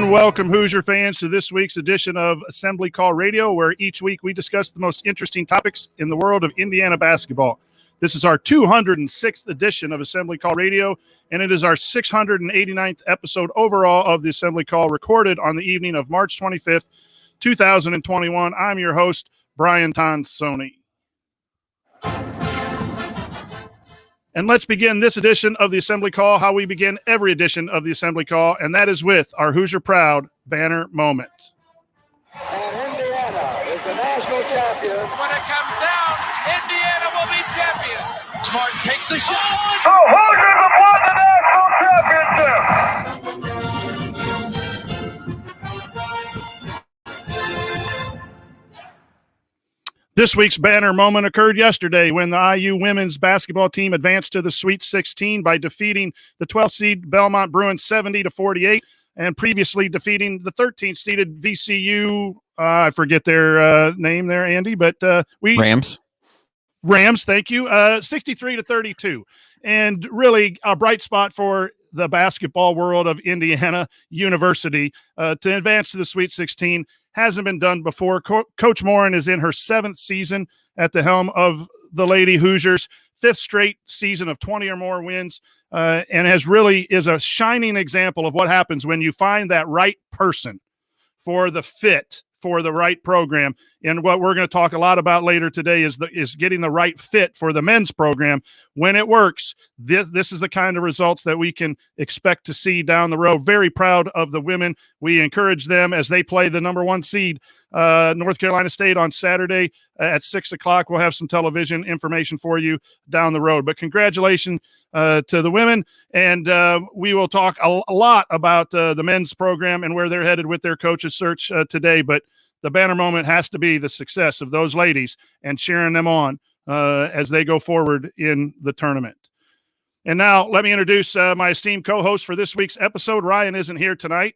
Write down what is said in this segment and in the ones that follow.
And welcome, Hoosier fans, to this week's edition of Assembly Call Radio, where each week we discuss the most interesting topics in the world of Indiana basketball. This is our 206th edition of Assembly Call Radio, and it is our 689th episode overall of the Assembly Call, recorded on the evening of March 25th, 2021. I'm your host, Brian Tonsoni. And let's begin this edition of the Assembly Call how we begin every edition of the Assembly Call, and that is with our Hoosier Proud banner moment. And Indiana is the national champion. When it comes down, Indiana will be champion. Smart takes a shot. The Hoosiers have won the national championship. This week's banner moment occurred yesterday when the IU women's basketball team advanced to the Sweet 16 by defeating the 12th seed Belmont Bruins 70-48, and previously defeating the 13th seeded VCU. I forget their name there, Andy, but Rams. Thank you. 63-32, and really a bright spot for the basketball world of Indiana University to advance to the Sweet 16. Hasn't been done before. Coach Morin is in her 7th season at the helm of the Lady Hoosiers, 5th straight season of 20 or more wins, and is a shining example of what happens when you find that right person for the fit for the right program. And what we're going to talk a lot about later today is getting the right fit for the men's program. When it works, this is the kind of results that we can expect to see down the road. Very proud of the women. We encourage them as they play the number 1 seed, North Carolina State, on Saturday at 6 o'clock. We'll have some television information for you down the road. But congratulations to the women, and we will talk a lot about the men's program and where they're headed with their coaches search today. But the banner moment has to be the success of those ladies and cheering them on as they go forward in the tournament. And now let me introduce my esteemed co-host for this week's episode. Ryan isn't here tonight.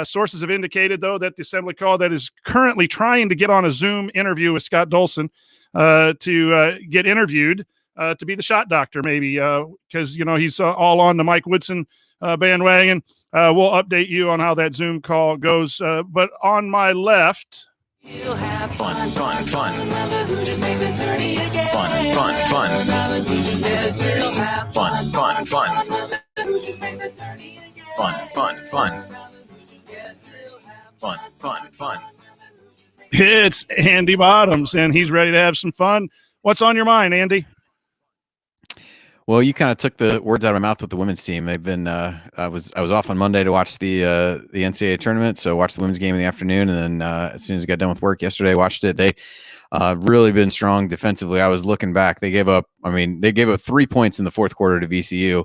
Sources have indicated, though, that the Assembly Call that is currently trying to get on a Zoom interview with Scott Dolson to get interviewed to be the shot doctor, maybe, because, he's all on the Mike Woodson bandwagon. We'll update you on how that Zoom call goes. But on my left, You'll have fun. Now the Hoosiers make the tourney again. Fun. Now the Hoosiers you'll have fun. Now the Hoosiers make the tourney again. Fun. it's Andy Bottoms, and he's ready to have some fun. What's on your mind, Andy? Well, you kind of took the words out of my mouth with the women's team. They've been. I was off on Monday to watch the NCAA tournament, so watched the women's game in the afternoon, and then as soon as I got done with work yesterday, watched it. They really been strong defensively. I was looking back. They gave up 3 points in the fourth quarter to VCU,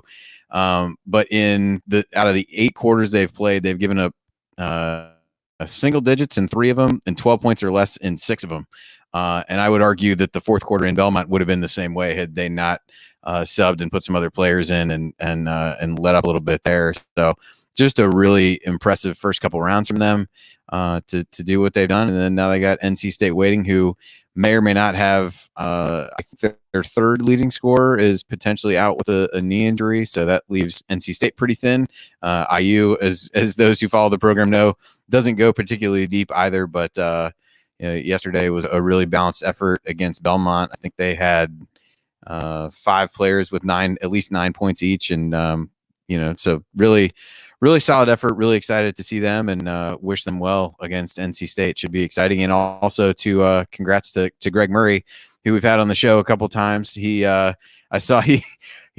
but out of the 8 quarters they've played, they've given up single digits in 3 of them and 12 points or less in 6 of them. And I would argue that the fourth quarter in Belmont would have been the same way had they not subbed and put some other players in and let up a little bit there. So just a really impressive first couple rounds from them to do what they've done. And then now they got NC State waiting, who may or may not have I think their 3rd leading scorer is potentially out with a knee injury. So that leaves NC State pretty thin. IU, as those who follow the program know, doesn't go particularly deep either, but yesterday was a really balanced effort against Belmont. I think they had 5 players with at least 9 points each. And, so really, really solid effort. Really excited to see them and wish them well against NC State. Should be exciting. And also to congrats to Greg Murray, who we've had on the show a couple times. I saw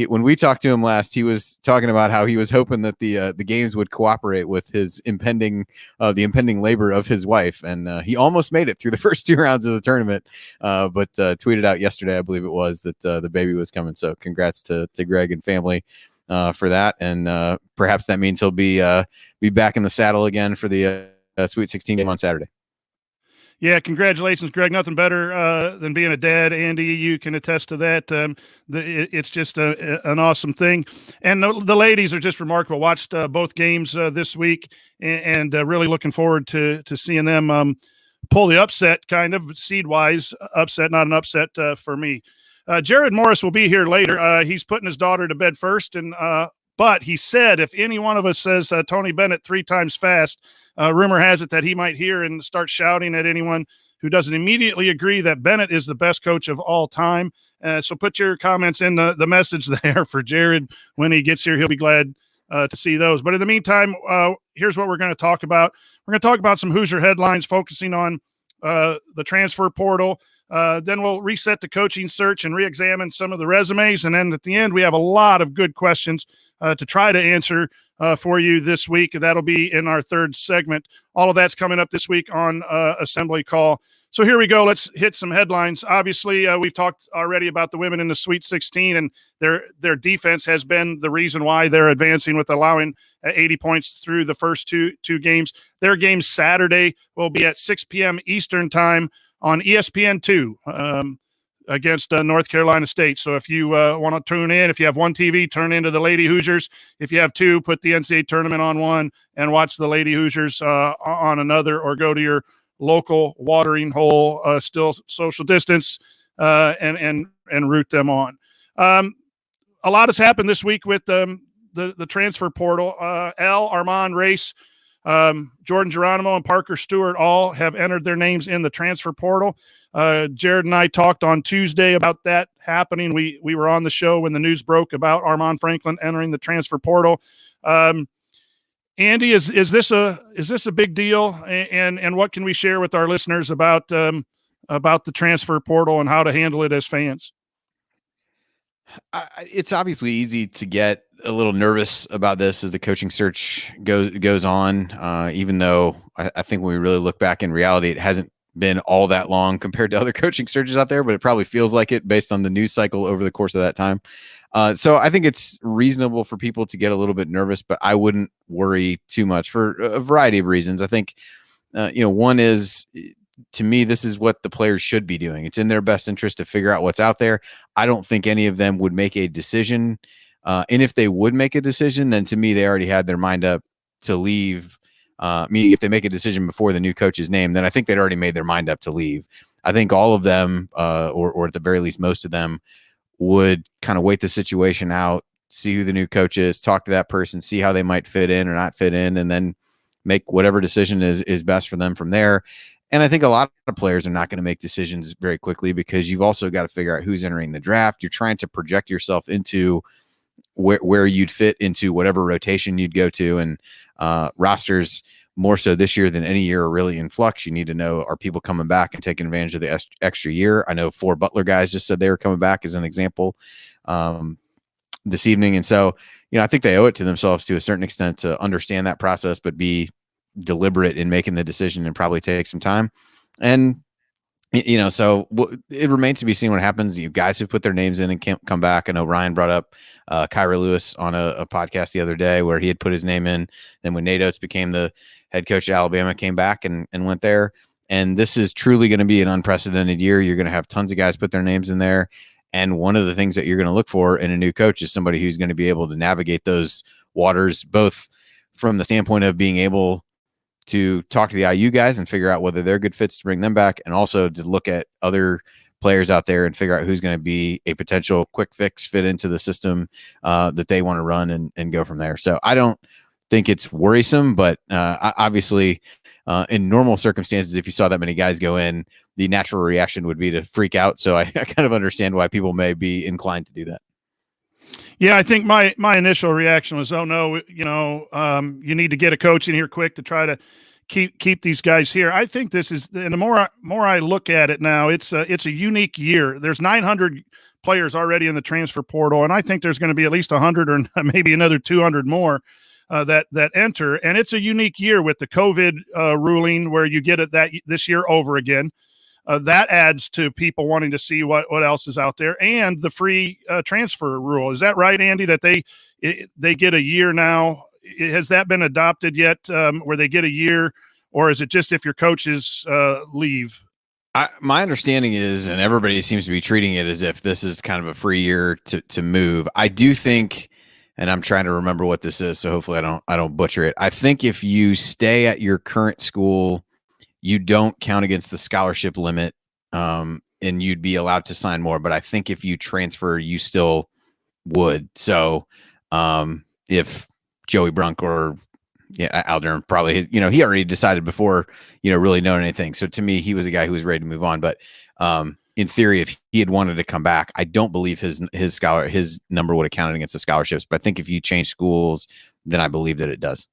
when we talked to him last, he was talking about how he was hoping that the games would cooperate with his impending labor of his wife, and he almost made it through the first 2 rounds of the tournament, but tweeted out yesterday, I believe it was, that the baby was coming. So congrats to Greg and family for that, and perhaps that means he'll be back in the saddle again for the Sweet 16 game on Saturday. Yeah, congratulations, Greg. Nothing better than being a dad. Andy, you can attest to that. It's just an awesome thing. And the ladies are just remarkable. Watched both games this week, and really looking forward to seeing them pull the upset, kind of seed-wise upset, not an upset for me. Jared Morris will be here later. He's putting his daughter to bed first, and But he said if any one of us says Tony Bennett 3 times fast, rumor has it that he might hear and start shouting at anyone who doesn't immediately agree that Bennett is the best coach of all time. So put your comments in the message there for Jared. When he gets here, he'll be glad to see those. But in the meantime, here's what we're going to talk about. We're going to talk about some Hoosier headlines focusing on the transfer portal. Then we'll reset the coaching search and re-examine some of the resumes. And then at the end, we have a lot of good questions to try to answer for you this week. That'll be in our third segment. All of that's coming up this week on Assembly Call. So here we go. Let's hit some headlines. Obviously, we've talked already about the women in the Sweet 16, and their defense has been the reason why they're advancing with allowing 80 points through the first two games. Their game Saturday will be at 6 p.m. Eastern time on ESPN2 against North Carolina State. So if you want to tune in, if you have one TV, turn into the Lady Hoosiers. If you have two, put the NCAA tournament on one and watch the Lady Hoosiers on another, or go to your local watering hole, still social distance, and root them on. A lot has happened this week with the transfer portal. Armand Race, Jordan Geronimo, and Parker Stewart all have entered their names in the transfer portal. Jared and I talked on Tuesday about that happening. We were on the show when the news broke about Armand Franklin entering the transfer portal. Andy, is this a big deal? And what can we share with our listeners about the transfer portal and how to handle it as fans? It's obviously easy to get a little nervous about this as the coaching search goes on. Even though I think when we really look back in reality, it hasn't been all that long compared to other coaching searches out there, but it probably feels like it based on the news cycle over the course of that time. So I think it's reasonable for people to get a little bit nervous, but I wouldn't worry too much for a variety of reasons. I think, one is, to me, this is what the players should be doing. It's in their best interest to figure out what's out there. I don't think any of them would make a decision. And if they would make a decision, then to me, they already had their mind up to leave. Meaning if they make a decision before the new coach's name, then I think they'd already made their mind up to leave. I think all of them, or at the very least, most of them, would kind of wait the situation out, see who the new coach is, talk to that person, see how they might fit in or not fit in, and then make whatever decision is best for them from there. And I think a lot of players are not going to make decisions very quickly because you've also got to figure out who's entering the draft. You're trying to project yourself into where you'd fit into whatever rotation you'd go to. And rosters, more so this year than any year, are really in flux. You need to know, are people coming back and taking advantage of the extra year? I know 4 Butler guys just said they were coming back as an example this evening. And so, I think they owe it to themselves to a certain extent to understand that process, but be deliberate in making the decision and probably take some time. And, so it remains to be seen what happens. You guys who put their names in and can't come back. I know Ryan brought up Kyra Lewis on a podcast the other day where he had put his name in. Then when Nate Oates became the head coach at Alabama, came back and went there. And this is truly going to be an unprecedented year. You're going to have tons of guys put their names in there. And one of the things that you're going to look for in a new coach is somebody who's going to be able to navigate those waters, both from the standpoint of being able to talk to the IU guys and figure out whether they're good fits to bring them back, and also to look at other players out there and figure out who's going to be a potential quick fix fit into the system that they want to run and go from there. So I don't think it's worrisome, but obviously in normal circumstances, if you saw that many guys go in, the natural reaction would be to freak out. So I kind of understand why people may be inclined to do that. Yeah, I think my initial reaction was, oh no, you need to get a coach in here quick to try to keep these guys here. I think this is, and the more I look at it now, it's a unique year. There's 900 players already in the transfer portal, and I think there's going to be at least 100 or maybe another 200 more that enter. And it's a unique year with the COVID ruling where you get it that this year over again. That adds to people wanting to see what else is out there, and the free transfer rule. Is that right, Andy, that they get a year now? Has that been adopted yet, where they get a year, or is it just if your coaches leave? My understanding is, and everybody seems to be treating it as if this is kind of a free year to move. I do think, and I'm trying to remember what this is, so hopefully I don't butcher it. I think if you stay at your current school, you don't count against the scholarship limit, and you'd be allowed to sign more. But I think if you transfer, you still would. So if Joey Brunk or Aldern probably, he already decided before, really knowing anything. So to me, he was a guy who was ready to move on. But in theory, if he had wanted to come back, I don't believe his number would have counted against the scholarships. But I think if you change schools, then I believe that it does.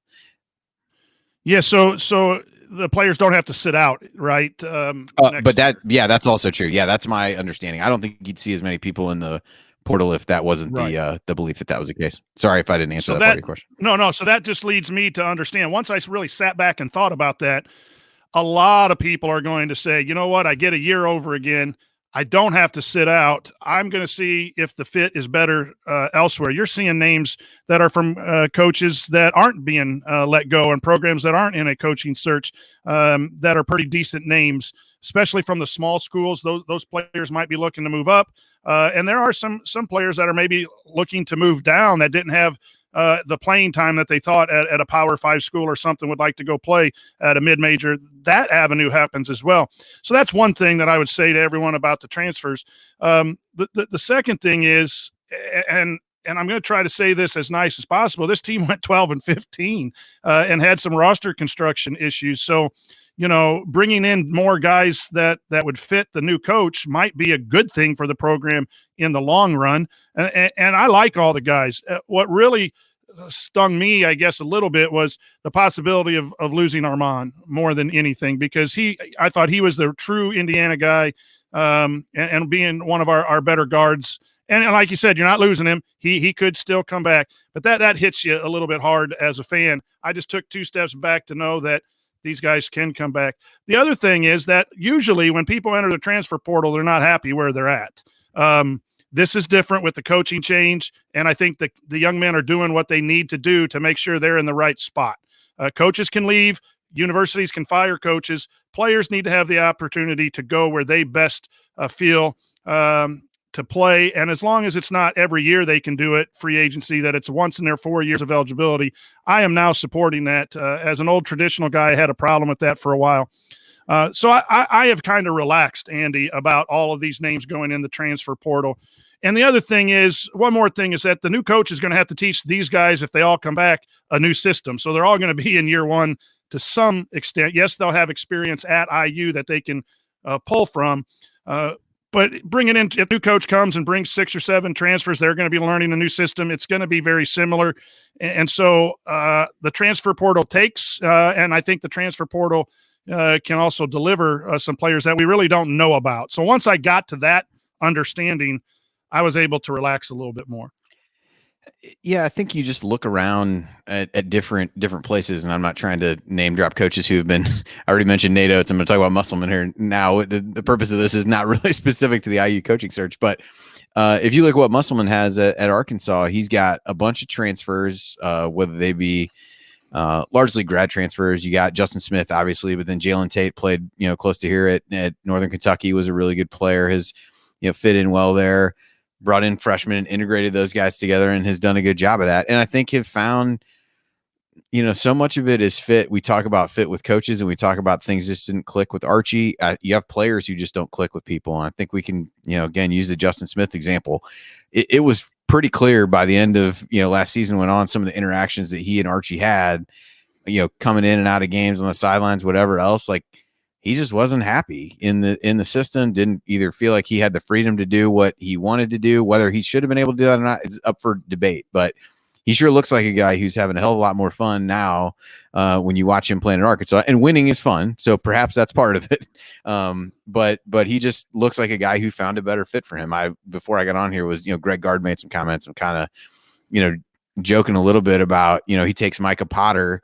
Yeah. So the players don't have to sit out, right? But that's also true. Yeah, that's my understanding. I don't think you'd see as many people in the portal if that wasn't the belief that was the case. Sorry if I didn't answer that part of your question. No. So that just leads me to understand. Once I really sat back and thought about that, a lot of people are going to say, you know what? I get a year over again. I don't have to sit out. I'm going to see if the fit is better elsewhere. You're seeing names that are from coaches that aren't being let go and programs that aren't in a coaching search that are pretty decent names, especially from the small schools. Those players might be looking to move up. And there are some players that are maybe looking to move down that didn't have the playing time that they thought at a Power 5 school or something would like to go play at a mid-major. That avenue happens as well. So that's one thing that I would say to everyone about the transfers. The second thing is, and I'm going to try to say this as nice as possible, this team went 12-15 and had some roster construction issues. So, bringing in more guys that would fit the new coach might be a good thing for the program in the long run. And I like all the guys. What really stung me, I guess, a little bit was the possibility of losing Armand more than anything, because I thought he was the true Indiana guy and being one of our better guards. And like you said, you're not losing him. He could still come back. But that hits you a little bit hard as a fan. I just took 2 steps back to know that these guys can come back. The other thing is that usually when people enter the transfer portal, they're not happy where they're at. This is different with the coaching change, and I think the young men are doing what they need to do to make sure they're in the right spot. Coaches can leave. Universities can fire coaches. Players need to have the opportunity to go where they best feel to play. And as long as it's not every year they can do it, free agency, that it's once in their 4 years of eligibility, I am now supporting that. As an old traditional guy, I had a problem with that for a while. So I have kind of relaxed, Andy, about all of these names going in the transfer portal. And the other thing is, one more thing is that the new coach is going to have to teach these guys, if they all come back, a new system. So they're all going to be in year one to some extent. Yes, they'll have experience at IU that they can pull from. But bringing in, if a new coach comes and brings 6 or 7 transfers, they're going to be learning a new system. It's going to be very similar. And so the transfer portal takes, and I think the transfer portal can also deliver some players that we really don't know about. So once I got to that understanding, I was able to relax a little bit more. Yeah, I think you just look around at different places, and I'm not trying to name drop coaches who have been. I already mentioned Nate Oates. I'm going to talk about Musselman here now. The purpose of this is not really specific to the IU coaching search, but if you look at what Musselman has at Arkansas, he's got a bunch of transfers, whether they be largely grad transfers. You got Justin Smith, obviously, but then Jalen Tate played close to here at Northern Kentucky, was a really good player. Has fit in well there. Brought in freshmen and integrated those guys together and has done a good job of that. And I think have found, so much of it is fit. We talk about fit with coaches and we talk about things just didn't click with Archie. You have players who just don't click with people. And I think we can, again, use the Justin Smith example. It was pretty clear by the end of, last season went on some of the interactions that he and Archie had, coming in and out of games on the sidelines, whatever else, like, he just wasn't happy in the system, didn't either feel like he had the freedom to do what he wanted to do. Whether he should have been able to do that or not is up for debate, but he sure looks like a guy who's having a hell of a lot more fun now when you watch him playing in Arkansas, and winning is fun. So perhaps that's part of it. But he just looks like a guy who found a better fit for him. Before I got on here was, Greg Gard made some comments. I'm kind of, joking a little bit about, he takes Micah Potter.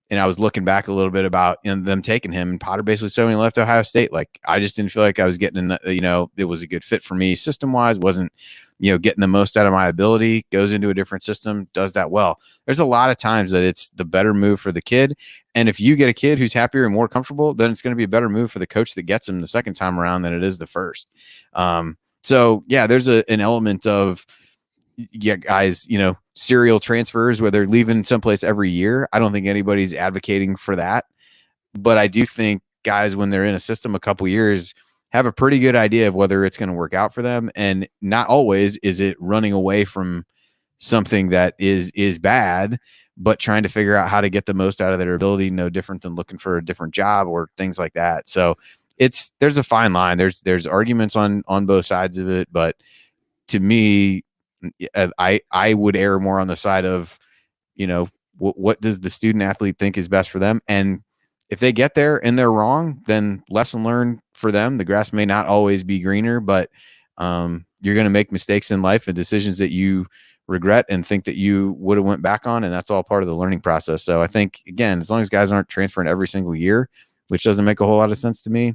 And I was looking back a little bit about them taking him, and Potter basically said when he left Ohio State, like, I just didn't feel like I was getting, it was a good fit for me system wise, wasn't, getting the most out of my ability, goes into a different system, does that well. There's a lot of times that it's the better move for the kid. And if you get a kid who's happier and more comfortable, then it's going to be a better move for the coach that gets him the second time around than it is the first. So yeah, there's an element of, guys, serial transfers where they're leaving someplace every year. I don't think anybody's advocating for that, but I do think guys, when they're in a system a couple years, have a pretty good idea of whether it's going to work out for them. And not always is it running away from something that is bad, but trying to figure out how to get the most out of their ability, no different than looking for a different job or things like that. So there's a fine line. There's arguments on both sides of it, but to me, I would err more on the side of, what does the student athlete think is best for them? And if they get there and they're wrong, then lesson learned for them. The grass may not always be greener, but you're going to make mistakes in life and decisions that you regret and think that you would have went back on. And that's all part of the learning process. So I think, again, as long as guys aren't transferring every single year, which doesn't make a whole lot of sense to me,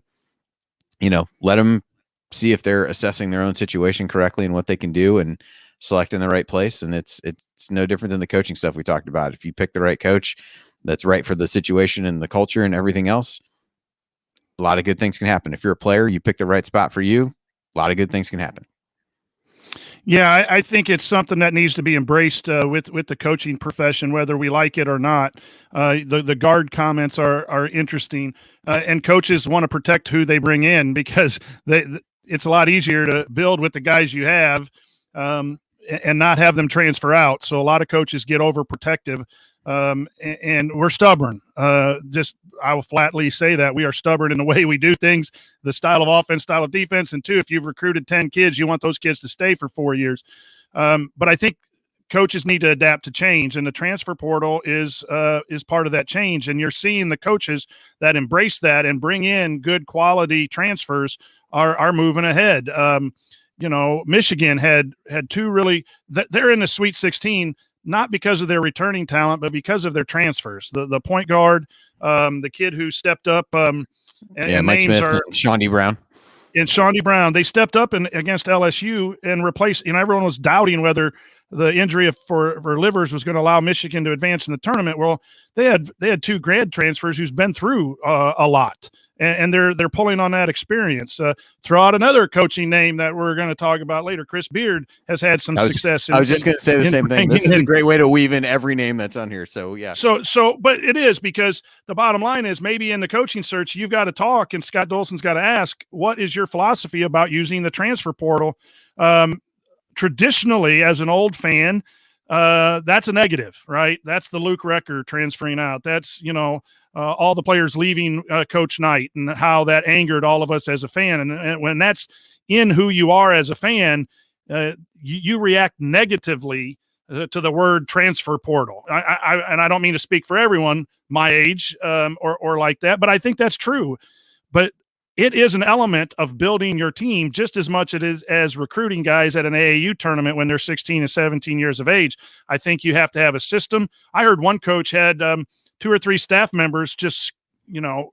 let them see if they're assessing their own situation correctly and what they can do and selecting the right place. And it's no different than the coaching stuff we talked about. If you pick the right coach that's right for the situation and the culture and everything else, a lot of good things can happen. If you're a player, you pick the right spot for you, a lot of good things can happen. Yeah, I think it's something that needs to be embraced with the coaching profession, whether we like it or not. The guard comments are interesting, and coaches want to protect who they bring in because it's a lot easier to build with the guys you have and not have them transfer out. So a lot of coaches get overprotective, and we're stubborn. I will flatly say that we are stubborn in the way we do things, the style of offense, style of defense. And two, if you've recruited 10 kids, you want those kids to stay for 4 years. But I think coaches need to adapt to change, and the transfer portal is part of that change. And you're seeing the coaches that embrace that and bring in good quality transfers are moving ahead. Michigan had two really, they're in the Sweet 16, not because of their returning talent, but because of their transfers. The point guard, the kid who stepped up, and Mike names Smith are and Shawnee Brown. And Shawnee Brown, they stepped up against LSU and replaced. Everyone was doubting whether the injury for Livers was going to allow Michigan to advance in the tournament. Well, they had two grad transfers who's been through a lot, and they're pulling on that experience. Throw out another coaching name that we're going to talk about later. Chris Beard has had some success. I was just going to say the same thing. This is a great way to weave in every name that's on here. So yeah. But it is, because the bottom line is, maybe in the coaching search, you've got to talk, and Scott Dolson's got to ask, what is your philosophy about using the transfer portal? Traditionally, as an old fan, that's a negative, right? That's the Luke Recker transferring out. That's, all the players leaving Coach Knight, and how that angered all of us as a fan. And when that's in who you are as a fan, you react negatively to the word transfer portal. And I don't mean to speak for everyone my age or like that, but I think that's true. But it is an element of building your team just as much as recruiting guys at an AAU tournament when they're 16 and 17 years of age. I think you have to have a system. I heard one coach had 2 or 3 staff members just,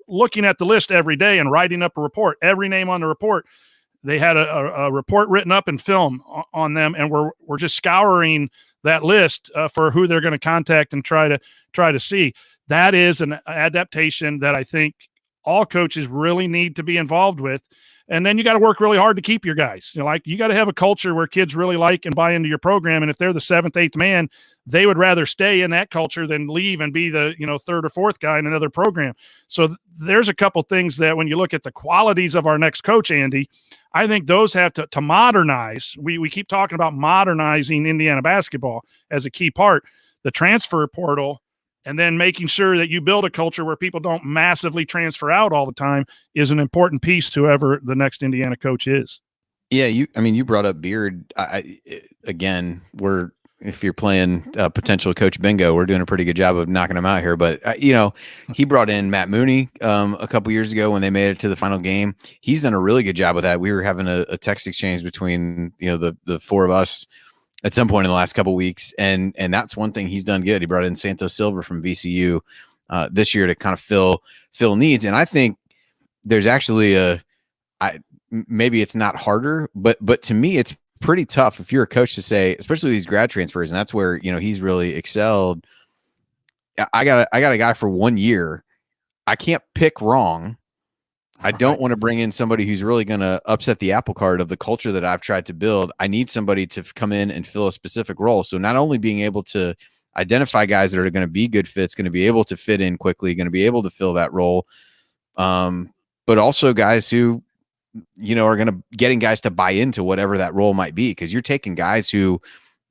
looking at the list every day and writing up a report, every name on the report. They had a report written up and film on them, and we're just scouring that list for who they're going to contact and try to see. That is an adaptation that I think all coaches really need to be involved with. And then you got to work really hard to keep your guys. You got to have a culture where kids really like and buy into your program. And if they're the 7th, 8th man, they would rather stay in that culture than leave and be the 3rd or 4th guy in another program. So there's a couple things that when you look at the qualities of our next coach, Andy, I think those have to modernize. We keep talking about modernizing Indiana basketball as a key part. The transfer portal, and then making sure that you build a culture where people don't massively transfer out all the time, is an important piece to whoever the next Indiana coach is. Yeah, you brought up Beard. If you're playing potential coach bingo, we're doing a pretty good job of knocking him out here. But he brought in Matt Mooney a couple years ago when they made it to the final game. He's done a really good job with that. We were having a text exchange between the 4 of us at some point in the last couple of weeks. And that's one thing he's done good. He brought in Santos Silva from VCU this year to kind of fill needs. And I think there's actually maybe it's not harder, but to me, it's pretty tough if you're a coach to say, especially these grad transfers. And that's where, he's really excelled. I got a guy for 1 year. I can't pick wrong. I don't want to bring in somebody who's really going to upset the apple cart of the culture that I've tried to build. I need somebody to come in and fill a specific role. So not only being able to identify guys that are going to be good fits, going to be able to fit in quickly, going to be able to fill that role, but also guys who, are going to getting guys to buy into whatever that role might be. Because you're taking guys who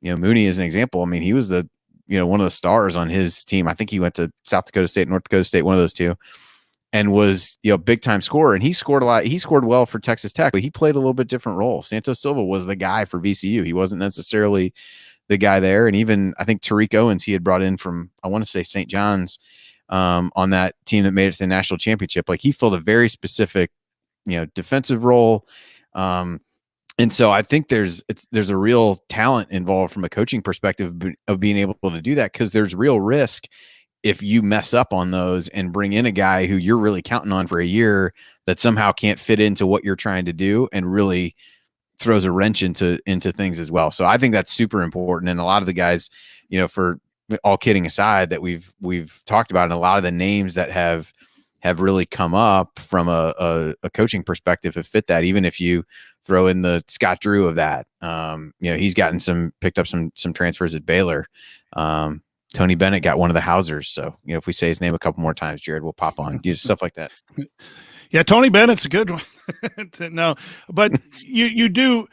Mooney is an example. I mean, he was the one of the stars on his team. I think he went to South Dakota State, North Dakota State, one of those two, and was big time scorer. And he scored a lot. He scored well for Texas Tech, but he played a little bit different role. Santos Silva was the guy for VCU. He wasn't necessarily the guy there. And even I think Tariq Owens he had brought in from, I want to say, St. John's on that team that made it to the national championship. Like, he filled a very specific defensive role. And so I think there's a real talent involved from a coaching perspective of being able to do that, because there's real risk if you mess up on those and bring in a guy who you're really counting on for a year that somehow can't fit into what you're trying to do and really throws a wrench into things as well. So I think that's super important. And a lot of the guys, for all kidding aside, that we've talked about, and a lot of the names that have really come up from a coaching perspective have fit that. Even if you throw in the Scott Drew of that, he's picked up some transfers at Baylor. Tony Bennett got one of the Hausers. So, if we say his name a couple more times, Jared will pop on. Stuff like that. Yeah, Tony Bennett's a good one. No, but you do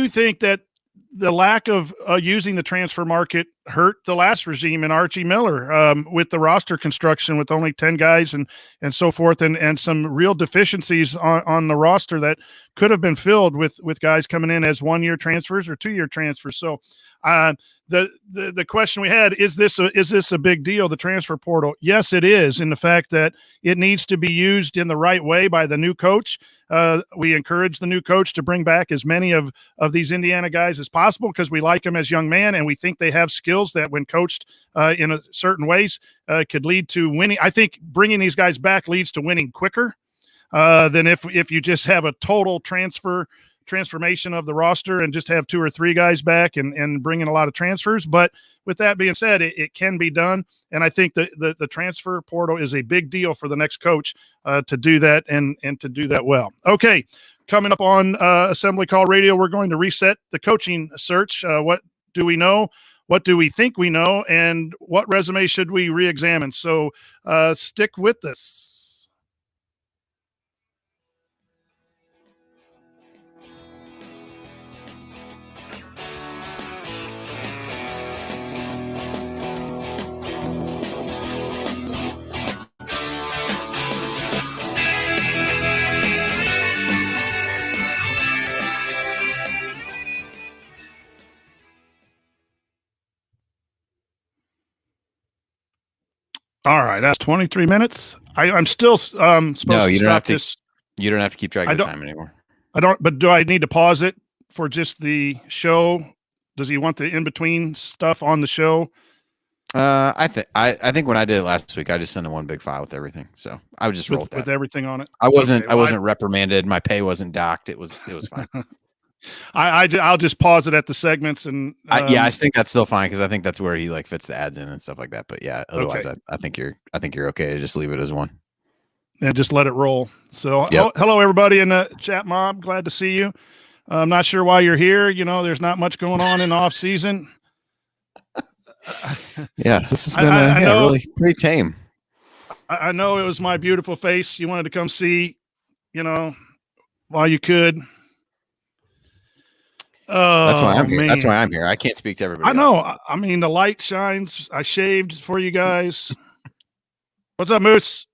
think that the lack of using the transfer market hurt the last regime in Archie Miller with the roster construction with only 10 guys and so forth, and some real deficiencies on the roster that could have been filled with guys coming in as 1-year transfers or 2-year transfers. So the question we had, is this a big deal, the transfer portal? Yes, it is, in the fact that it needs to be used in the right way by the new coach. We encourage the new coach to bring back as many of these Indiana guys as possible, because we like them as young men, and we think they have skills that, when coached in a certain ways, could lead to winning. I think bringing these guys back leads to winning quicker than if you just have a total transformation of the roster and just have 2 or 3 guys back and bring in a lot of transfers. But with that being said, it can be done. And I think the transfer portal is a big deal for the next coach to do that and to do that well. Okay. Coming up on Assembly Call Radio, we're going to reset the coaching search. What do we know? What do we think we know? And what resume should we re-examine? So stick with us. All right, that's 23 minutes. I'm still supposed to stop this. You don't have to keep track of the time anymore. I don't. But do I need to pause it for just the show? Does he want the in-between stuff on the show? I think when I did it last week, I just sent him one big file with everything. So I would just roll with everything on it. I wasn't reprimanded. My pay wasn't docked. It was fine. I'll just pause it at the segments and I think that's still fine, because I think that's where he fits the ads in and stuff like that. But yeah, otherwise I think you're okay to just leave it as one and just let it roll. So yep. Hello everybody in the chat mob, glad to see you. I'm not sure why you're here. There's not much going on in the off season. Yeah, this has been really pretty tame. I know it was my beautiful face you wanted to come see, while you could. That's why I'm here. That's why I'm here. I can't speak to everybody. I know. I mean, the light shines. I shaved for you guys. What's up, Moose?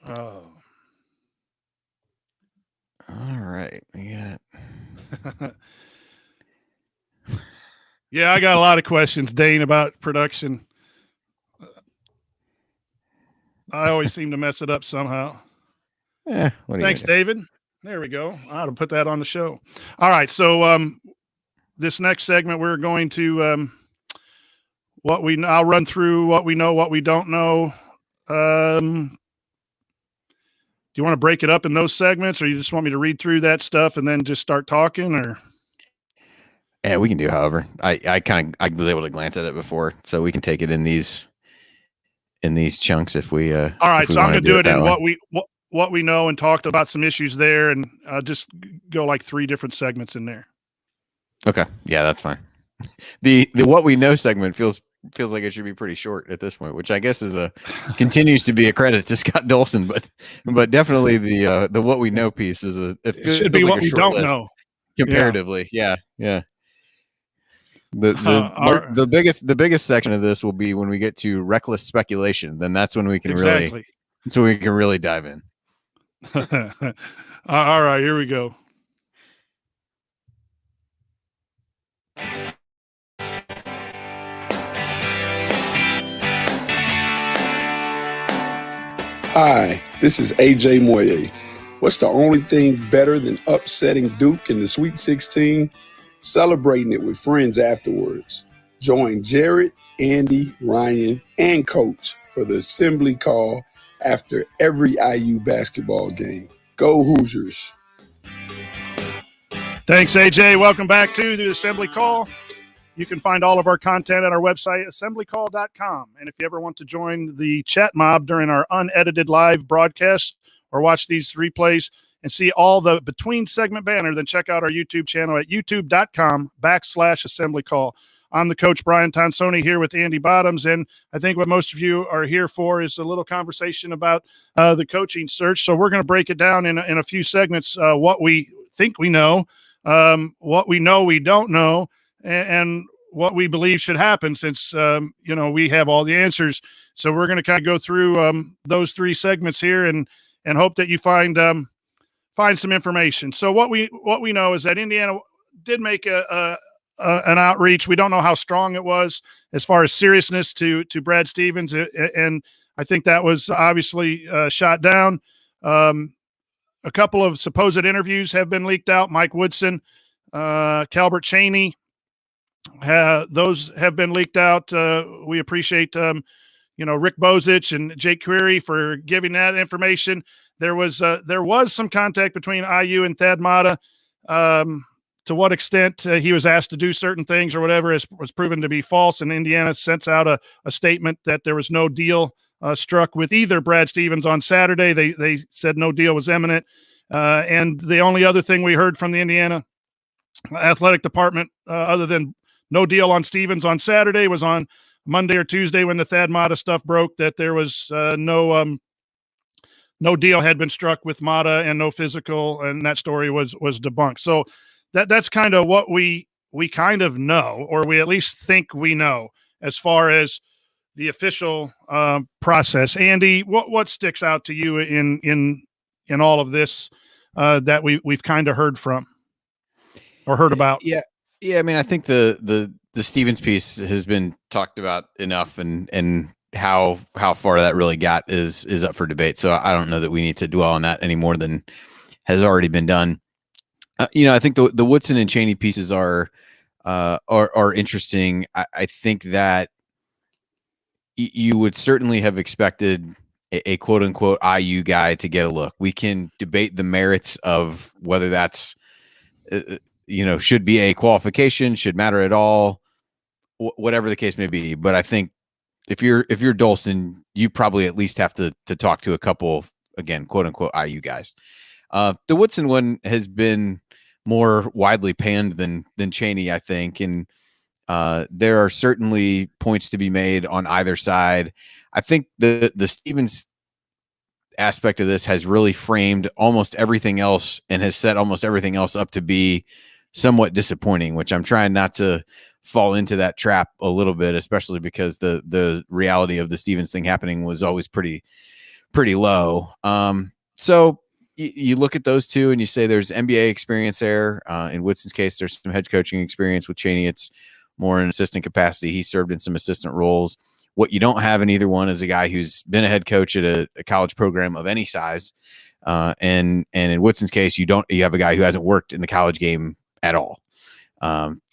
Oh. All right. Yeah. Yeah, I got a lot of questions, Dane, about production. I always seem to mess it up somehow. Yeah. Thanks, David. There we go. I ought to put that on the show. All right. So this next segment, we're going to I'll run through what we know, what we don't know. Do you want to break it up in those segments, or you just want me to read through that stuff and then just start talking? Or yeah, we can do however. I was able to glance at it before, so we can take it in these chunks if we. All right. So I'm going to do it in what we know and talked about some issues there, and just go like 3 different segments in there. Okay. Yeah, that's fine. The what we know segment feels like it should be pretty short at this point, which I guess continues to be a credit to Scott Dolson, but definitely the what we know piece is it should be what we don't know. comparatively. Yeah. Our- The biggest section of this will be when we get to reckless speculation. Then that's when we can exactly. really dive in. All right, here we go. Hi, this is AJ Moye. What's the only thing better than upsetting Duke in the Sweet 16? Celebrating it with friends afterwards. Join Jared, Andy, Ryan, and Coach for the assembly call after every IU basketball game. Go Hoosiers. Thanks, AJ. Welcome back to the Assembly Call. You can find all of our content at our website, assemblycall.com. And if you ever want to join the chat mob during our unedited live broadcast or watch these replays and see all the between segment banner, then check out our YouTube channel at youtube.com/assemblycall. I'm the coach, Brian Tonsoni, here with Andy Bottoms. And I think what most of you are here for is a little conversation about the coaching search. So we're going to break it down in a few segments, what we think we know, what we know we don't know, and what we believe should happen, since we have all the answers. So we're going to kind of go through those three segments here and hope that you find some information. So what we know is that Indiana did make an outreach. We don't know how strong it was as far as seriousness to Brad Stevens, and I think that was obviously shot down. A couple of supposed interviews have been leaked out. Mike Woodson, Calbert Cheney, those have been leaked out. We appreciate Rick Bozich and Jake Query for giving that information. There was some contact between IU and Thad Matta. To what extent he was asked to do certain things or whatever was proven to be false, and Indiana sent out a statement that there was no deal struck with either Brad Stevens on Saturday. They said no deal was imminent, and the only other thing we heard from the Indiana athletic department, other than no deal on Stevens on Saturday, was on Monday or Tuesday when the Thad Matta stuff broke, that there was no deal had been struck with Matta and no physical, and that story was debunked. So that's kind of what we kind of know, or we at least think we know, as far as the official process. Andy, what sticks out to you in all of this that we've kind of heard from or heard about? Yeah. I mean, I think the Stevens piece has been talked about enough, and how far that really got is up for debate. So I don't know that we need to dwell on that any more than has already been done. I think the Woodson and Cheney pieces are interesting. I think that you would certainly have expected a quote unquote IU guy to get a look. We can debate the merits of whether that's should be a qualification, should matter at all, whatever the case may be. But I think if you're Dolson, you probably at least have to talk to a couple, again, quote unquote IU guys. The Woodson one has been more widely panned than Cheney, I think, and there are certainly points to be made on either side. I think the Stevens aspect of this has really framed almost everything else and has set almost everything else up to be somewhat disappointing, which I'm trying not to fall into that trap a little bit, especially because the reality of the Stevens thing happening was always pretty low. So you look at those two and you say there's NBA experience there. In Woodson's case, there's some head coaching experience. With Cheney, it's more in assistant capacity. He served in some assistant roles. What you don't have in either one is a guy who's been a head coach at a college program of any size. And in Woodson's case, you have a guy who hasn't worked in the college game at all.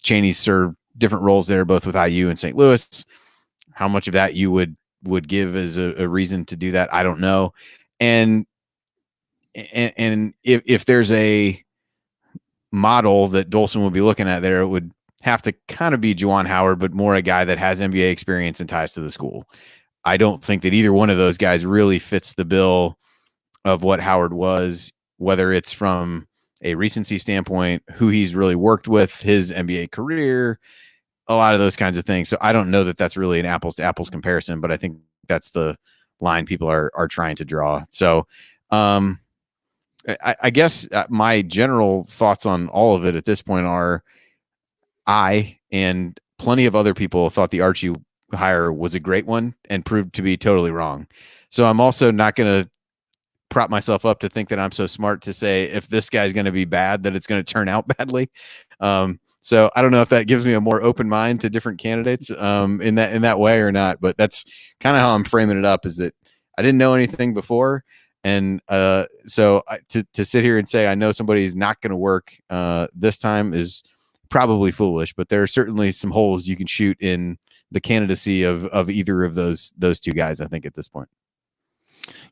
Cheney's served different roles there, both with IU and St. Louis. How much of that you would give as a reason to do that, I don't know. And if there's a model that Dolson would be looking at there, it would have to kind of be Juwan Howard, but more a guy that has NBA experience and ties to the school. I don't think that either one of those guys really fits the bill of what Howard was, whether it's from a recency standpoint, who he's really worked with, his NBA career, a lot of those kinds of things. So I don't know that that's really an apples to apples comparison, but I think that's the line people are trying to draw. So I guess my general thoughts on all of it at this point are I and plenty of other people thought the Archie hire was a great one and proved to be totally wrong. So I'm also not going to prop myself up to think that I'm so smart to say if this guy's going to be bad, that it's going to turn out badly. So I don't know if that gives me a more open mind to different candidates in that way or not, but that's kind of how I'm framing it up, is that I didn't know anything before. And so to sit here and say I know somebody's not going to work this time is probably foolish, but there are certainly some holes you can shoot in the candidacy of either of those two guys, I think, at this point.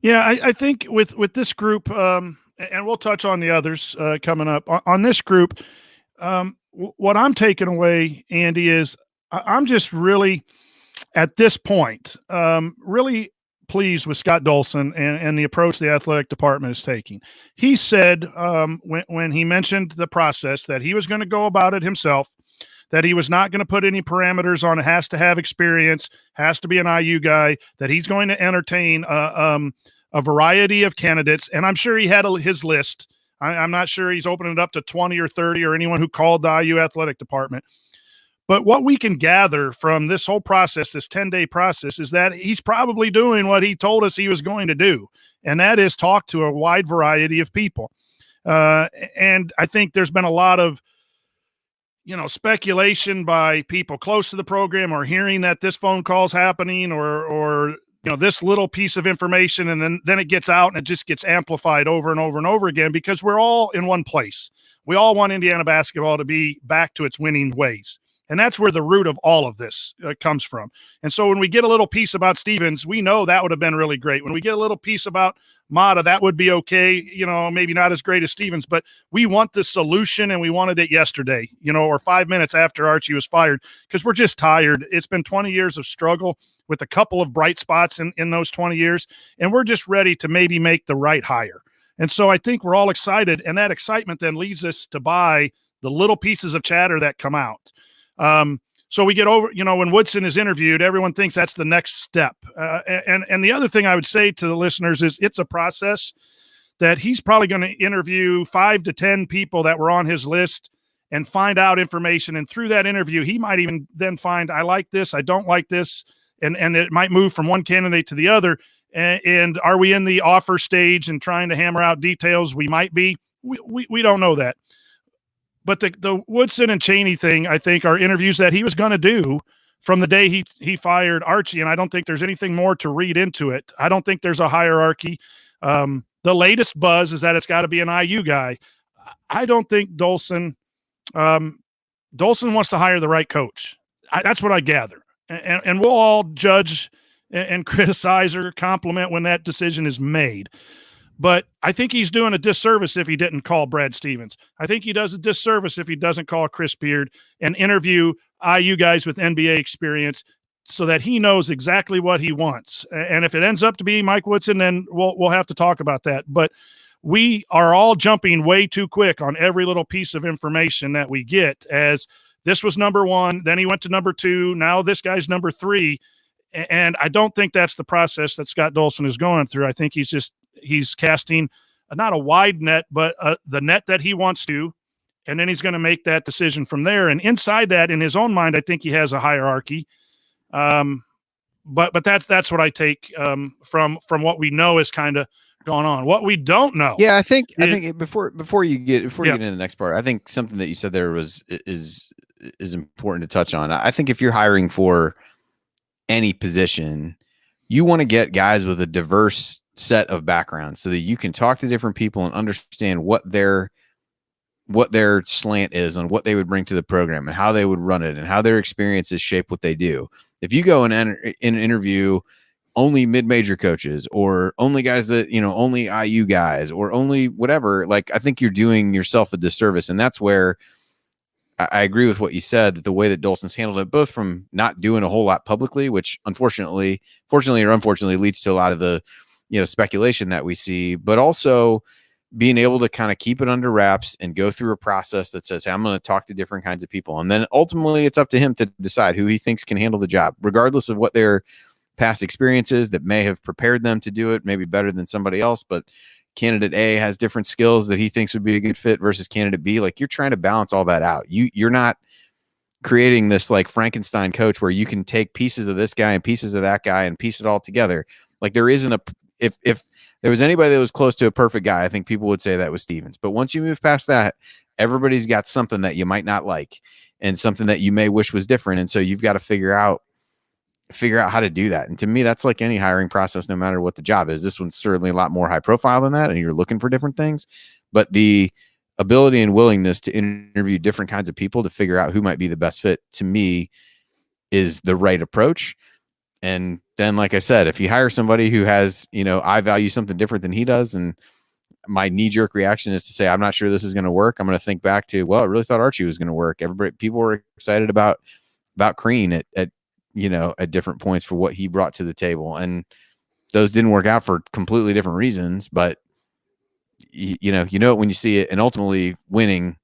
Yeah, I think with this group, and we'll touch on the others coming up. On this group, what I'm taking away, Andy, is I'm just really, at this point, really pleased with Scott Dolson and the approach the athletic department is taking. He said when he mentioned the process that he was going to go about it himself, that he was not going to put any parameters on it, has to have experience, has to be an IU guy, that he's going to entertain a variety of candidates. And I'm sure he had his list. I'm not sure he's opening it up to 20 or 30 or anyone who called the IU athletic department. But what we can gather from this whole process, this 10-day process, is that he's probably doing what he told us he was going to do, and that is talk to a wide variety of people. And I think there's been a lot of speculation by people close to the program or hearing that this phone call's happening or this little piece of information, and then it gets out and it just gets amplified over and over and over again because we're all in one place. We all want Indiana basketball to be back to its winning ways. And that's where the root of all of this comes from. And so when we get a little piece about Stevens, we know that would have been really great. When we get a little piece about Mata, that would be okay, maybe not as great as Stevens, but we want the solution, and we wanted it yesterday, or 5 minutes after Archie was fired, because we're just tired. It's been 20 years of struggle with a couple of bright spots in those 20 years, and we're just ready to maybe make the right hire. And so I think we're all excited, and that excitement then leads us to buy the little pieces of chatter that come out. So we get over, when Woodson is interviewed, everyone thinks that's the next step. And the other thing I would say to the listeners is it's a process that he's probably going to interview 5 to 10 people that were on his list and find out information. And through that interview, he might even then find, I like this, I don't like this. And it might move from one candidate to the other. And are we in the offer stage and trying to hammer out details? We might be. We don't know that. But the Woodson and Chaney thing, I think, are interviews that he was going to do from the day he fired Archie, and I don't think there's anything more to read into it. I don't think there's a hierarchy. The latest buzz is that it's got to be an IU guy. I don't think Dolson wants to hire the right coach. That's what I gather. And we'll all judge and criticize or compliment when that decision is made. But I think he's doing a disservice if he didn't call Brad Stevens. I think he does a disservice if he doesn't call Chris Beard and interview IU guys with NBA experience so that he knows exactly what he wants. And if it ends up to be Mike Woodson, then we'll have to talk about that. But we are all jumping way too quick on every little piece of information that we get, as this was number 1, then he went to number 2, now this guy's number 3. And I don't think that's the process that Scott Dolson is going through. I think he's casting not a wide net, but the net that he wants to, and then he's going to make that decision from there. And inside that, in his own mind, I think he has a hierarchy. But that's what I take from what we know is kind of going on. What we don't know. Yeah, I think before you get into the next part, I think something that you said there is important to touch on. I think if you're hiring for any position, you want to get guys with a diverse set of backgrounds so that you can talk to different people and understand what their slant is on what they would bring to the program and how they would run it and how their experiences shape what they do. If you go and interview only mid-major coaches or only guys that, only IU guys or only whatever, like, I think you're doing yourself a disservice. And that's where I agree with what you said, that the way that Dolson's handled it, both from not doing a whole lot publicly, which fortunately or unfortunately leads to a lot of the, speculation that we see, but also being able to kind of keep it under wraps and go through a process that says, hey, I'm going to talk to different kinds of people. And then ultimately it's up to him to decide who he thinks can handle the job, regardless of what their past experiences that may have prepared them to do it, maybe better than somebody else. But candidate A has different skills that he thinks would be a good fit versus candidate B. Like, you're trying to balance all that out. You're not creating this like Frankenstein coach where you can take pieces of this guy and pieces of that guy and piece it all together. Like, there isn't if there was anybody that was close to a perfect guy, I think people would say that was Stevens. But once you move past that, everybody's got something that you might not like and something that you may wish was different. And so you've got to figure out how to do that. And to me, that's like any hiring process, no matter what the job is. This one's certainly a lot more high profile than that, and you're looking for different things. But the ability and willingness to interview different kinds of people to figure out who might be the best fit, to me, is the right approach. And then, like I said, if you hire somebody who has, I value something different than he does, and my knee-jerk reaction is to say, I'm not sure this is going to work, I'm going to think back to, well, I really thought Archie was going to work. People were excited about Crean at different points for what he brought to the table. And those didn't work out for completely different reasons, but you know it when you see it. And ultimately, winning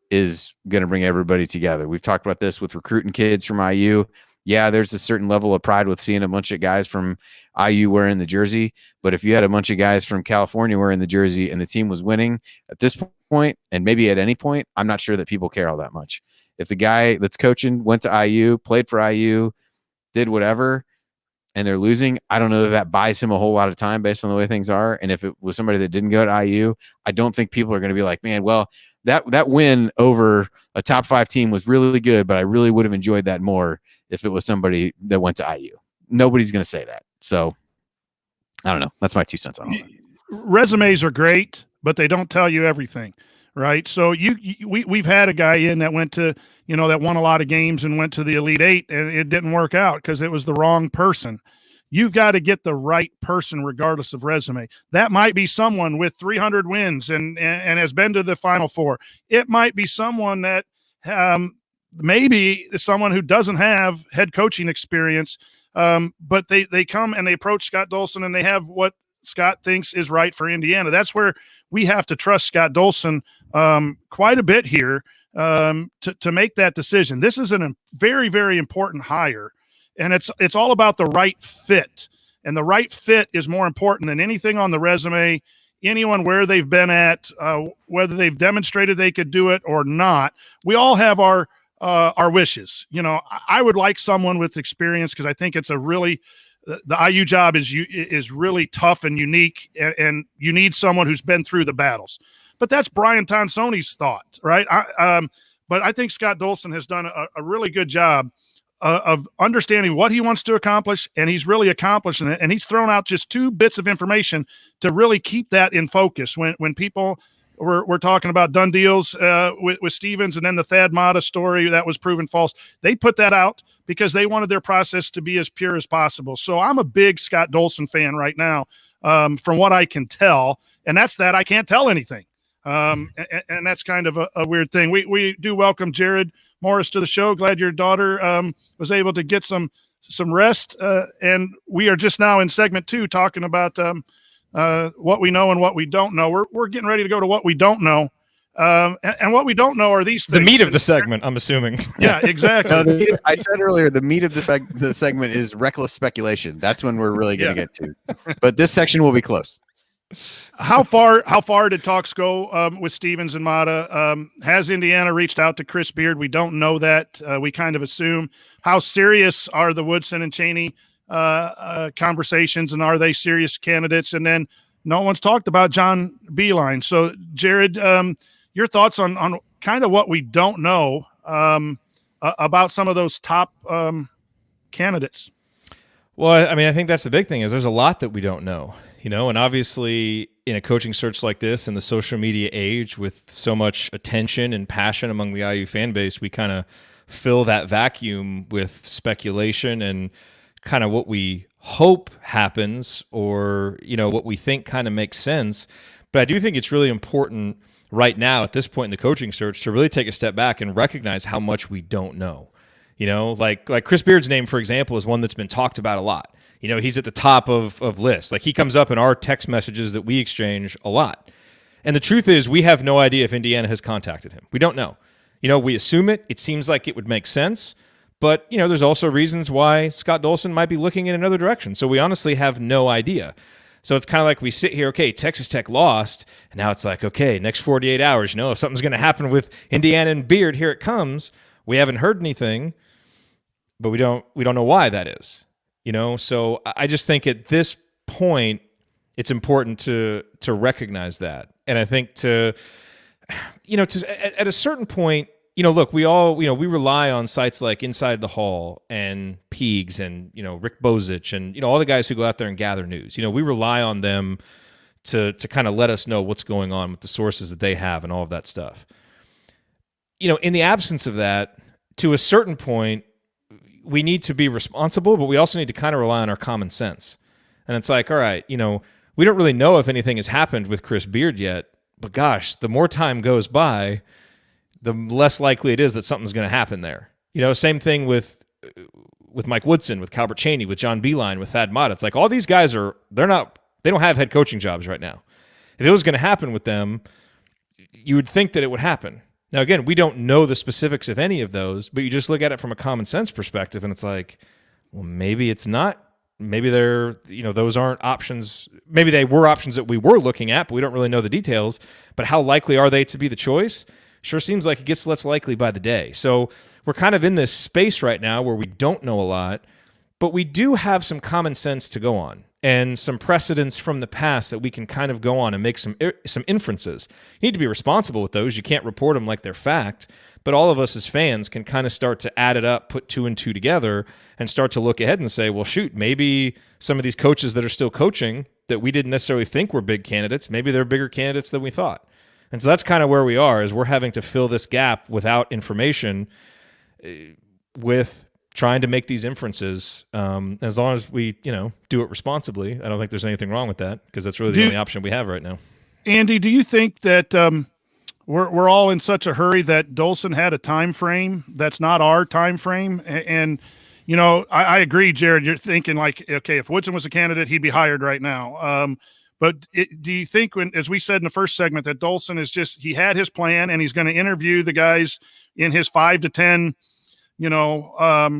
is going to bring everybody together. We've talked about this with recruiting kids from IU. Yeah, there's a certain level of pride with seeing a bunch of guys from IU wearing the jersey. But if you had a bunch of guys from California wearing the jersey and the team was winning at this point, and maybe at any point, I'm not sure that people care all that much. If the guy that's coaching went to IU, played for IU, did whatever, and they're losing, I don't know that buys him a whole lot of time based on the way things are. And if it was somebody that didn't go to IU, I don't think people are going to be like, man, well, that win over a top 5 team was really good, but I really would have enjoyed that more if it was somebody that went to IU. Nobody's going to say that. So I don't know. That's my 2 cents on all that. Resumes are great, but they don't tell you everything, right? So we've had a guy in that went to, that won a lot of games and went to the Elite Eight, and it didn't work out because it was the wrong person. You've got to get the right person regardless of resume. That might be someone with 300 wins and has been to the Final Four. It might be someone that maybe someone who doesn't have head coaching experience, but they come and they approach Scott Dolson and they have what Scott thinks is right for Indiana. That's where we have to trust Scott Dolson quite a bit here to make that decision. This is a very, very important hire. And it's all about the right fit. And the right fit is more important than anything on the resume, anyone where they've been at, whether they've demonstrated they could do it or not. We all have our wishes. I would like someone with experience because I think it's the IU job is really tough and unique, and you need someone who's been through the battles. But that's Brian Tonsoni's thought, right? But I think Scott Dolson has done a really good job of understanding what he wants to accomplish, and he's really accomplishing it. And he's thrown out just 2 bits of information to really keep that in focus. When people were talking about done deals with Stevens and then the Thad Matta story that was proven false, they put that out because they wanted their process to be as pure as possible. So I'm a big Scott Dolson fan right now, from what I can tell, and that's that I can't tell anything. And that's kind of a weird thing. We do welcome Jared Morris to the show. Glad your daughter was able to get some rest. And we are just now in segment 2 talking about what we know and what we don't know. We're getting ready to go to what we don't know. And what we don't know are these things. The meat of the segment, I'm assuming. Yeah, exactly. I said earlier, the meat of the segment is reckless speculation. That's when we're really going to get to. But this section will be close. How far did talks go with Stevens and Matta? Has Indiana reached out to Chris Beard? We don't know that. We kind of assume. How serious are the Woodson and Chaney conversations, and are they serious candidates? And then no one's talked about John Beilein. So, Jared, your thoughts on kind of what we don't know about some of those top candidates? Well, I mean, I think that's the big thing is there's a lot that we don't know. And obviously in a coaching search like this in the social media age with so much attention and passion among the IU fan base, we kind of fill that vacuum with speculation and kind of what we hope happens or, what we think kind of makes sense. But I do think it's really important right now at this point in the coaching search to really take a step back and recognize how much we don't know. Like Chris Beard's name, for example, is one that's been talked about a lot. He's at the top of lists. Like he comes up in our text messages that we exchange a lot. And the truth is we have no idea if Indiana has contacted him. We don't know. We assume it. It seems like it would make sense. But, there's also reasons why Scott Dolson might be looking in another direction. So we honestly have no idea. So it's kind of like we sit here, okay, Texas Tech lost, and now it's like, okay, next 48 hours, if something's going to happen with Indiana and Beard, here it comes. We haven't heard anything, but we don't know why that is. So I just think at this point it's important to recognize that. And I think at a certain point, look, we all, we rely on sites like Inside the Hall and Peegs and, Rick Bozich and, all the guys who go out there and gather news. We rely on them to kind of let us know what's going on with the sources that they have and all of that stuff. In the absence of that, to a certain point, we need to be responsible, but we also need to kind of rely on our common sense. And it's like, all right, we don't really know if anything has happened with Chris Beard yet, but gosh, the more time goes by, the less likely it is that something's going to happen there. Same thing with Mike Woodson, with Calbert Chaney, with John Beeline, with Thad Matta. It's like all these guys they don't have head coaching jobs right now. If it was going to happen with them, you would think that it would happen. Now, again, we don't know the specifics of any of those, but you just look at it from a common sense perspective, and it's like, well, maybe it's not. Maybe those aren't options. Maybe they were options that we were looking at, but we don't really know the details. But how likely are they to be the choice? Sure seems like it gets less likely by the day. So we're kind of in this space right now where we don't know a lot, but we do have some common sense to go on and some precedents from the past that we can kind of go on and make some inferences. You need to be responsible with those. You can't report them like they're fact, but all of us as fans can kind of start to add it up, put 2 and 2 together, and start to look ahead and say, well, shoot, maybe some of these coaches that are still coaching that we didn't necessarily think were big candidates, maybe they're bigger candidates than we thought. And so that's kind of where we are, is we're having to fill this gap without information with trying to make these inferences. As long as we, do it responsibly, I don't think there's anything wrong with that, because that's really the only option we have right now. Andy, do you think that we're all in such a hurry that Dolson had a time frame that's not our time frame? And I agree, Jared. You're thinking like, okay, if Woodson was a candidate, he'd be hired right now. But do you think, as we said in the first segment, that Dolson he had his plan and he's going to interview the guys in his 5 to 10,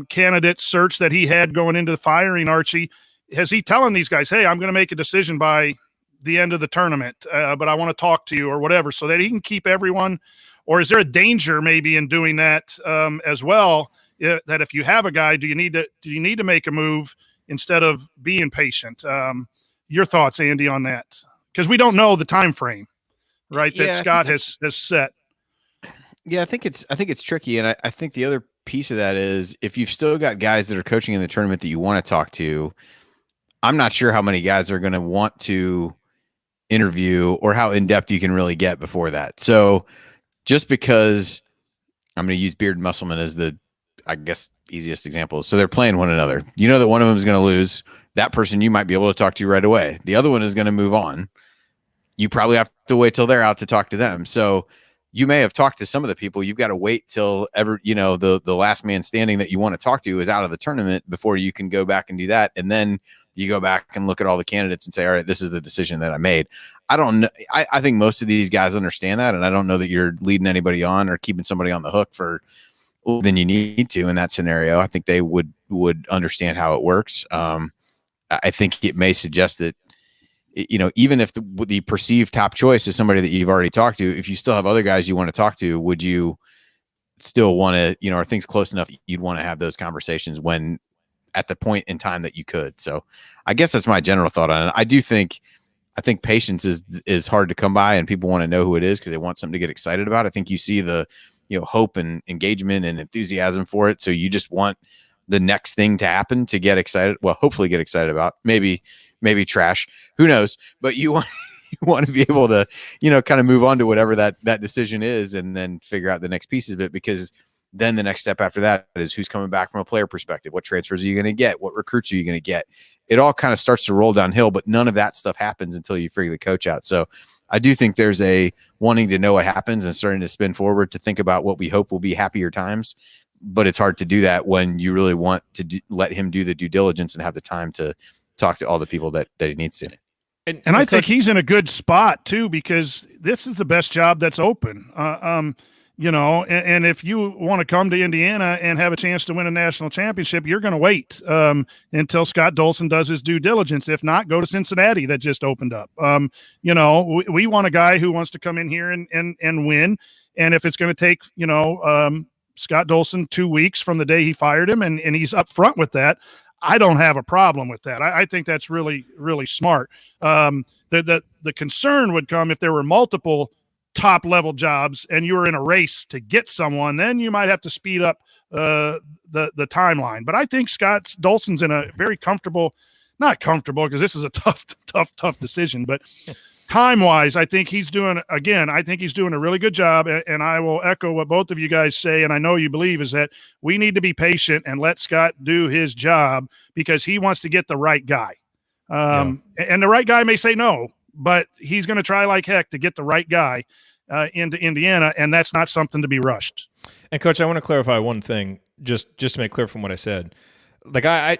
candidate search that he had going into the firing Archie? Has he telling these guys, hey, I'm going to make a decision by the end of the tournament, but I want to talk to you or whatever, so that he can keep everyone? Or is there a danger maybe in doing that as well? That if you have a guy, do you need to make a move instead of being patient? Your thoughts, Andy, on that? Because we don't know the time frame, right? That Scott has set. Yeah, I think it's tricky, and I think the other piece of that is, if you've still got guys that are coaching in the tournament that you want to talk to, I'm not sure how many guys are going to want to interview or how in depth you can really get before that. So, just because I'm going to use Beard and Musselman as the, I guess, easiest example. So they're playing one another. You know that one of them is going to lose. That person you might be able to talk to right away. The other one is going to move on. You probably have to wait till they're out to talk to them. So you may have talked to some of the people. You've got to wait till the last man standing that you want to talk to is out of the tournament before you can go back and do that. And then you go back and look at all the candidates and say, all right, this is the decision that I made. I don't know. I think most of these guys understand that. And I don't know that you're leading anybody on or keeping somebody on the hook for more than you need to in that scenario. I think they would understand how it works. I think it may suggest that, even if the perceived top choice is somebody that you've already talked to, if you still have other guys you want to talk to, would you still want to, are things close enough you'd want to have those conversations when at the point in time that you could? So I guess that's my general thought on it. I think patience is hard to come by, and people want to know who it is because they want something to get excited about. I think you see the, hope and engagement and enthusiasm for it. So you just want the next thing to happen to get excited. Well, hopefully get excited about. Maybe trash. Who knows? But you want to be able to, kind of move on to whatever that decision is, and then figure out the next pieces of it, because then the next step after that is who's coming back from a player perspective. What transfers are you going to get? What recruits are you going to get? It all kind of starts to roll downhill, but none of that stuff happens until you figure the coach out. So I do think there's a wanting to know what happens and starting to spin forward to think about what we hope will be happier times. But it's hard to do that when you really want to let him do the due diligence and have the time to talk to all the people that he needs to. And I think he's in a good spot too, because this is the best job that's open. and if you want to come to Indiana and have a chance to win a national championship, you're going to wait until Scott Dolson does his due diligence. If not, go to Cincinnati that just opened up. We want a guy who wants to come in here and win. And if it's going to take, Scott Dolson 2 weeks from the day he fired him and he's up front with that, I don't have a problem with that. I think that's really, really smart. The concern would come if there were multiple top level jobs and you were in a race to get someone, then you might have to speed up the timeline. But I think Scott Dolson's in a very not comfortable because this is a tough decision, but time wise, I think he's doing a really good job. And I will echo what both of you guys say. And I know you believe is that we need to be patient and let Scott do his job because he wants to get the right guy. And the right guy may say no, but he's going to try like heck to get the right guy into Indiana, and that's not something to be rushed. And Coach, I want to clarify one thing, just to make clear from what I said. Like I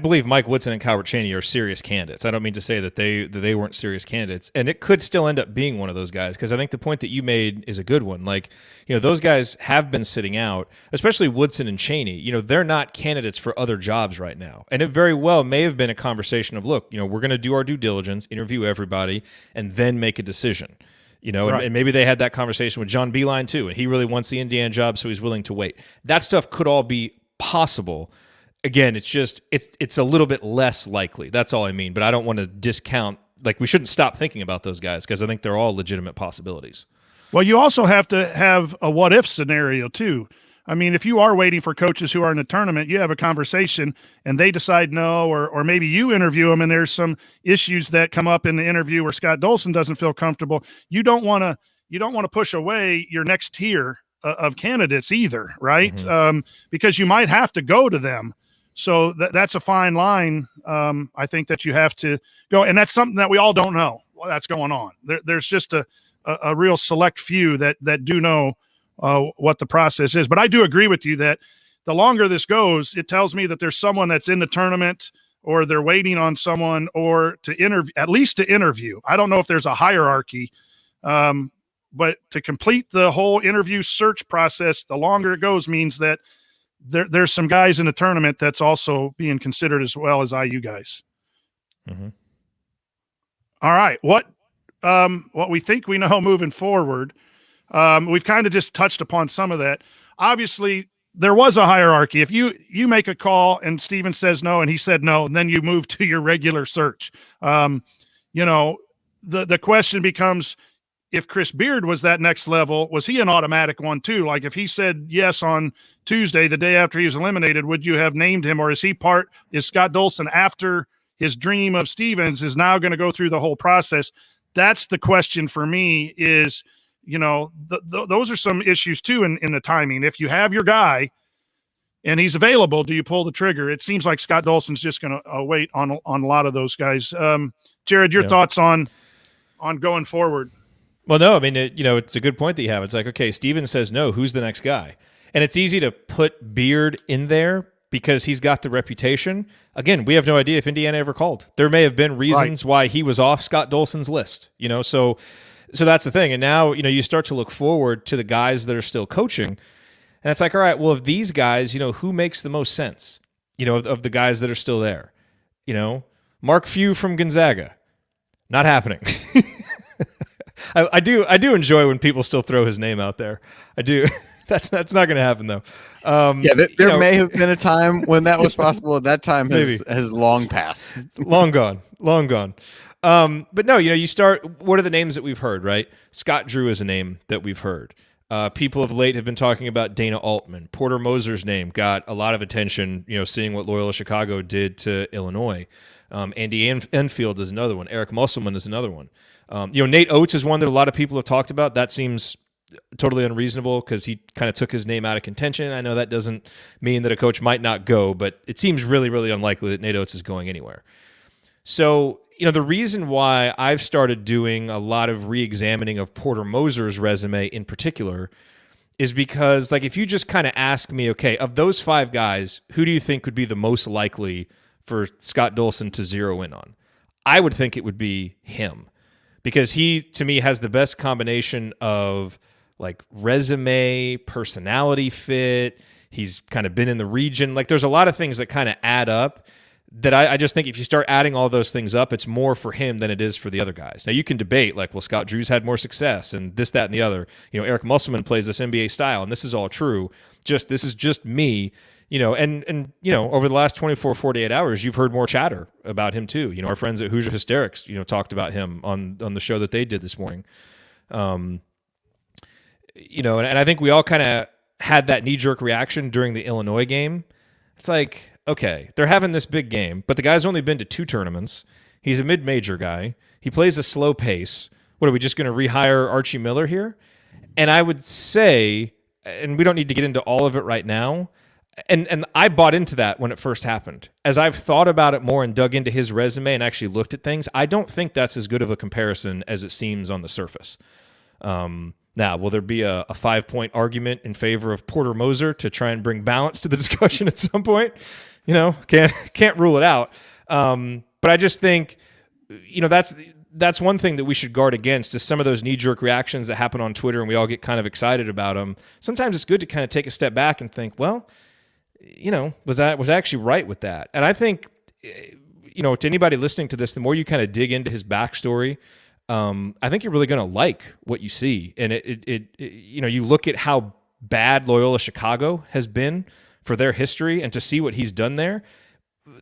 believe Mike Woodson and Calvert Chaney are serious candidates. I don't mean to say that they weren't serious candidates, and it could still end up being one of those guys because I think the point that you made is a good one. Like, those guys have been sitting out, especially Woodson and Chaney. They're not candidates for other jobs right now, and it very well may have been a conversation of, look, we're going to do our due diligence, interview everybody, and then make a decision. Right. And maybe they had that conversation with John Beilein too, and he really wants the Indiana job, so he's willing to wait. That stuff could all be possible. Again, it's a little bit less likely. That's all I mean. But I don't want to discount. Like, we shouldn't stop thinking about those guys because I think they're all legitimate possibilities. Well, you also have to have a what if scenario too. I mean, if you are waiting for coaches who are in the tournament, you have a conversation and they decide no, or maybe you interview them and there's some issues that come up in the interview where Scott Dolson doesn't feel comfortable. You don't want to push away your next tier of candidates either, right? Mm-hmm. Because you might have to go to them. So that's a fine line. I think that you have to go, and that's something that we all don't know that's going on. There's just a real select few that do know what the process is. But I do agree with you that the longer this goes, it tells me that there's someone that's in the tournament or they're waiting on someone or to interview, at least to interview. I don't know if there's a hierarchy, but to complete the whole interview search process, the longer it goes means that there's some guys in the tournament that's also being considered as well as IU guys. Mm-hmm. All right. What we think we know moving forward, we've kind of just touched upon some of that. Obviously, there was a hierarchy. If you make a call and Steven says no and he said no, and then you move to your regular search, the question becomes, if Chris Beard was that next level, was he an automatic one too? Like if he said yes on Tuesday, the day after he was eliminated, would you have named him? Or is Scott Dolson, after his dream of Stevens, is now going to go through the whole process? That's the question for me is, those are some issues too in the timing. If you have your guy and he's available, do you pull the trigger? It seems like Scott Dolson's just going to wait on a lot of those guys. Jared, your thoughts on going forward? Well, no, I mean, it's a good point that you have. It's like, okay, Steven says no, who's the next guy? And it's easy to put Beard in there because he's got the reputation. Again, we have no idea if Indiana ever called. There may have been reasons why he was off Scott Dolson's list, so that's the thing. And now, you start to look forward to the guys that are still coaching. And it's like, all right, well, of these guys, who makes the most sense, of the guys that are still there? Mark Few from Gonzaga, not happening. I do enjoy when people still throw his name out there. I do. That's not going to happen though. There may have been a time when that was possible. That time has long passed. Long gone. But no, you start. What are the names that we've heard? Right, Scott Drew is a name that we've heard. People of late have been talking about Dana Altman. Porter Moser's name got a lot of attention. Seeing what Loyola Chicago did to Illinois. Andy Enfield is another one. Eric Musselman is another one. Nate Oates is one that a lot of people have talked about. That seems totally unreasonable because he kind of took his name out of contention. I know that doesn't mean that a coach might not go, but it seems really, really unlikely that Nate Oates is going anywhere. So, the reason why I've started doing a lot of re-examining of Porter Moser's resume in particular is because, like, if you just kind of ask me, okay, of those 5 guys, who do you think would be the most likely for Scott Dolson to zero in on? I would think it would be him. Because he, to me, has the best combination of like resume, personality fit. He's kind of been in the region. Like there's a lot of things that kind of add up that I just think if you start adding all those things up, it's more for him than it is for the other guys. Now you can debate like, well, Scott Drew's had more success and this, that, and the other. Eric Musselman plays this NBA style, and this is all true. This is just me, and over the last 24, 48 hours, you've heard more chatter about him too. Our friends at Hoosier Hysterics, talked about him on the show that they did this morning. And I think we all kind of had that knee-jerk reaction during the Illinois game. It's like, okay, they're having this big game, but the guy's only been to 2 tournaments. He's a mid-major guy. He plays a slow pace. What, are we just going to rehire Archie Miller here? And I would say, and we don't need to get into all of it right now, and I bought into that when it first happened. As I've thought about it more and dug into his resume and actually looked at things, I don't think that's as good of a comparison as it seems on the surface. Now, will there be a 5-point argument in favor of Porter Moser to try and bring balance to the discussion at some point? Can't rule it out. But I just think, that's one thing that we should guard against is some of those knee-jerk reactions that happen on Twitter and we all get kind of excited about them. Sometimes it's good to kind of take a step back and think, well, was I actually right with that? And I think, to anybody listening to this, the more you kind of dig into his backstory, I think you're really going to like what you see. And you look at how bad Loyola Chicago has been for their history, and to see what he's done there,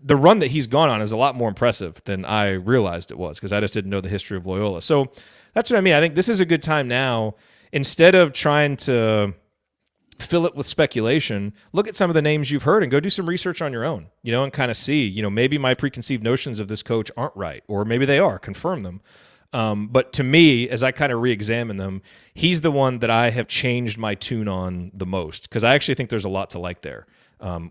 the run that he's gone on is a lot more impressive than I realized it was, because I just didn't know the history of Loyola. So that's what I mean. I think this is a good time now, instead of trying to fill it with speculation, look at some of the names you've heard and go do some research on your own, and kind of see, maybe my preconceived notions of this coach aren't right, or maybe they are, confirm them. But to me, as I kind of re-examine them, he's the one that I have changed my tune on the most, because I actually think there's a lot to like there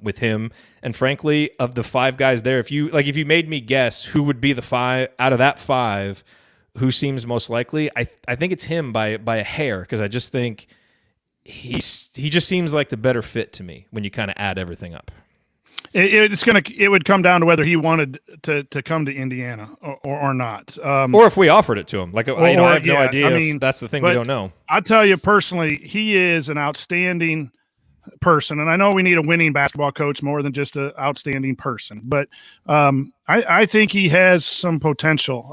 with him. And frankly, of the 5 guys there, if you made me guess who would be the 5 out of that 5, who seems most likely, I think it's him by a hair, because I just think he just seems like the better fit to me when you kind of add everything up. It would come down to whether he wanted to come to Indiana or not, or if we offered it to him. Like, I have no idea. If that's the thing, we don't know. I tell you personally, he is an outstanding person, and I know we need a winning basketball coach more than just an outstanding person. But I think he has some potential.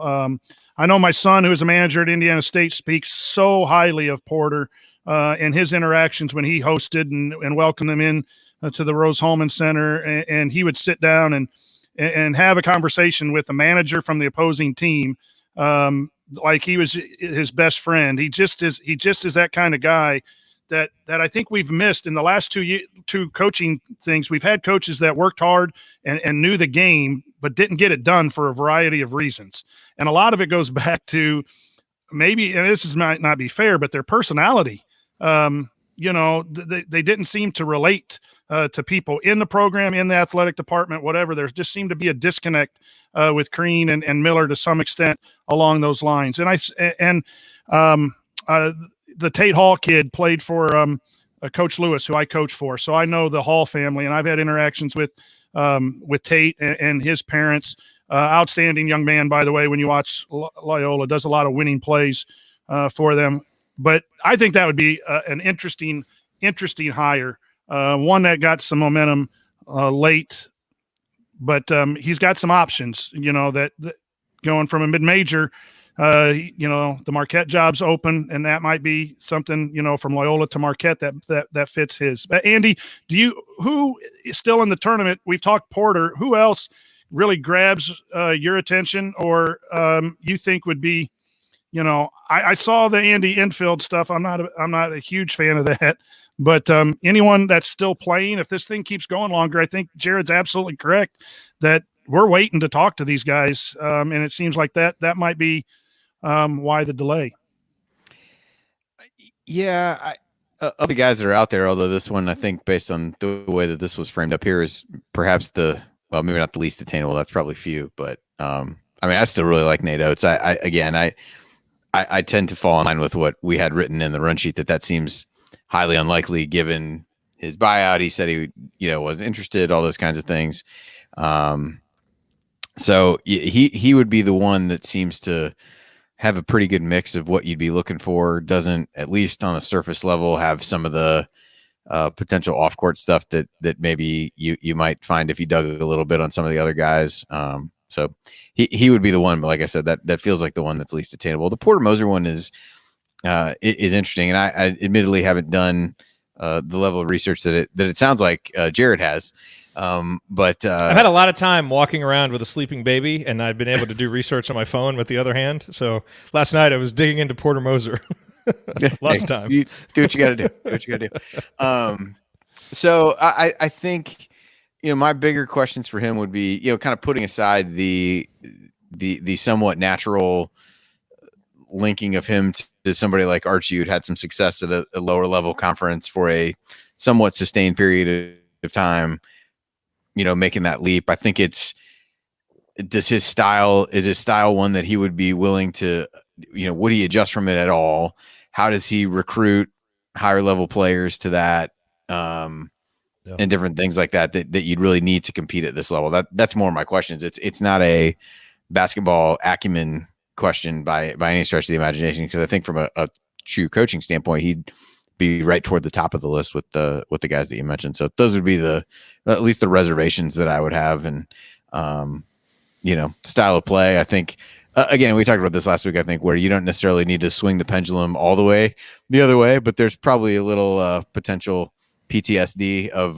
I know my son, who is a manager at Indiana State, speaks so highly of Porter and his interactions when he hosted and welcomed them in to the Rose-Hulman Center, and he would sit down and have a conversation with the manager from the opposing team, like he was his best friend. He just is that kind of guy that I think we've missed in the last two coaching things. We've had coaches that worked hard and knew the game, but didn't get it done for a variety of reasons. And a lot of it goes back to maybe, and might not be fair, but their personality. They didn't seem to relate to people in the program, in the athletic department, whatever. There just seemed to be a disconnect with Crean and Miller to some extent along those lines. And the Tate Hall kid played for Coach Lewis, who I coach for. So I know the Hall family, and I've had interactions with Tate and his parents. Outstanding young man, by the way. When you watch Loyola, does a lot of winning plays for them. But I think that would be an interesting hire, one that got some momentum late. But he's got some options, that going from a mid-major, the Marquette job's open, and that might be something, from Loyola to Marquette that fits his. But Andy, who is still in the tournament? We've talked Porter. Who else really grabs your attention, or you think would be? I saw the Andy Enfield stuff. I'm not a huge fan of that, but anyone that's still playing, if this thing keeps going longer, I think Jared's absolutely correct that we're waiting to talk to these guys, and it seems like that might be why the delay. Yeah, of the guys that are out there, although this one, I think, based on the way that this was framed up here, is perhaps maybe not the least attainable. That's probably few, but I still really like Nate Oates. I tend to fall in line with what we had written in the run sheet, that seems highly unlikely given his buyout. He said he, was interested, all those kinds of things. So he would be the one that seems to have a pretty good mix of what you'd be looking for. Doesn't, at least on a surface level, have some of the potential off-court stuff that maybe you might find if you dug a little bit on some of the other guys. So he would be the one, but like I said, that feels like the one that's least attainable. The Porter Moser one is interesting, and I admittedly haven't done the level of research that it sounds like Jared has. But I've had a lot of time walking around with a sleeping baby, and I've been able to do research on my phone with the other hand. So last night I was digging into Porter Moser. Lots of time. You do what you got to do. Do what you got to do. So I think, my bigger questions for him would be, kind of putting aside the somewhat natural linking of him to somebody like Archie, who'd had some success at a lower level conference for a somewhat sustained period of time, making that leap. I think is his style one that he would be willing to, would he adjust from it at all? How does he recruit higher level players to that? And different things like that you'd really need to compete at this level. That's more of my questions. It's not a basketball acumen question by any stretch of the imagination, because I think from a true coaching standpoint, he'd be right toward the top of the list with the guys that you mentioned. So those would be at least the reservations that I would have. And style of play, I think, again, we talked about this last week, I think, where you don't necessarily need to swing the pendulum all the way the other way, but there's probably a little potential PTSD of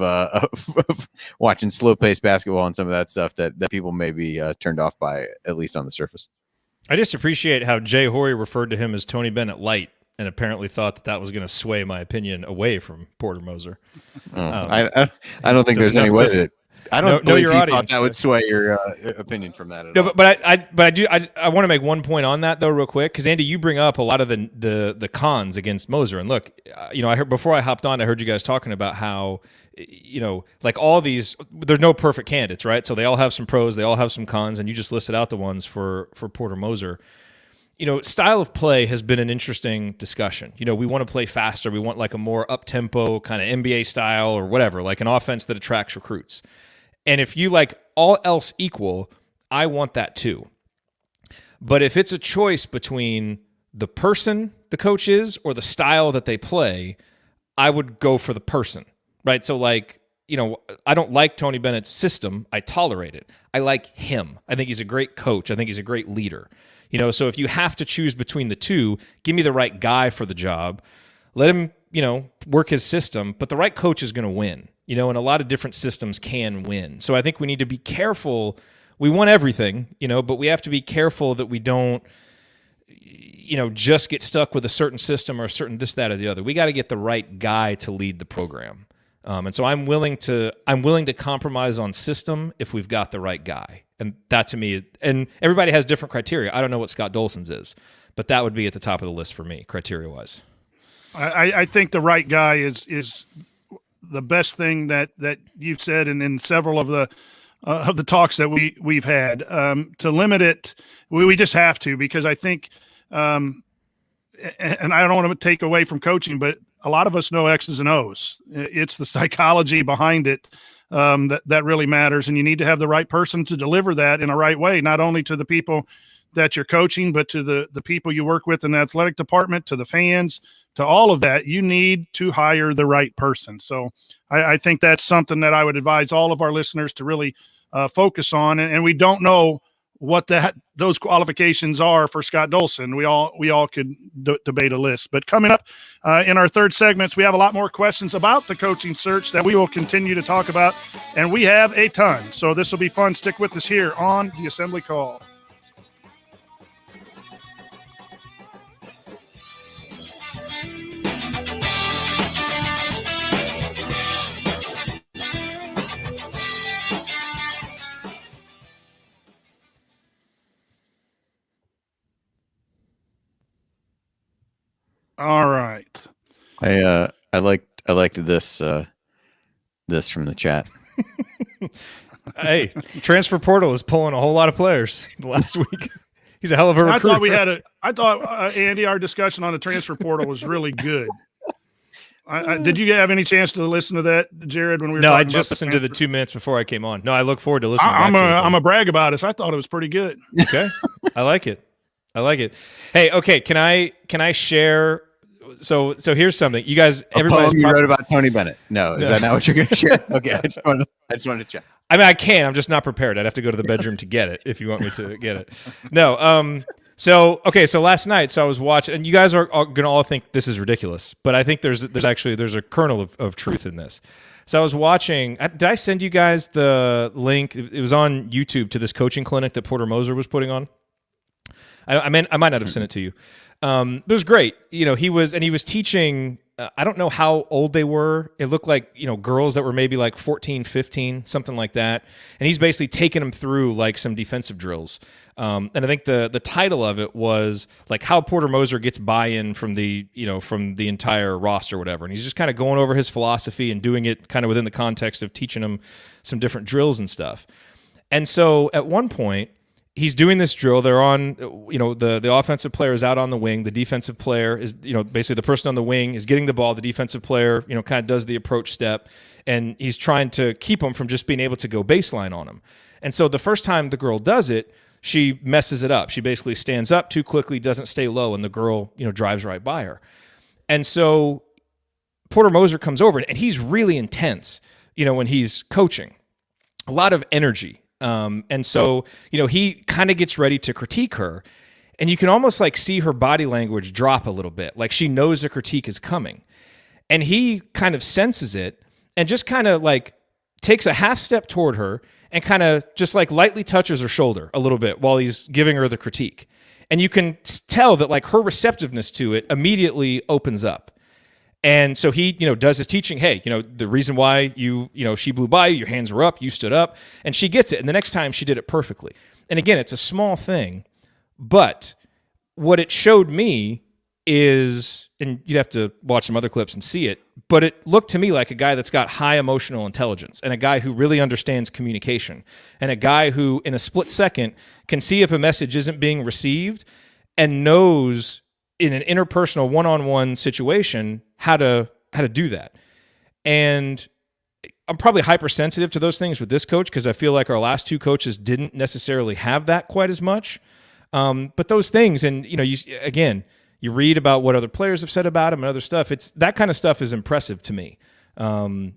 watching slow-paced basketball and some of that stuff that people may be turned off by, at least on the surface. I just appreciate how Jay Horry referred to him as Tony Bennett light, and apparently thought that was going to sway my opinion away from Porter Moser. I don't think there's any way that I don't know your audience. Thought that would sway your opinion from that at all. But I want to make one point on that though, real quick, because Andy, you bring up a lot of the cons against Moser, and look, I heard before I hopped on, I heard you guys talking about how, like all these, there's no perfect candidates, right? So they all have some pros, they all have some cons, and you just listed out the ones for Porter Moser. Style of play has been an interesting discussion. We want to play faster, we want like a more up tempo kind of NBA style or whatever, like an offense that attracts recruits. And if you like all else equal, I want that too. But if it's a choice between the person the coach is or the style that they play, I would go for the person, right? So like, I don't like Tony Bennett's system. I tolerate it. I like him. I think he's a great coach. I think he's a great leader. So if you have to choose between the two, give me the right guy for the job. Let him, work his system, but the right coach is going to win. And a lot of different systems can win. So I think we need to be careful. We want everything, but we have to be careful that we don't, just get stuck with a certain system or a certain this, that, or the other. We got to get the right guy to lead the program. And so I'm willing to compromise on system if we've got the right guy. And that to me, and everybody has different criteria. I don't know what Scott Dolson's is, but that would be at the top of the list for me, criteria-wise. I think the right guy is the best thing that you've said, and in several of the talks that we've had, to limit it, we just have to, because I think, and I don't want to take away from coaching, but a lot of us know X's and O's. It's the psychology behind it that really matters, and you need to have the right person to deliver that in a right way, not only to the people that you're coaching, but to the people you work with in the athletic department, to the fans, to all of that. You need to hire the right person. So I think that's something that I would advise all of our listeners to really focus on. And we don't know what those qualifications are for Scott Dolson. We all could debate a list. But coming up in our third segments, we have a lot more questions about the coaching search that we will continue to talk about, and we have a ton. So this will be fun. Stick with us here on the Assembly Call. All right. I liked this from the chat. Hey, transfer portal is pulling a whole lot of players the last week. He's a hell of a recruiter. I thought Andy, our discussion on the transfer portal was really good. Did you have any chance to listen to that, Jared? When we were no, I just listened to the 2 minutes before I came on. No, I look forward to listening. I'm a brag about it. So I thought it was pretty good. Okay, I like it. I like it. Hey, okay, can I share? So here's something. You guys, A everybody's poem you wrote about Tony Bennett. No, is that not what you're going to share? Okay, I just wanted to check. I mean, I can. I'm just not prepared. I'd have to go to the bedroom to get it if you want me to get it. No. So last night, I was watching, and you guys are going to all think this is ridiculous, but I think there's a kernel of truth in this. So I was watching. Did I send you guys the link? It was on YouTube to this coaching clinic that Porter Moser was putting on. I might not have sent it to you. It was great. He was teaching. I don't know how old they were. It looked like, girls that were maybe like 14, 15, something like that. And he's basically taking them through like some defensive drills. And I think the title of it was like how Porter Moser gets buy-in from the entire roster or whatever. And he's just kind of going over his philosophy and doing it kind of within the context of teaching them some different drills and stuff. And so at one point, he's doing this drill. They're on, the offensive player is out on the wing. The defensive player is, basically the person on the wing is getting the ball. The defensive player, kind of does the approach step, and he's trying to keep him from just being able to go baseline on him. And so the first time the girl does it, she messes it up. She basically stands up too quickly, doesn't stay low, and the girl, drives right by her. And so Porter Moser comes over, and he's really intense, when he's coaching. A lot of energy. And so, he kind of gets ready to critique her, and you can almost like see her body language drop a little bit. Like she knows the critique is coming, and he kind of senses it and just kind of like takes a half step toward her and kind of just like lightly touches her shoulder a little bit while he's giving her the critique. And you can tell that like her receptiveness to it immediately opens up. And so he, does his teaching. Hey, the reason why she blew by you, your hands were up, you stood up, and she gets it. And the next time she did it perfectly. And again, it's a small thing, but what it showed me is, and you'd have to watch some other clips and see it, but it looked to me like a guy that's got high emotional intelligence and a guy who really understands communication and a guy who in a split second can see if a message isn't being received and knows in an interpersonal one-on-one situation how to do that. And I'm probably hypersensitive to those things with this coach because I feel like our last two coaches didn't necessarily have that quite as much. But those things, and you read about what other players have said about him and other stuff. It's that kind of stuff is impressive to me. And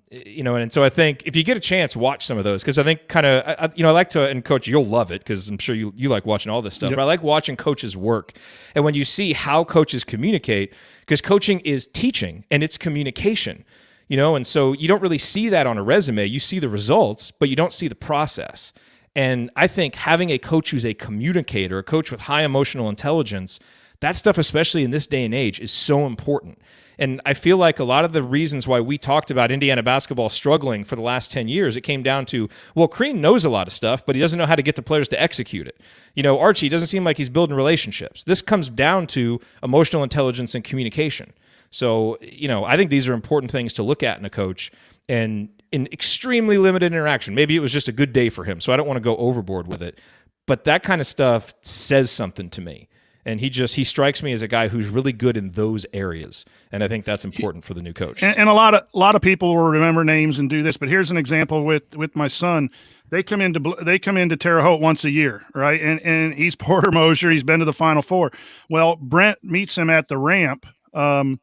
so I think if you get a chance, watch some of those because I think I like to, and Coach, you'll love it because I'm sure you like watching all this stuff. Yep. But I like watching coaches work, and when you see how coaches communicate, because coaching is teaching and it's communication, and so you don't really see that on a resume. You see the results, but you don't see the process. And I think having a coach who's a communicator, a coach with high emotional intelligence, that stuff, especially in this day and age, is so important. And I feel like a lot of the reasons why we talked about Indiana basketball struggling for the last 10 years, it came down to, well, Crean knows a lot of stuff, but he doesn't know how to get the players to execute it. Archie doesn't seem like he's building relationships. This comes down to emotional intelligence and communication. So, I think these are important things to look at in a coach and in extremely limited interaction. Maybe it was just a good day for him, so I don't want to go overboard with it. But that kind of stuff says something to me. And he strikes me as a guy who's really good in those areas, and I think that's important for the new coach. And a lot of people will remember names and do this, but here's an example with my son. They come into Terre Haute once a year, right? And he's Porter Moser. He's been to the Final Four. Well, Brent meets him at the ramp, and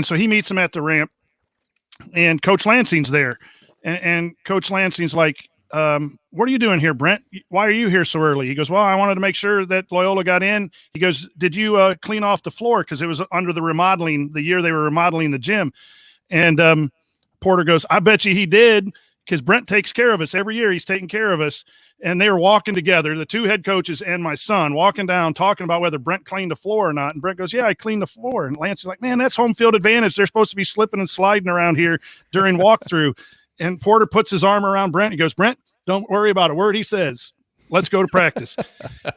so he meets him at the ramp, and Coach Lansing's there, and Coach Lansing's like, what are you doing here, Brent? Why are you here so early? He goes, well, I wanted to make sure that Loyola got in. He goes, did you clean off the floor? Because it was under the remodeling, the year they were remodeling the gym. And Porter goes, I bet you he did, because Brent takes care of us. Every year he's taking care of us. And they were walking together, the two head coaches and my son, walking down, talking about whether Brent cleaned the floor or not. And Brent goes, yeah, I cleaned the floor. And Lance is like, man, that's home field advantage. They're supposed to be slipping and sliding around here during walkthrough. And Porter puts his arm around Brent. He goes, Brent, don't worry about a word he says. Let's go to practice.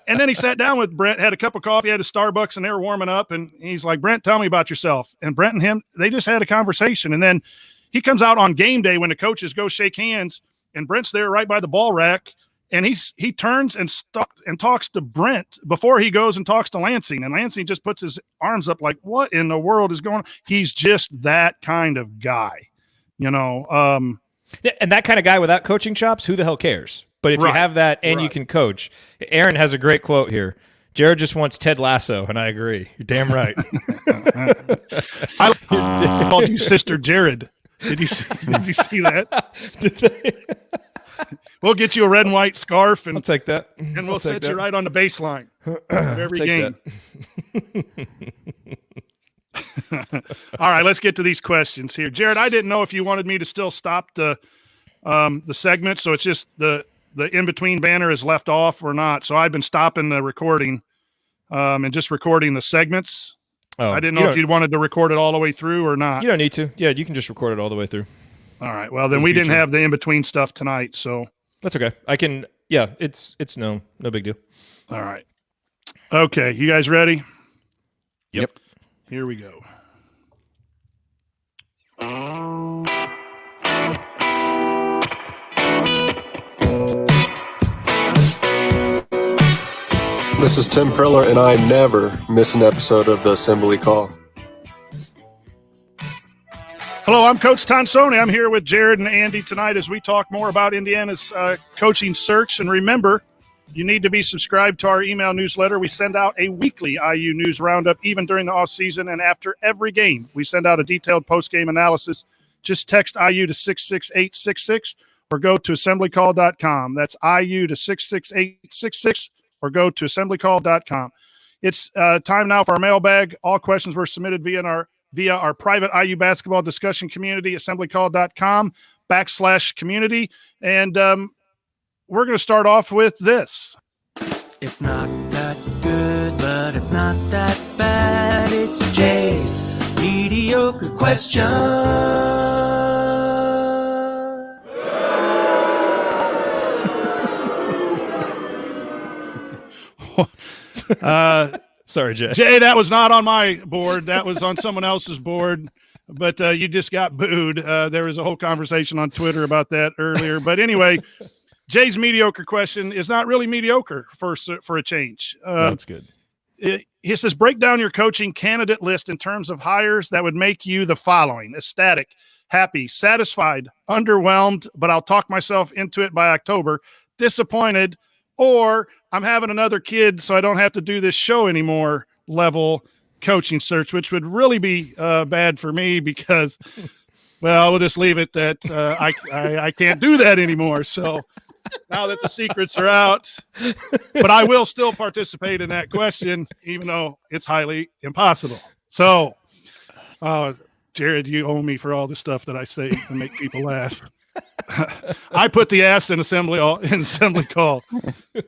And then he sat down with Brent, had a cup of coffee, had a Starbucks, and they were warming up. And he's like, Brent, tell me about yourself. And Brent and him, they just had a conversation. And then he comes out on game day when the coaches go shake hands, and Brent's there right by the ball rack. And he turns and talks to Brent before he goes and talks to Lansing. And Lansing just puts his arms up like, what in the world is going on? He's just that kind of guy, And that kind of guy without coaching chops, who the hell cares? But if you Right. have that and you Right. can coach, Aaron has a great quote here. Jared just wants Ted Lasso, and I agree. You're damn right. I called you Sister Jared. Did you see that? Did they? We'll get you a red and white scarf, I'll and take that. we'll I'll take set you that. right on the baseline of every Take game. that. All right, let's get to these questions here. Jared, I didn't know if you wanted me to still stop the segment, so it's just the in-between banner is left off or not. So I've been stopping the recording and just recording the segments. Oh, I didn't know if you wanted to record it all the way through or not. You don't need to. Yeah, you can just record it all the way through. All right. Well, then we didn't have the in-between stuff tonight, so that's okay. I can. Yeah, it's no big deal. All right. Okay, you guys ready? Yep. Here we go. This is Tim Priller, and I never miss an episode of the Assembly Call. Hello, I'm Coach Tonsoni. I'm here with Jared and Andy tonight as we talk more about Indiana's coaching search. And remember, you need to be subscribed to our email newsletter. We send out a weekly IU news roundup, even during the off season and after every game. We send out a detailed post-game analysis. Just text IU to 66866 or go to assemblycall.com. That's IU to 66866 or go to assemblycall.com. It's time now for our mailbag. All questions were submitted via our private IU basketball discussion community, assemblycall.com/community. And we're going to start off with this. It's not that good, but it's not that bad. It's Jay's mediocre question. Sorry, Jay. Jay, that was not on my board. That was on someone else's board. But you just got booed. There was a whole conversation on Twitter about that earlier. But anyway, Jay's mediocre question is not really mediocre for a change. That's good. He says, break down your coaching candidate list in terms of hires that would make you the following: ecstatic, happy, satisfied, underwhelmed, but I'll talk myself into it by October, disappointed, or I'm having another kid so I don't have to do this show anymore level coaching search, which would really be bad for me because, well, we'll just leave it that I can't do that anymore. So now that the secrets are out, but I will still participate in that question, even though it's highly impossible. So, Jared, you owe me for all the stuff that I say to make people laugh. I put the ass in assembly call.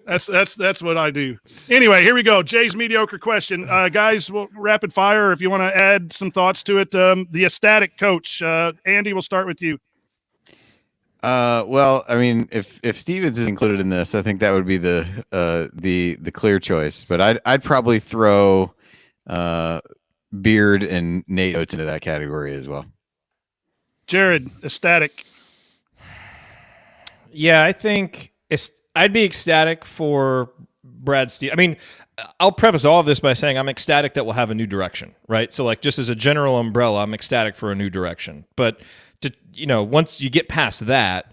That's what I do. Anyway, here we go. Jay's mediocre question. Guys, we'll rapid fire if you want to add some thoughts to it. The ecstatic coach. Andy, we'll start with you. Well, I mean, if Stevens is included in this, I think that would be the clear choice. But I'd probably throw Beard and Nate Oates into that category as well. Jared, ecstatic. Yeah, I think I'd be ecstatic for Brad Stevens. I mean, I'll preface all of this by saying I'm ecstatic that we'll have a new direction, right? So, like, just as a general umbrella, I'm ecstatic for a new direction. But once you get past that,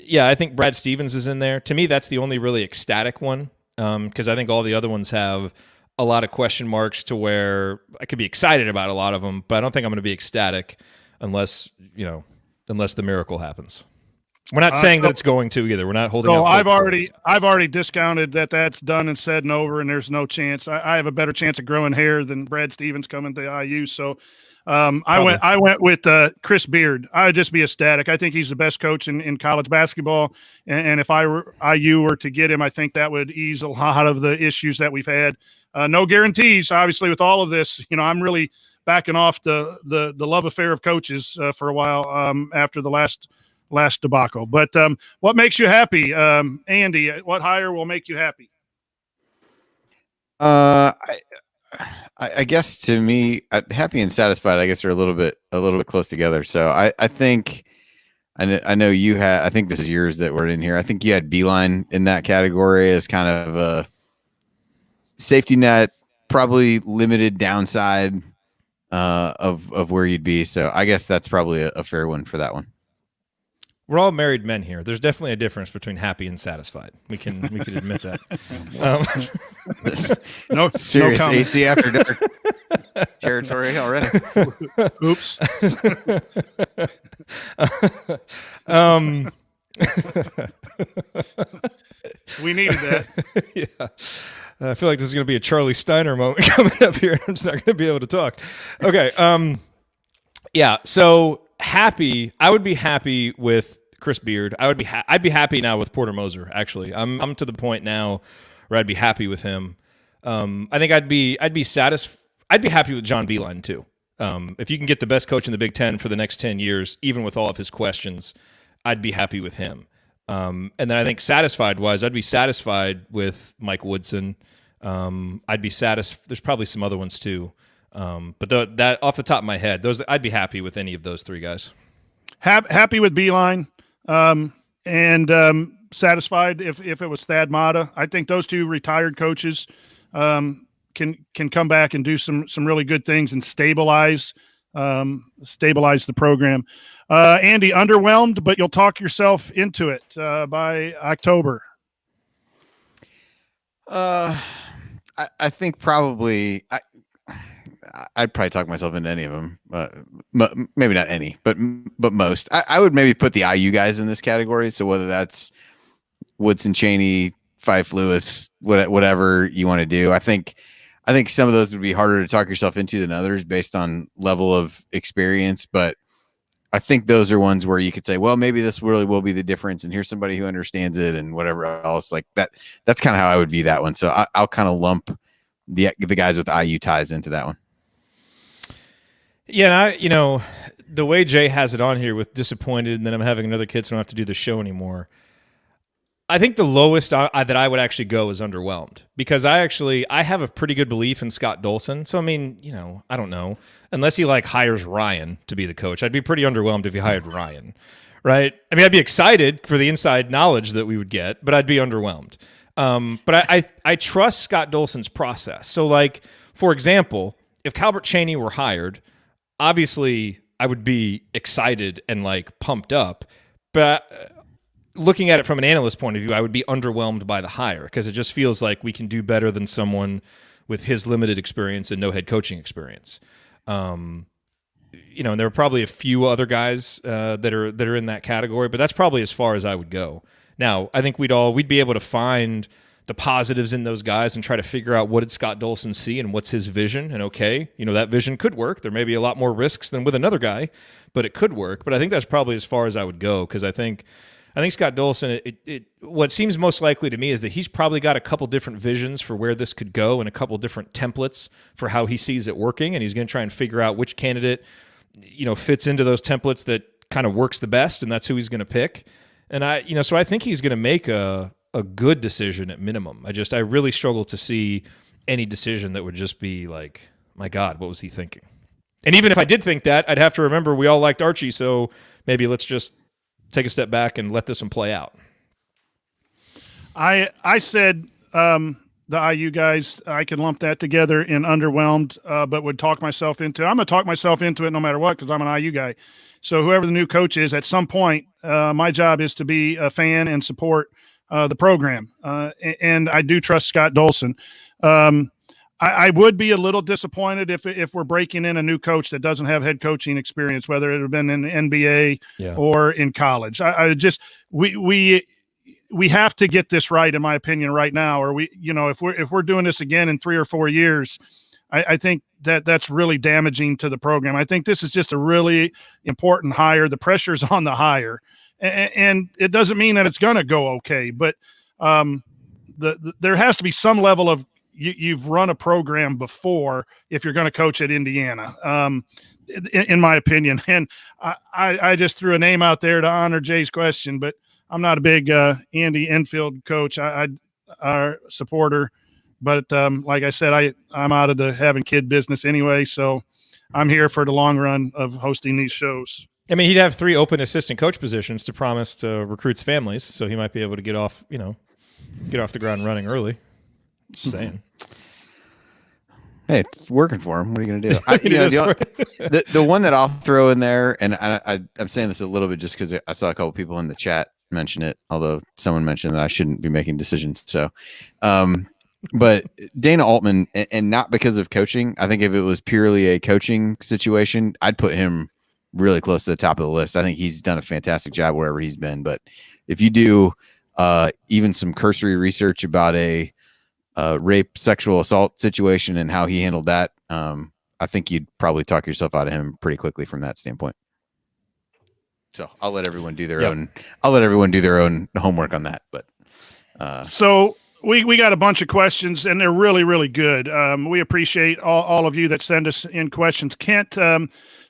yeah, I think Brad Stevens is in there. To me, that's the only really ecstatic one, because I think all the other ones have a lot of question marks to where I could be excited about a lot of them, but I don't think I'm going to be ecstatic unless the miracle happens. We're not saying that it's going to either. We're not holding. So I've already discounted that that's done and said and over, and there's no chance. I have a better chance of growing hair than Brad Stevens coming to IU. So I went with Chris Beard. I would just be ecstatic. I think he's the best coach in college basketball, and if IU were to get him, I think that would ease a lot of the issues that we've had. No guarantees, obviously, with all of this. I'm really backing off the love affair of coaches for a while after the last debacle. But what makes you happy, Andy? What hire will make you happy? I guess to me, happy and satisfied, I guess, are a little bit close together. So I think I know you had. I think this is yours that were in here. I think you had Beeline in that category as kind of a safety net, probably limited downside of where you'd be. So I guess that's probably a fair one for that one. We're all married men here. There's definitely a difference between happy and satisfied. We can admit that. No Serious no comment. AC after dark territory already. Oops. We needed that. Yeah. I feel like this is going to be a Charlie Steiner moment coming up here. I'm just not going to be able to talk. Okay. Yeah. So happy. I would be happy with Chris Beard. I'd be happy now with Porter Moser. Actually, I'm to the point now where I'd be happy with him. I think I'd be satisfied. I'd be happy with John Beilein too. If you can get the best coach in the Big Ten for the next 10 years, even with all of his questions, I'd be happy with him. And then I think satisfied-wise, I'd be satisfied with Mike Woodson. I'd be satisfied. There's probably some other ones too. But that off the top of my head, I'd be happy with any of those three guys. Happy with Beilein, and satisfied if it was Thad Matta. I think those two retired coaches can come back and do some really good things and stabilize the program. Andy, underwhelmed, but you'll talk yourself into it by October. I think probably I'd probably talk myself into any of them. Maybe not any, but most. I would maybe put the IU guys in this category. So whether that's Woodson, Chaney, Fife, Lewis, whatever you want to do, I think some of those would be harder to talk yourself into than others based on level of experience. But I think those are ones where you could say, well, maybe this really will be the difference, and here's somebody who understands it and whatever else like that. That's kind of how I would view that one. So I'll kind of lump the guys with IU ties into that one. Yeah, and the way Jay has it on here with disappointed, and then I'm having another kid, so I don't have to do the show anymore. I think the lowest that I would actually go is underwhelmed, because I have a pretty good belief in Scott Dolson. So, I mean, I don't know. Unless he hires Ryan to be the coach, I'd be pretty underwhelmed if he hired Ryan, right? I mean, I'd be excited for the inside knowledge that we would get, but I'd be underwhelmed. But I trust Scott Dolson's process. So, for example, if Calbert Chaney were hired, obviously I would be excited and pumped up, but looking at it from an analyst point of view, I would be underwhelmed by the hire, because it just feels like we can do better than someone with his limited experience and no head coaching experience. And there are probably a few other guys that are in that category, but that's probably as far as I would go. Now, I think we'd be able to find the positives in those guys and try to figure out what did Scott Dolson see and what's his vision. And that vision could work. There may be a lot more risks than with another guy, but it could work. But I think that's probably as far as I would go, because I think Scott Dolson, what seems most likely to me is that he's probably got a couple different visions for where this could go and a couple different templates for how he sees it working, and he's going to try and figure out which candidate fits into those templates that kind of works the best, and that's who he's going to pick. And so I think he's going to make a good decision at minimum. I really struggle to see any decision that would just be like, my God, what was he thinking? And even if I did think that, I'd have to remember we all liked Archie, so maybe let's just take a step back and let this one play out. I said the IU guys, I can lump that together in underwhelmed, but would talk myself into it. I'm going to talk myself into it no matter what, because I'm an IU guy. So whoever the new coach is, at some point, my job is to be a fan and support the program. And I do trust Scott Dolson. I would be a little disappointed if we're breaking in a new coach that doesn't have head coaching experience, whether it had been in the NBA or in college. We have to get this right, in my opinion, right now. Or if we're doing this again in 3 or 4 years, I think that's really damaging to the program. I think this is just a really important hire. The pressure's on the hire, and it doesn't mean that it's going to go okay, but there has to be some level of you've run a program before if you're going to coach at Indiana, in my opinion. And I just threw a name out there to honor Jay's question, but I'm not a big Andy Enfield coach. Our supporter, but like I said, I'm out of the having kid business anyway, so I'm here for the long run of hosting these shows. I mean, he'd have 3 open assistant coach positions to promise to recruits' families, so he might be able to get off the ground running early. Just saying. Hey, it's working for him. What are you going to do? The one that I'll throw in there, and I'm saying this a little bit just because I saw a couple people in the chat mention it, although someone mentioned that I shouldn't be making decisions. So, but Dana Altman, and not because of coaching. I think if it was purely a coaching situation, I'd put him really close to the top of the list. I think he's done a fantastic job wherever he's been. But if you do even some cursory research about a rape, sexual assault situation and how he handled that, I think you'd probably talk yourself out of him pretty quickly from that standpoint. So I'll let everyone do their own. I'll let everyone do their own homework on that. But so we got a bunch of questions, and they're really, really good. We appreciate all of you that send us in questions. Kent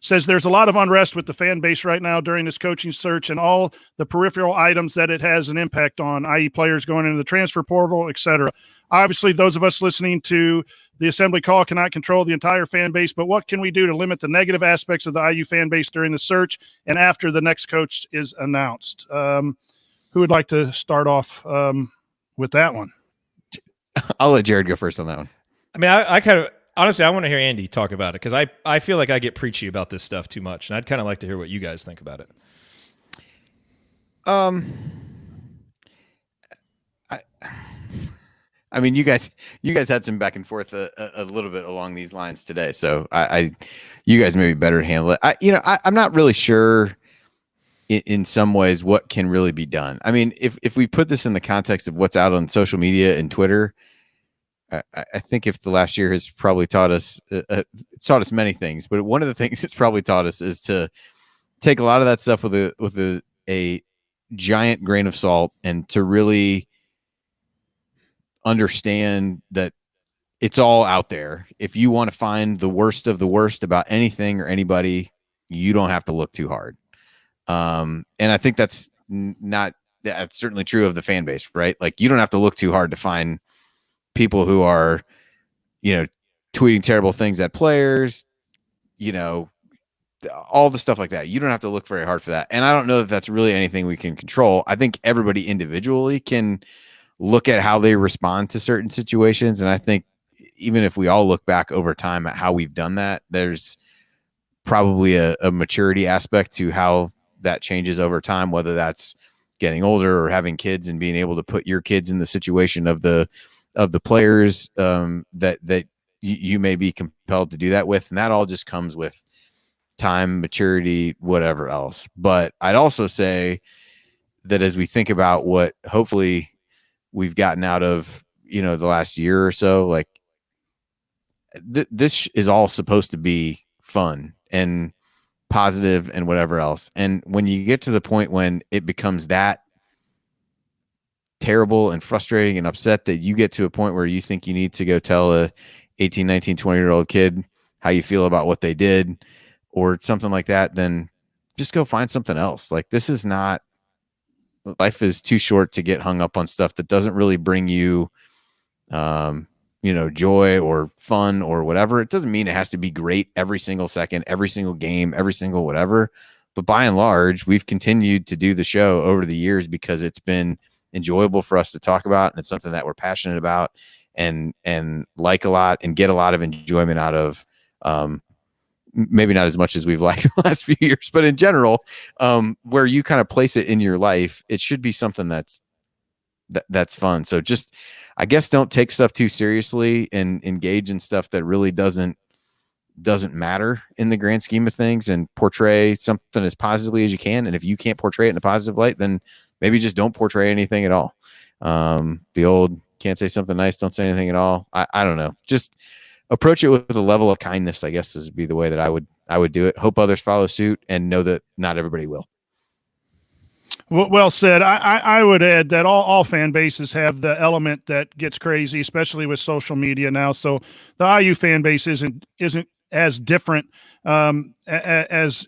says there's a lot of unrest with the fan base right now during this coaching search and all the peripheral items that it has an impact on, i.e. players going into the transfer portal, etc. Obviously, those of us listening to the assembly call cannot control the entire fan base, but what can we do to limit the negative aspects of the IU fan base during the search and after the next coach is announced? Who would like to start off with that one? I'll let Jared go first on that one. I mean, I kind of honestly, I want to hear Andy talk about it because I feel like I get preachy about this stuff too much, and I'd kind of like to hear what you guys think about it. I mean, you guys had some back and forth a little bit along these lines today, so you guys may be better to handle it. I'm not really sure in some ways what can really be done. I mean, if we put this in the context of what's out on social media and Twitter, I think if the last year has probably taught us many things, but one of the things it's probably taught us is to take a lot of that stuff with a giant grain of salt and to really understand that it's all out there. If you want to find the worst of the worst about anything or anybody, you don't have to look too hard. And I think that's certainly true of the fan base, right? Like you don't have to look too hard to find people who are, tweeting terrible things at players, all the stuff like that. You don't have to look very hard for that. And I don't know that that's really anything we can control. I think everybody individually can look at how they respond to certain situations. And I think even if we all look back over time at how we've done that, there's probably a maturity aspect to how that changes over time, whether that's getting older or having kids and being able to put your kids in the situation of the players that you may be compelled to do that with. And that all just comes with time, maturity, whatever else. But I'd also say that as we think about what hopefully we've gotten out of, the last year or so, like this is all supposed to be fun and positive and whatever else. And when you get to the point when it becomes that terrible and frustrating and upset that you get to a point where you think you need to go tell a 18, 19, 20-year-old kid how you feel about what they did or something like that, then just go find something else. Like life is too short to get hung up on stuff that doesn't really bring you, joy or fun or whatever. It doesn't mean it has to be great every single second, every single game, every single whatever. But by and large, we've continued to do the show over the years because it's been enjoyable for us to talk about. And it's something that we're passionate about and like a lot and get a lot of enjoyment out of. Maybe not as much as we've liked the last few years, but in general, where you kind of place it in your life, it should be something that's fun. So just, I guess, don't take stuff too seriously and engage in stuff that really doesn't matter in the grand scheme of things, and portray something as positively as you can. And if you can't portray it in a positive light, then maybe just don't portray anything at all. The old can't say something nice, don't say anything at all. I don't know. Just approach it with a level of kindness, I guess, would be the way that I would do it. Hope others follow suit and know that not everybody will. Well said. I would add that all fan bases have the element that gets crazy, especially with social media now. So the IU fan base isn't as different as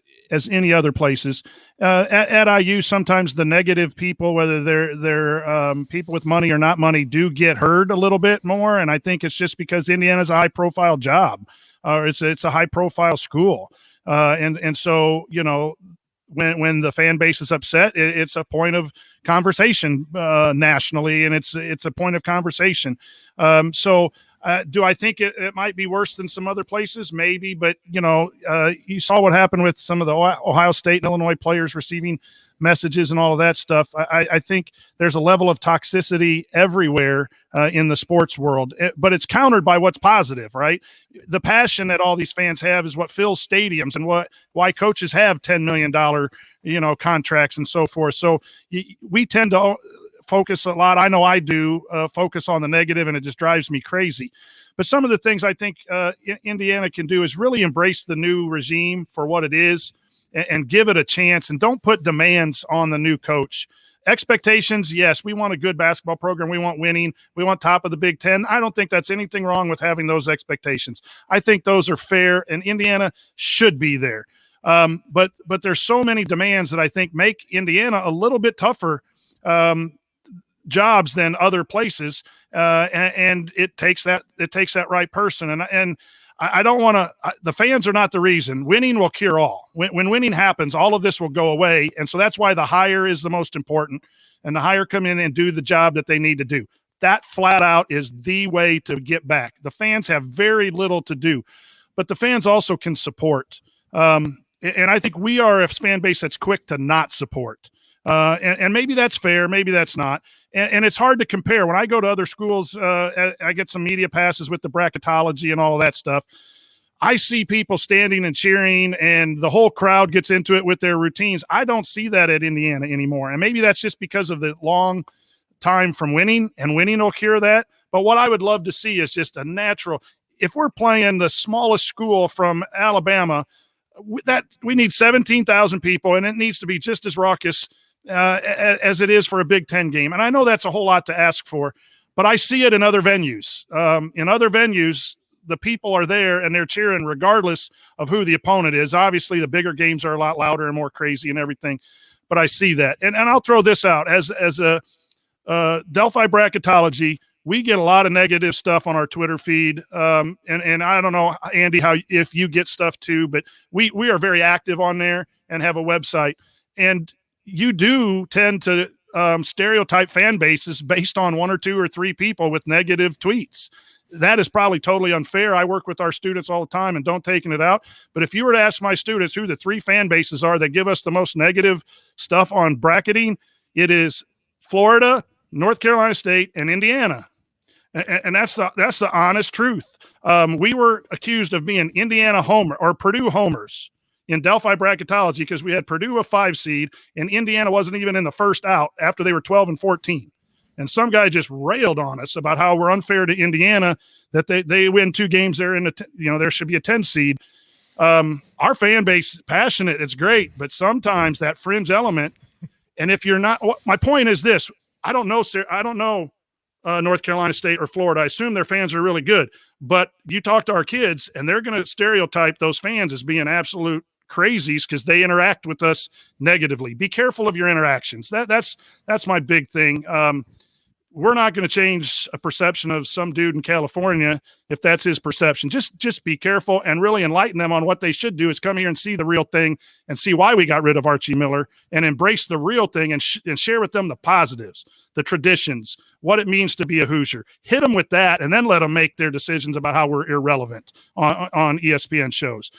any other places. At IU, sometimes the negative people, whether they're people with money or not money, do get heard a little bit more. And I think it's just because Indiana's a high-profile job. It's a high-profile school, and so when the fan base is upset, it's a point of conversation nationally, and it's a point of conversation. So Do I think it might be worse than some other places? Maybe, but you saw what happened with some of the Ohio State and Illinois players receiving messages and all of that stuff. I think there's a level of toxicity everywhere in the sports world, but it's countered by what's positive, right? The passion that all these fans have is what fills stadiums and why coaches have $10 million, contracts and so forth. So we tend to focus a lot. I know I do focus on the negative, and it just drives me crazy. But some of the things I think Indiana can do is really embrace the new regime for what it is and give it a chance, and don't put demands on the new coach. Expectations, yes, we want a good basketball program. We want winning. We want top of the Big Ten. I don't think that's anything wrong with having those expectations. I think those are fair, and Indiana should be there. But there's so many demands that I think make Indiana a little bit tougher jobs than other places, and it takes that right person. And I don't want to. The fans are not the reason. Winning will cure all. When winning happens, all of this will go away, and so that's why the hire is the most important. And the hire come in and do the job that they need to do. That flat out is the way to get back. The fans have very little to do, but the fans also can support. And I think we are a fan base that's quick to not support. And maybe that's fair, maybe that's not. And it's hard to compare. When I go to other schools, I get some media passes with the bracketology and all of that stuff. I see people standing and cheering, and the whole crowd gets into it with their routines. I don't see that at Indiana anymore. And maybe that's just because of the long time from winning, and winning will cure that. But what I would love to see is just a natural – if we're playing the smallest school from Alabama, we need 17,000 people, and it needs to be just as raucous as it is for a Big Ten game. And I know that's a whole lot to ask for, but I see it in other venues. In other venues, the people are there and they're cheering regardless of who the opponent is. Obviously, the bigger games are a lot louder and more crazy and everything, but I see that. And I'll throw this out. As a Delphi bracketology, we get a lot of negative stuff on our Twitter feed. And I don't know, Andy, if you get stuff too, but we are very active on there and have a website. And you do tend to stereotype fan bases based on one or two or three people with negative tweets. That is probably totally unfair. I work with our students all the time and don't taking it out. But if you were to ask my students who the three fan bases are that give us the most negative stuff on bracketing, it is Florida, North Carolina State, and Indiana. And that's the honest truth. We were accused of being Indiana homer or Purdue homers in Delphi bracketology because we had Purdue a 5 seed and Indiana wasn't even in the first out after they were 12-14. And some guy just railed on us about how we're unfair to Indiana, that they win 2 games. They're in there should be a 10 seed. Our fan base is passionate. It's great, but sometimes that fringe element. And if you're not, my point is this: I don't know North Carolina State or Florida. I assume their fans are really good, but you talk to our kids and they're going to stereotype those fans as being absolute crazies because they interact with us negatively. Be careful of your interactions. That's my big thing. We're not going to change a perception of some dude in California if that's his perception. Just be careful and really enlighten them on what they should do is come here and see the real thing and see why we got rid of Archie Miller and embrace the real thing and share with them the positives, the traditions, what it means to be a Hoosier. Hit them with that and then let them make their decisions about how we're irrelevant on ESPN shows.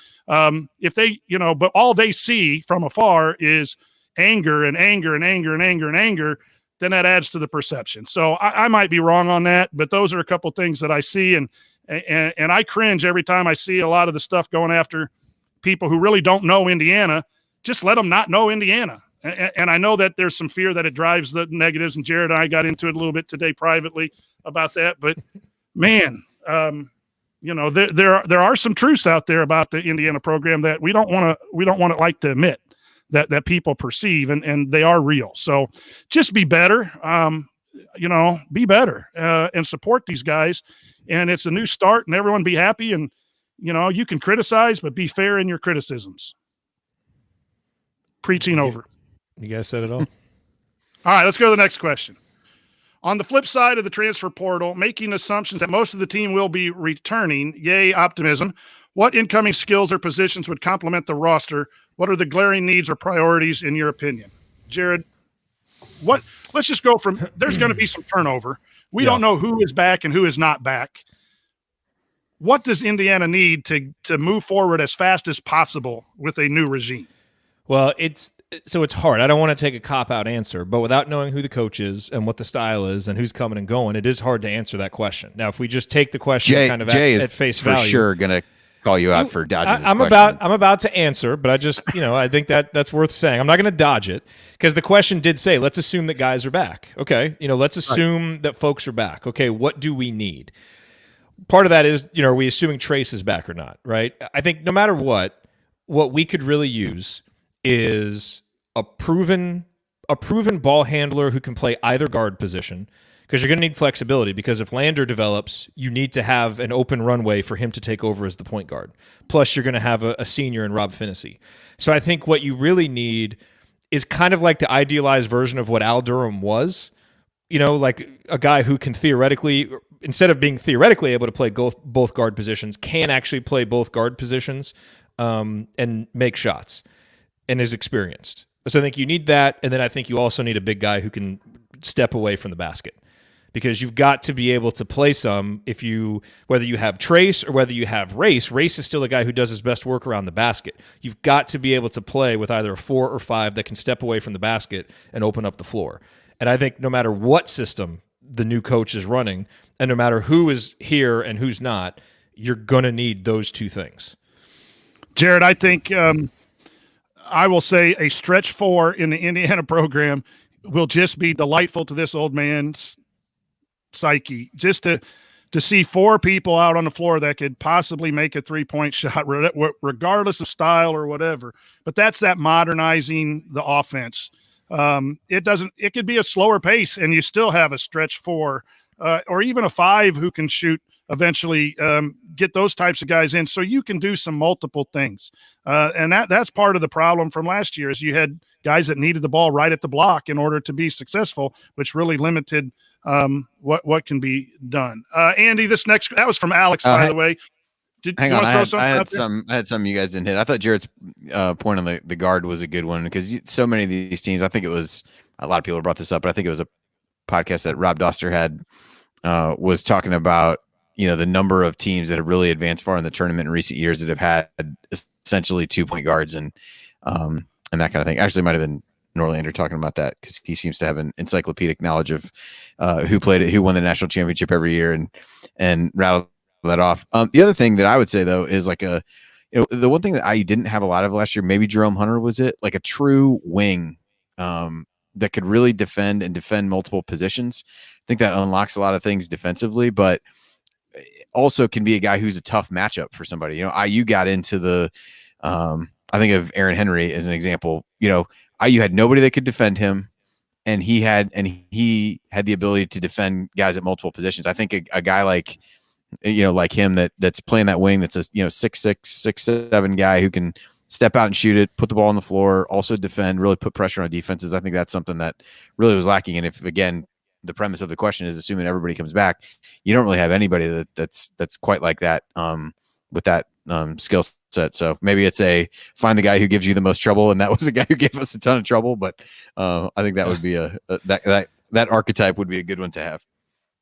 If they, but all they see from afar is anger and anger and anger and anger and anger, then that adds to the perception. So I might be wrong on that, but those are a couple things that I see, and I cringe every time I see a lot of the stuff going after people who really don't know Indiana. Just let them not know Indiana. And I know that there's some fear that it drives the negatives, and Jared and I got into it a little bit today privately about that. But man, there are some truths out there about the Indiana program that we don't want to like to admit. That people perceive, and they are real. So just be better, be better and support these guys. And it's a new start, and everyone be happy. And, you can criticize, but be fair in your criticisms. Preaching over. You guys said it all. All right, let's go to the next question. On the flip side of the transfer portal, making assumptions that most of the team will be returning, yay, optimism. What incoming skills or positions would complement the roster? What are the glaring needs or priorities in your opinion? Jared, let's just go from, there's going to be some turnover. We don't know who is back and who is not back. what does Indiana need to move forward as fast as possible with a new regime? Well, it's hard. I don't want to take a cop-out answer, but without knowing who the coach is and what the style is and who's coming and going, it is hard to answer that question. Now, if we just take the question kind of at face value, for sure going to call you out for dodging this I'm question. I'm about to answer, but I just, I think that's worth saying. I'm not going to dodge it because the question did say, let's assume that guys are back. Okay. Let's assume that folks are back. Okay. What do we need? Part of that is, are we assuming Trace is back or not? Right. I think no matter what we could really use is a proven ball handler who can play either guard position, because you're going to need flexibility, because if Lander develops, you need to have an open runway for him to take over as the point guard. Plus, you're going to have a senior in Rob Finney. So I think what you really need is kind of like the idealized version of what Al Durham was, like a guy who can theoretically, instead of being theoretically able to play both guard positions, can actually play both guard positions and make shots and is experienced. So I think you need that, and then I think you also need a big guy who can step away from the basket, because you've got to be able to play some. Whether you have Trace or whether you have Race is still a guy who does his best work around the basket. You've got to be able to play with either a 4 or 5 that can step away from the basket and open up the floor. And I think no matter what system the new coach is running, and no matter who is here and who's not, you're going to need those two things. Jared, I think I will say a stretch 4 in the Indiana program will just be delightful to this old man's psyche, just to see 4 people out on the floor that could possibly make a 3-point shot regardless of style or whatever. But that's that modernizing the offense. It could be a slower pace and you still have a stretch 4 or even a 5 who can shoot eventually, get those types of guys in so you can do some multiple things. And that's part of the problem from last year, is you had guys that needed the ball right at the block in order to be successful, which really limited what can be done. Andy, that was from Alex, by the way. Hang on, I had some you guys didn't hit. I thought Jared's point on the guard was a good one, because so many of these teams, I think it was a lot of people brought this up, but I think it was a podcast that Rob Doster had, was talking about, the number of teams that have really advanced far in the tournament in recent years that have had essentially 2-point guards and that kind of thing. Actually, it might have been Norlander talking about that, because he seems to have an encyclopedic knowledge of who played it, who won the national championship every year, and rattled that off. The other thing that I would say, though, is like the one thing that IU didn't have a lot of last year, maybe Jerome Hunter was it, like a true wing that could really defend multiple positions. I think that unlocks a lot of things defensively, but also can be a guy who's a tough matchup for somebody. IU got into the I think of Aaron Henry as an example. IU had nobody that could defend him, and he had the ability to defend guys at multiple positions. I think a guy like him that's playing that wing, that's a 6'6", 6'7" guy who can step out and shoot it, put the ball on the floor, also defend, really put pressure on defenses. I think that's something that really was lacking. And if, again, the premise of the question is assuming everybody comes back, you don't really have anybody that's quite like that with that skill set. So maybe it's find the guy who gives you the most trouble, and that was the guy who gave us a ton of trouble. But I think that would be that archetype would be a good one to have.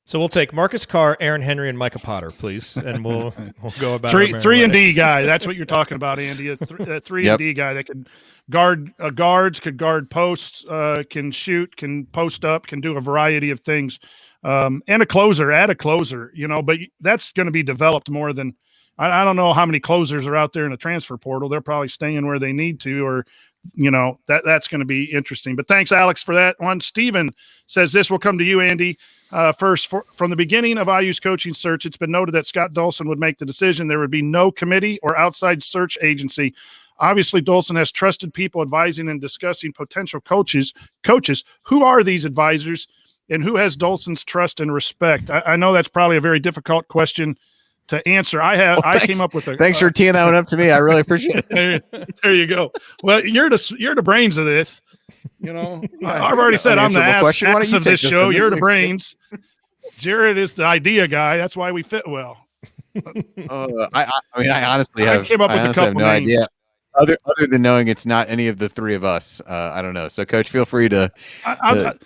So we'll take Marcus Carr, Aaron Henry, and Micah Potter, please, and we'll go about three and D guy. That's what you're talking about, Andy. A 3 and D guy that can guard guards, could guard posts, can shoot, can post up, can do a variety of things, and a closer. Add a closer, But that's going to be developed more than I don't know how many closers are out there in the transfer portal. They're probably staying where they need to, or that's going to be interesting. But thanks, Alex, for that one. Steven says this will come to you, Andy. First, from the beginning of IU's coaching search, it's been noted that Scott Dolson would make the decision. There would be no committee or outside search agency. Obviously, Dolson has trusted people advising and discussing potential coaches. Who are these advisors, and who has Dolson's trust and respect? I know that's probably a very difficult question to answer. I came up with a. Thanks for teeing that one up to me. I really appreciate it. There you go. Well, you're the brains of this. I've already said I'm the ass of this show. You're the brains. Jared is the idea guy. That's why we fit well. I honestly came up with a couple no names. idea. other than knowing it's not any of the three of us, I don't know. So, Coach, feel free to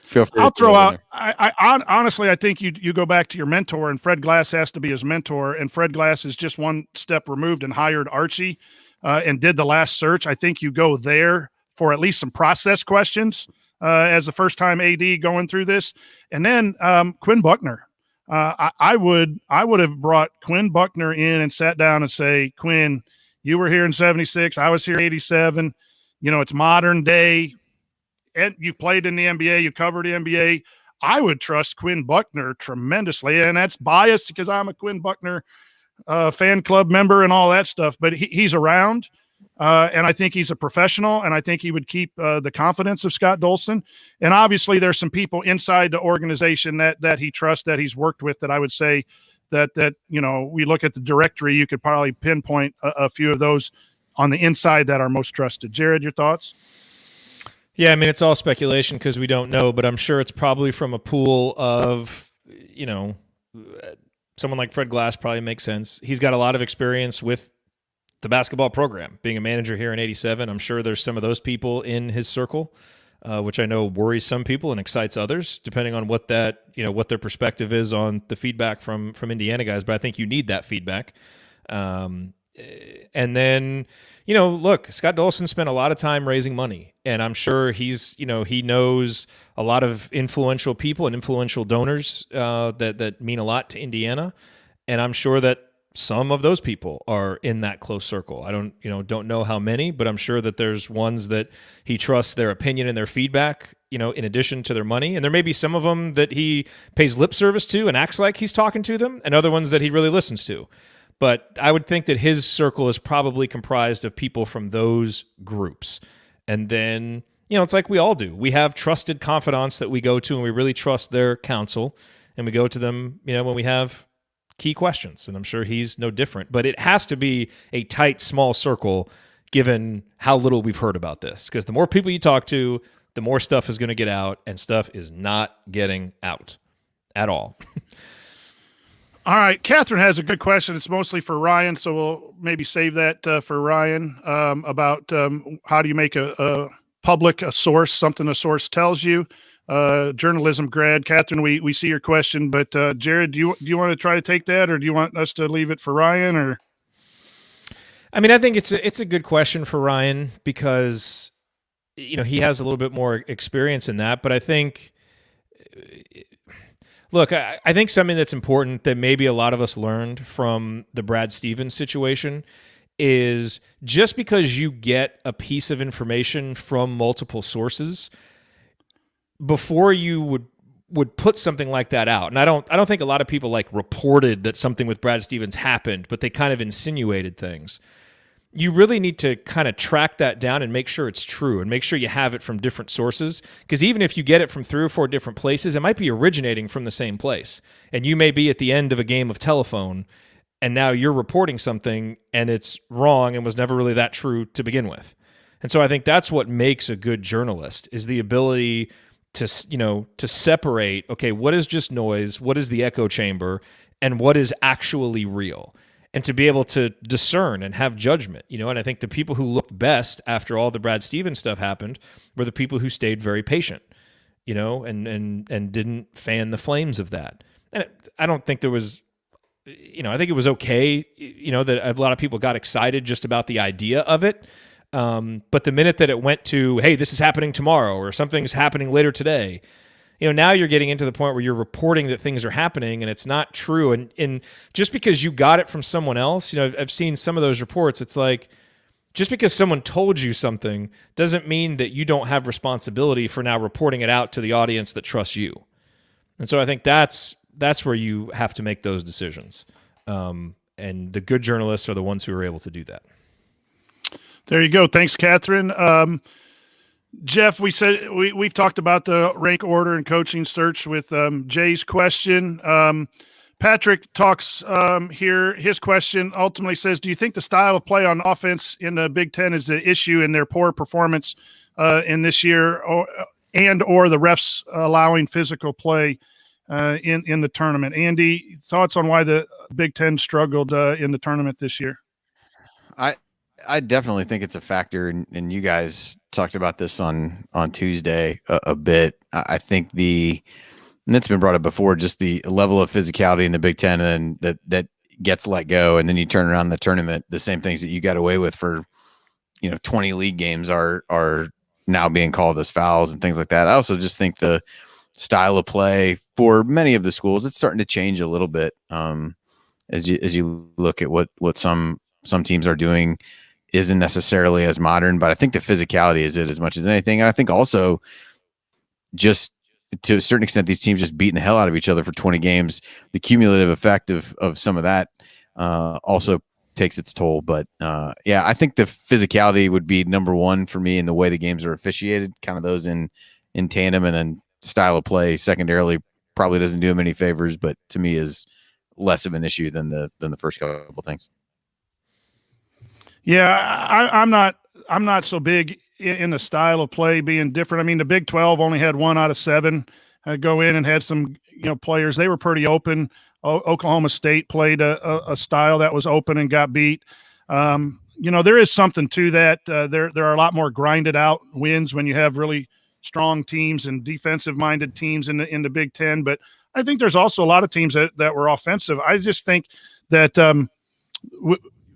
feel free. I'll to throw out. there. Honestly, I think you go back to your mentor, and Fred Glass has to be his mentor. And Fred Glass is just one step removed and hired Archie and did the last search. I think you go there for at least some process questions as a first-time AD going through this, and then Quinn Buckner. I would have brought Quinn Buckner in and sat down and say, Quinn, you were here in '76. I was here in '87. You know, it's modern day. And you've played in the NBA. You covered the NBA. I would trust Quinn Buckner tremendously. And that's biased because I'm a Quinn Buckner fan club member and all that stuff. But he's around. And I think he's a professional. And I think he would keep the confidence of Scott Dolson. And obviously there's some people inside the organization that he trusts, that he's worked with, that I would say that you know, we look at the directory, you could probably pinpoint a few of those on the inside that are most trusted. Jared, your thoughts? Yeah, I mean, it's all speculation because we don't know, but I'm sure it's probably from a pool of, you know, someone like Fred Glass probably makes sense. He's got a lot of experience with the basketball program, being a manager here in '87. I'm sure there's some of those people in his circle, which I know worries some people and excites others, depending on what that, you know, what their perspective is on the feedback from Indiana guys. But I think you need that feedback. And then, you know, look, Scott Dolson spent a lot of time raising money, and I'm sure he's, you know, he knows a lot of influential people and influential donors that mean a lot to Indiana. And I'm sure that some of those people are in that close circle. I don't know how many, but I'm sure that there's ones that he trusts their opinion and their feedback, you know, in addition to their money. And there may be some of them that he pays lip service to and acts like he's talking to them, and other ones that he really listens to. But I would think that his circle is probably comprised of people from those groups. And then, you know, it's like we all do. We have trusted confidants that we go to, and we really trust their counsel. And we go to them, you know, when we have key questions. And I'm sure he's no different. But it has to be a tight, small circle, given how little we've heard about this. Because the more people you talk to, the more stuff is going to get out, and stuff is not getting out at all. All right, Catherine has a good question. It's mostly for Ryan, so we'll maybe save that for Ryan about how do you make a public a source, something a source tells you. Journalism grad, Catherine. We see your question, but Jared, do you want to try to take that, or do you want us to leave it for Ryan? Or I mean, I think it's a good question for Ryan because, you know, he has a little bit more experience in that, but I think. Look, I think something that's important that maybe a lot of us learned from the Brad Stevens situation is just because you get a piece of information from multiple sources, before you would put something like that out. And I don't think a lot of people like reported that something with Brad Stevens happened, but they kind of insinuated things. You really need to kind of track that down and make sure it's true, and make sure you have it from different sources. Because even if you get it from 3 or 4 different places, it might be originating from the same place. And you may be at the end of a game of telephone, and now you're reporting something and it's wrong and was never really that true to begin with. And so I think that's what makes a good journalist, is the ability to, you know, to separate, okay, what is just noise, what is the echo chamber, and what is actually real. And to be able to discern and have judgment, you know. And I think the people who looked best after all the Brad Stevens stuff happened were the people who stayed very patient, you know, and didn't fan the flames of that. And I don't think there was, you know, I think it was okay, you know, that a lot of people got excited just about the idea of it. But the minute that it went to, hey, this is happening tomorrow, or something's happening later today, you know, now you're getting into the point where you're reporting that things are happening and it's not true. And just because you got it from someone else, you know, I've seen some of those reports. It's like, just because someone told you something doesn't mean that you don't have responsibility for now reporting it out to the audience that trusts you. And so I think that's where you have to make those decisions. And the good journalists are the ones who are able to do that. there you go. Thanks, Catherine. Jeff, we've talked about the rank order and coaching search with Jay's question. Patrick talks here. His question ultimately says, do you think the style of play on offense in the Big Ten is the issue in their poor performance in this year, or the refs allowing physical play in the tournament? Andy, thoughts on why the Big Ten struggled in the tournament this year? I definitely think it's a factor, and you guys talked about this on Tuesday a bit. I think and it's been brought up before, just the level of physicality in the Big Ten, and that gets let go, and then you turn around the tournament, the same things that you got away with for 20 league games are now being called as fouls and things like that. I also just think the style of play for many of the schools, it's starting to change a little bit. As you look at what some teams are doing, isn't necessarily as modern, but I think the physicality is it as much as anything. And I think also, just to a certain extent, these teams just beating the hell out of each other for 20 games, the cumulative effect of some of that also takes its toll. But yeah, I think the physicality would be number one for me in the way the games are officiated, kind of those in tandem, and then style of play secondarily probably doesn't do them any favors, but to me is less of an issue than the first couple things. Yeah, I'm not so big in the style of play being different. I mean, the Big 12 only had 1 out of 7 go in and had some players. They were pretty open. Oklahoma State played a style that was open and got beat. There is something to that. There are a lot more grinded out wins when you have really strong teams and defensive minded teams in the Big Ten. But I think there's also a lot of teams that were offensive. I just think that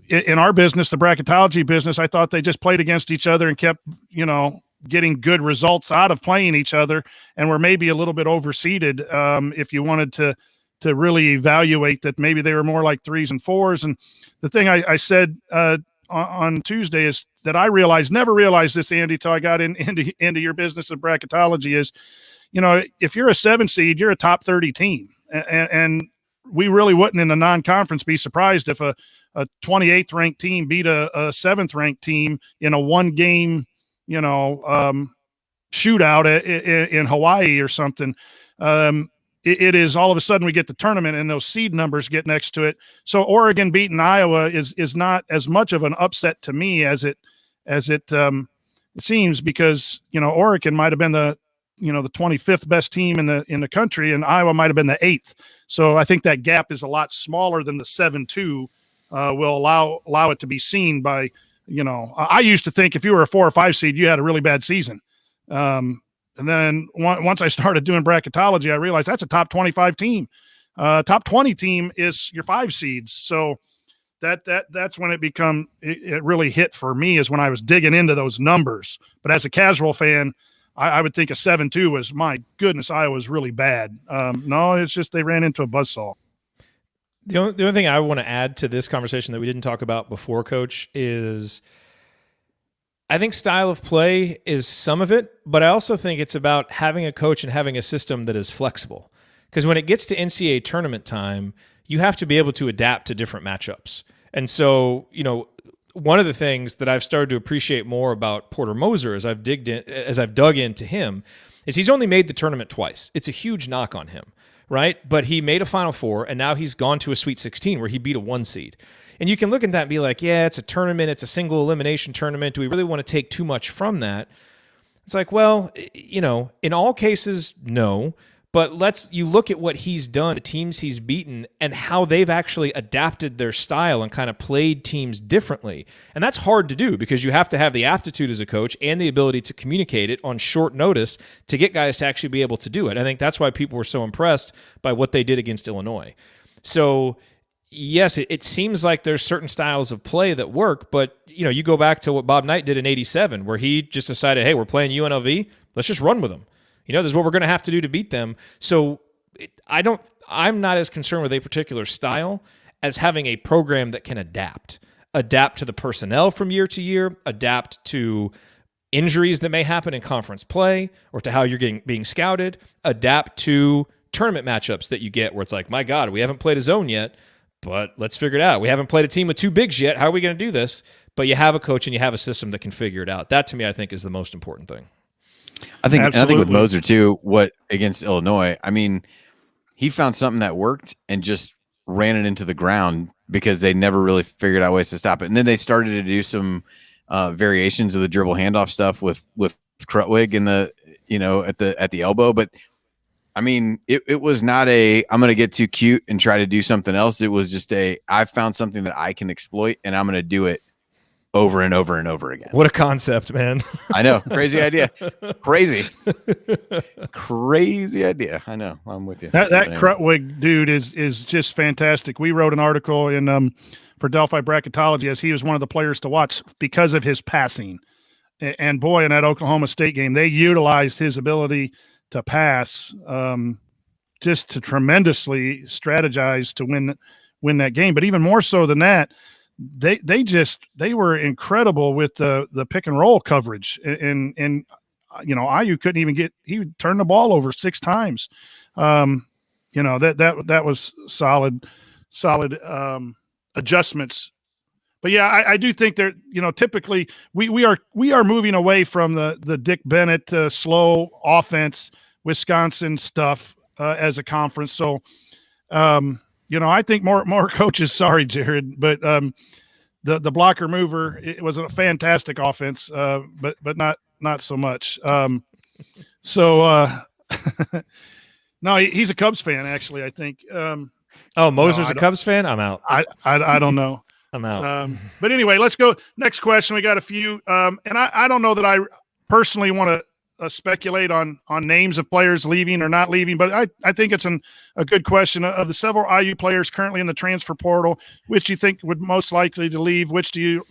in our business, the bracketology business, I thought they just played against each other and kept, getting good results out of playing each other, and were maybe a little bit overseeded. If you wanted to really evaluate that, maybe they were more like 3s and 4s. And the thing I said on Tuesday is that I never realized this, Andy, till I got into your business of bracketology is, if you're a 7 seed, you're a top 30 team. And we really wouldn't in the non-conference be surprised if a 28th ranked team beat a 7th ranked team in a 1-game, shootout in Hawaii or something. It is all of a sudden we get the tournament and those seed numbers get next to it. So Oregon beating Iowa is not as much of an upset to me as it seems, because Oregon might have been the 25th best team in the country, and Iowa might have been the 8th. So I think that gap is a lot smaller than the 7-2 will allow it to be seen by. I used to think if you were a 4 or 5 seed, you had a really bad season. And then once I started doing bracketology, I realized that's a top 25 team. Top 20 team is your 5 seeds. So that's when it really hit for me, is when I was digging into those numbers. But as a casual fan, I would think a 7-2 was, my goodness, Iowa's really bad. No, it's just they ran into a buzzsaw. The only thing I want to add to this conversation that we didn't talk about before, Coach, is I think style of play is some of it, but I also think it's about having a coach and having a system that is flexible. Because when it gets to NCAA tournament time, you have to be able to adapt to different matchups. And so, one of the things that I've started to appreciate more about Porter Moser as I've dug into him is he's only made the tournament twice. It's a huge knock on him, right? But he made a Final Four, and now he's gone to a Sweet 16 where he beat a 1 seed. And you can look at that and be like, yeah, it's a tournament. It's a single elimination tournament. Do we really want to take too much from that? It's like, well, in all cases, no. But you look at what he's done, the teams he's beaten, and how they've actually adapted their style and kind of played teams differently. And that's hard to do, because you have to have the aptitude as a coach and the ability to communicate it on short notice to get guys to actually be able to do it. I think that's why people were so impressed by what they did against Illinois. So yes, it seems like there's certain styles of play that work, but you go back to what Bob Knight did in '87, where he just decided, hey, we're playing UNLV, let's just run with them. This is what we're going to have to do to beat them. So I'm not as concerned with a particular style as having a program that can adapt to the personnel from year to year, adapt to injuries that may happen in conference play, or to how you're being scouted, adapt to tournament matchups that you get where it's like, my God, we haven't played a zone yet, but let's figure it out. We haven't played a team with 2 bigs yet. How are we going to do this? But you have a coach and you have a system that can figure it out. That, to me, I think is the most important thing. I think with Moser too, what against Illinois, I mean, he found something that worked and just ran it into the ground because they never really figured out ways to stop it. And then they started to do some variations of the dribble handoff stuff with Krutwig in the at the elbow. But I mean, it was not I'm going to get too cute and try to do something else. It was just I found something that I can exploit, and I'm going to do it over and over and over again. What a concept, man. I know. Crazy idea. Crazy idea. I know. I'm with you. That Krutwig dude is just fantastic. We wrote an article in for Delphi Bracketology as he was one of the players to watch because of his passing. And boy, in that Oklahoma State game, they utilized his ability to pass just to tremendously strategize to win that game. But even more so than that, they were incredible with the pick and roll coverage, and IU couldn't even he turned the ball over 6 times. That was solid adjustments. But yeah, I do think that typically we are moving away from the Dick Bennett slow offense Wisconsin stuff as a conference. So I think more coaches. Sorry, Jared, but the blocker mover, it was a fantastic offense, but not so much. No, he's a Cubs fan, actually, I think. Moser's a Cubs fan? I'm out. I don't know. I'm out. But anyway, let's go. Next question. We got a few. And I don't know that I personally want to speculate on names of players leaving or not leaving, but I think it's a good question. Of the several IU players currently in the transfer portal, which do you think would most likely to leave? Which do you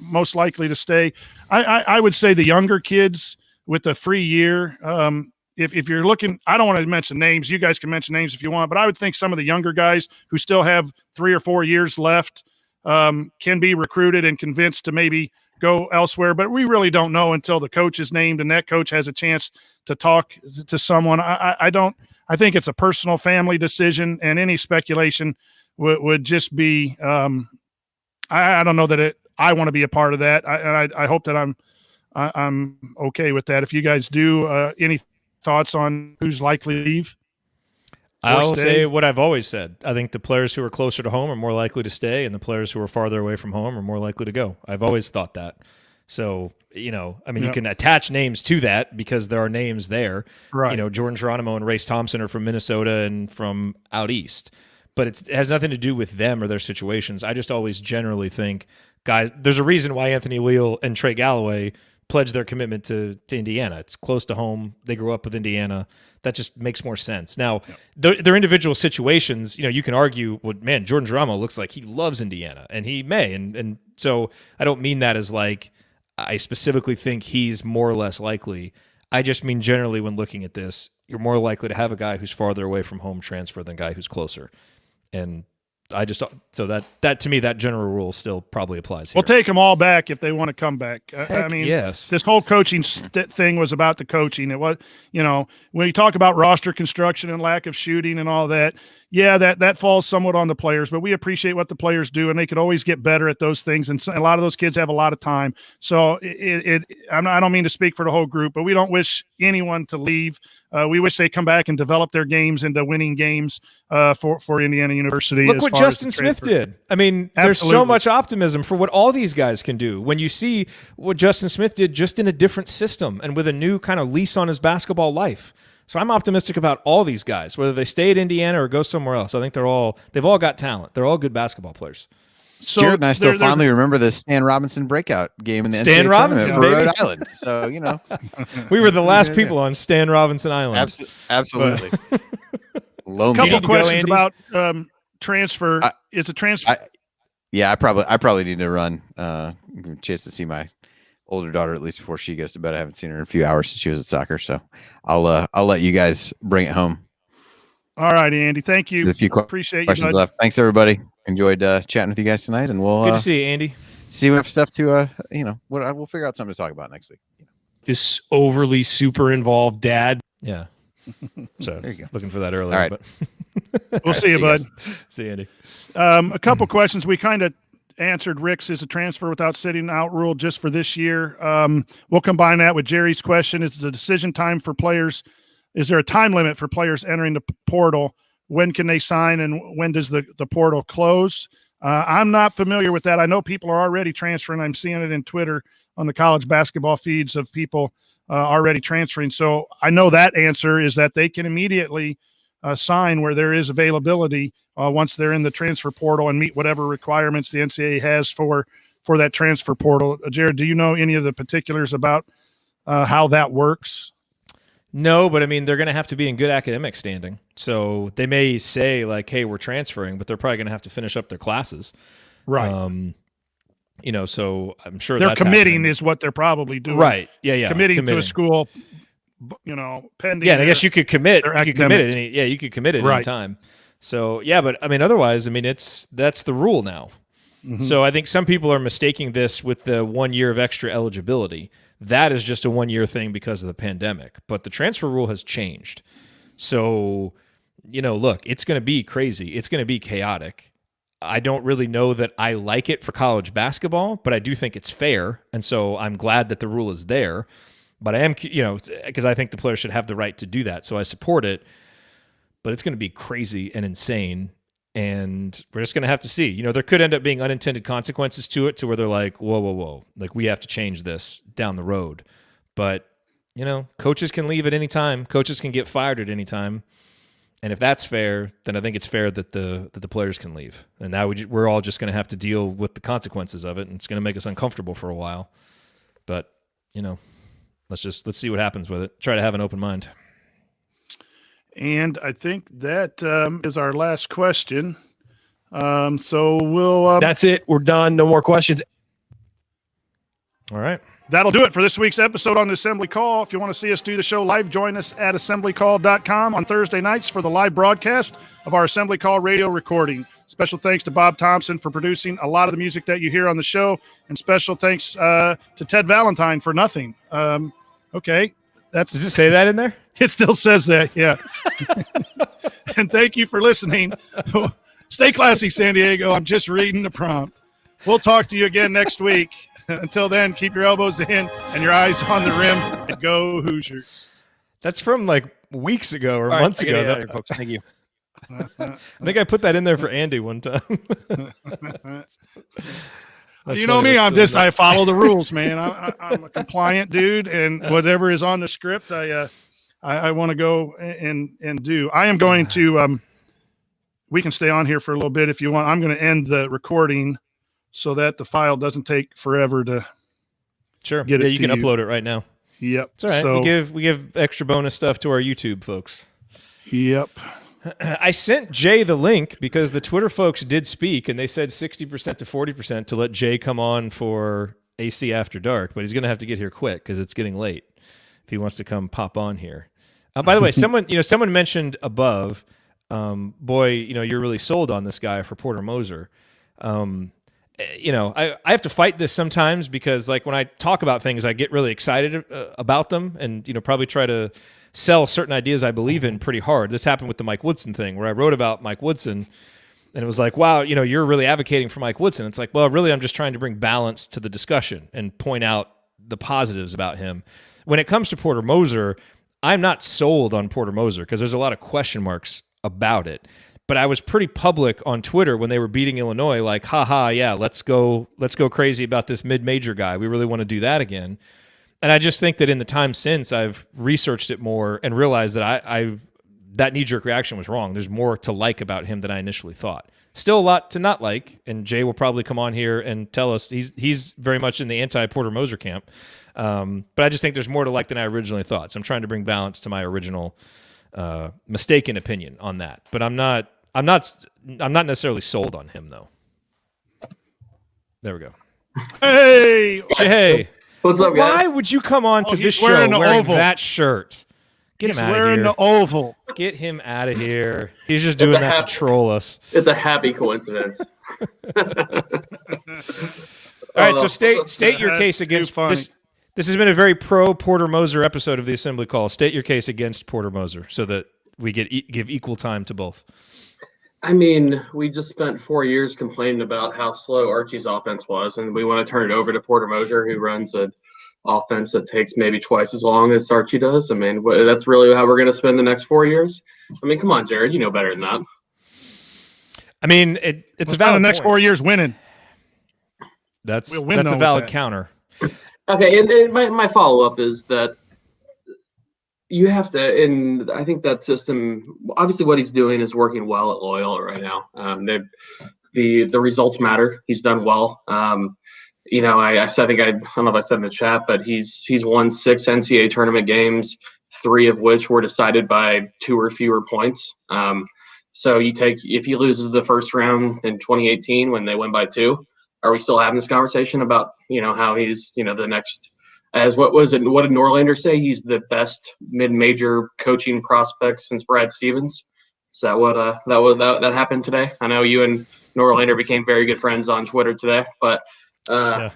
most likely to stay? I would say the younger kids with the free year. If you're looking, I don't want to mention names. You guys can mention names if you want, but I would think some of the younger guys who still have 3 or 4 years left can be recruited and convinced to maybe go elsewhere, but we really don't know until the coach is named and that coach has a chance to talk to someone. I think it's a personal family decision, and any speculation would just be, I don't know that I want to be a part of that. I hope that I'm okay with that. If you guys do, any thoughts on who's likely to leave? I'll say what I've always said. I think the players who are closer to home are more likely to stay, and the players who are farther away from home are more likely to go. I've always thought that. So, you can attach names to that because there are names there. Right. Jordan Geronimo and Race Thompson are from Minnesota and from out east. But it has nothing to do with them or their situations. I just always generally think, guys, there's a reason why Anthony Leal and Trey Galloway pledged their commitment to Indiana. It's close to home. They grew up with Indiana. That just makes more sense. Now, their individual situations, you can argue, well, man, Jordan Geronimo looks like he loves Indiana, and he may. And so I don't mean that as like I specifically think he's more or less likely. I just mean generally when looking at this, you're more likely to have a guy who's farther away from home transfer than a guy who's closer. And so that to me, that general rule still probably applies here. We'll take them all back if they want to come back. Yes. This whole coaching thing was about the coaching. It was, when you talk about roster construction and lack of shooting and all that, yeah, that falls somewhat on the players, but we appreciate what the players do, and they could always get better at those things. And a lot of those kids have a lot of time. So I don't mean to speak for the whole group, but we don't wish anyone to leave. We wish they come back and develop their games into winning games for Indiana University. Look what Justin Smith did. I mean, there's so much optimism for what all these guys can do. When you see what Justin Smith did just in a different system and with a new kind of lease on his basketball life. So I'm optimistic about all these guys, whether they stay at Indiana or go somewhere else. I think they've all got talent. They're all good basketball players. So Jared and I still fondly remember the Stan Robinson breakout game in the NCAA Robinson tournament for Rhode Island. So, we were the last people on Stan Robinson Island. Absolutely. A couple questions about transfer. It's a transfer. I probably need to run. Chance to see my older daughter at least before she goes to bed. I haven't seen her in a few hours since she was at soccer, so I'll let you guys bring it home. All right, Andy. Thank you. A few appreciate questions left. Thanks, everybody. Enjoyed chatting with you guys tonight, and we'll good to see you, Andy. See we have stuff to we'll figure out something to talk about next week. This overly super involved dad. Yeah. So there you go. Looking for that earlier. All right. But we'll see you, bud. See you, Andy. A couple questions. We kind of answered Rick's is a transfer without sitting out rule just for this year. We'll combine that with Jerry's question. Is the decision time for players? Is there a time limit for players entering the portal? When can they sign, and when does the portal close? I'm not familiar with that. I know people are already transferring. I'm seeing it in Twitter on the college basketball feeds of people already transferring. So I know that answer is that they can immediately sign where there is availability once they're in the transfer portal and meet whatever requirements the NCAA has for for that transfer portal. Jared, do you know any of the particulars about how that works? No, but I mean, they're going to have to be in good academic standing. So they may say like, hey, we're transferring, but they're probably going to have to finish up their classes. Right. So I'm sure they're that's committing happening. is what they're probably doing. Right. Yeah. Committing to a school, pending. Yeah. And I guess you could commit. You could commit at any, you could commit at any Right. time. So yeah, but I mean, otherwise, I mean, that's the rule now. Mm-hmm. So I think some people are mistaking this with the 1 year of extra eligibility. That is just a 1 year thing because of the pandemic. But the transfer rule has changed. So, look, it's going to be crazy. It's going to be chaotic. I don't really know that I like it for college basketball, but I do think it's fair. And so I'm glad that the rule is there. But I am, because I think the players should have the right to do that. So I support it. But it's going to be crazy and insane. And we're just going to have to see. There could end up being unintended consequences to it, to where they're like, whoa. Like, we have to change this down the road. But, coaches can leave at any time. Coaches can get fired at any time. And if that's fair, then I think it's fair that the players can leave. And now we're all just going to have to deal with the consequences of it. And it's going to make us uncomfortable for a while. But, let's see what happens with it. Try to have an open mind. And I think that is our last question. So we'll. That's it. We're done. No more questions. All right. That'll do it for this week's episode on the Assembly Call. If you want to see us do the show live, join us at assemblycall.com on Thursday nights for the live broadcast of our Assembly Call radio recording. Special thanks to Bob Thompson for producing a lot of the music that you hear on the show, and special thanks to Ted Valentine for nothing. Okay. Does it say that in there? It still says that, yeah. And thank you for listening. Stay classy, San Diego. I'm just reading the prompt. We'll talk to you again next week. Until then, keep your elbows in and your eyes on the rim, and go Hoosiers. That's from like weeks ago or months ago. Folks. Thank you. I think I put that in there for Andy one time. You know me, I follow the rules, man. I'm a compliant dude, and whatever is on the script, I want to go and do. I am going to, we can stay on here for a little bit if you want. I'm going to end the recording so that the file doesn't take forever to get it. Yeah, you can upload it right now. Yep. It's all right. So, we give extra bonus stuff to our YouTube folks. Yep. I sent Jay the link because the Twitter folks did speak, and they said 60% to 40% to let Jay come on for AC After Dark, but he's going to have to get here quick because it's getting late if he wants to come pop on here. By the way, someone mentioned above, boy, you're really sold on this guy for Porter Moser. I have to fight this sometimes because, like, when I talk about things, I get really excited about them and, probably try to sell certain ideas I believe in pretty hard. This happened with the Mike Woodson thing where I wrote about Mike Woodson and it was like, wow, you're really advocating for Mike Woodson. It's like, well, really, I'm just trying to bring balance to the discussion and point out the positives about him. When it comes to Porter Moser, I'm not sold on Porter Moser because there's a lot of question marks about it. But I was pretty public on Twitter when they were beating Illinois, like, haha, yeah, let's go crazy about this mid-major guy. We really want to do that again. And I just think that in the time since, I've researched it more and realized that that knee-jerk reaction was wrong. There's more to like about him than I initially thought. Still a lot to not like, and Jay will probably come on here and tell us he's very much in the anti-Porter Moser camp. But I just think there's more to like than I originally thought. So I'm trying to bring balance to my original mistaken opinion on that. But I'm not necessarily sold on him, though. There we go. Hey, what's up, guys? Why would you come on to this show wearing that shirt? Get him out of here. He's wearing the oval. Get him out of here. He's just doing that to troll us. It's a happy coincidence. All right, so state your case against this. This has been a very pro Porter Moser episode of the Assembly Call. State your case against Porter Moser so that we give equal time to both. I mean, we just spent 4 years complaining about how slow Archie's offense was, and we want to turn it over to Porter Moser, who runs an offense that takes maybe twice as long as Archie does. I mean, that's really how we're going to spend the next 4 years? I mean, come on, Jared, you know better than that. I mean, it's a valid the next point. 4 years winning. That's a valid counter. Okay, and my follow-up is that you have to, and I think that system, obviously what he's doing is working well at Loyola right now. The results matter. He's done well. I don't know if I said in the chat, but he's won 6 NCAA tournament games, 3 of which were decided by 2 or fewer points. So if he loses the first round in 2018 when they win by 2, are we still having this conversation about how he's the next? As what did Norlander say? He's the best mid-major coaching prospect since Brad Stevens. Is that what that happened today? I know you and Norlander became very good friends on Twitter today, but yeah.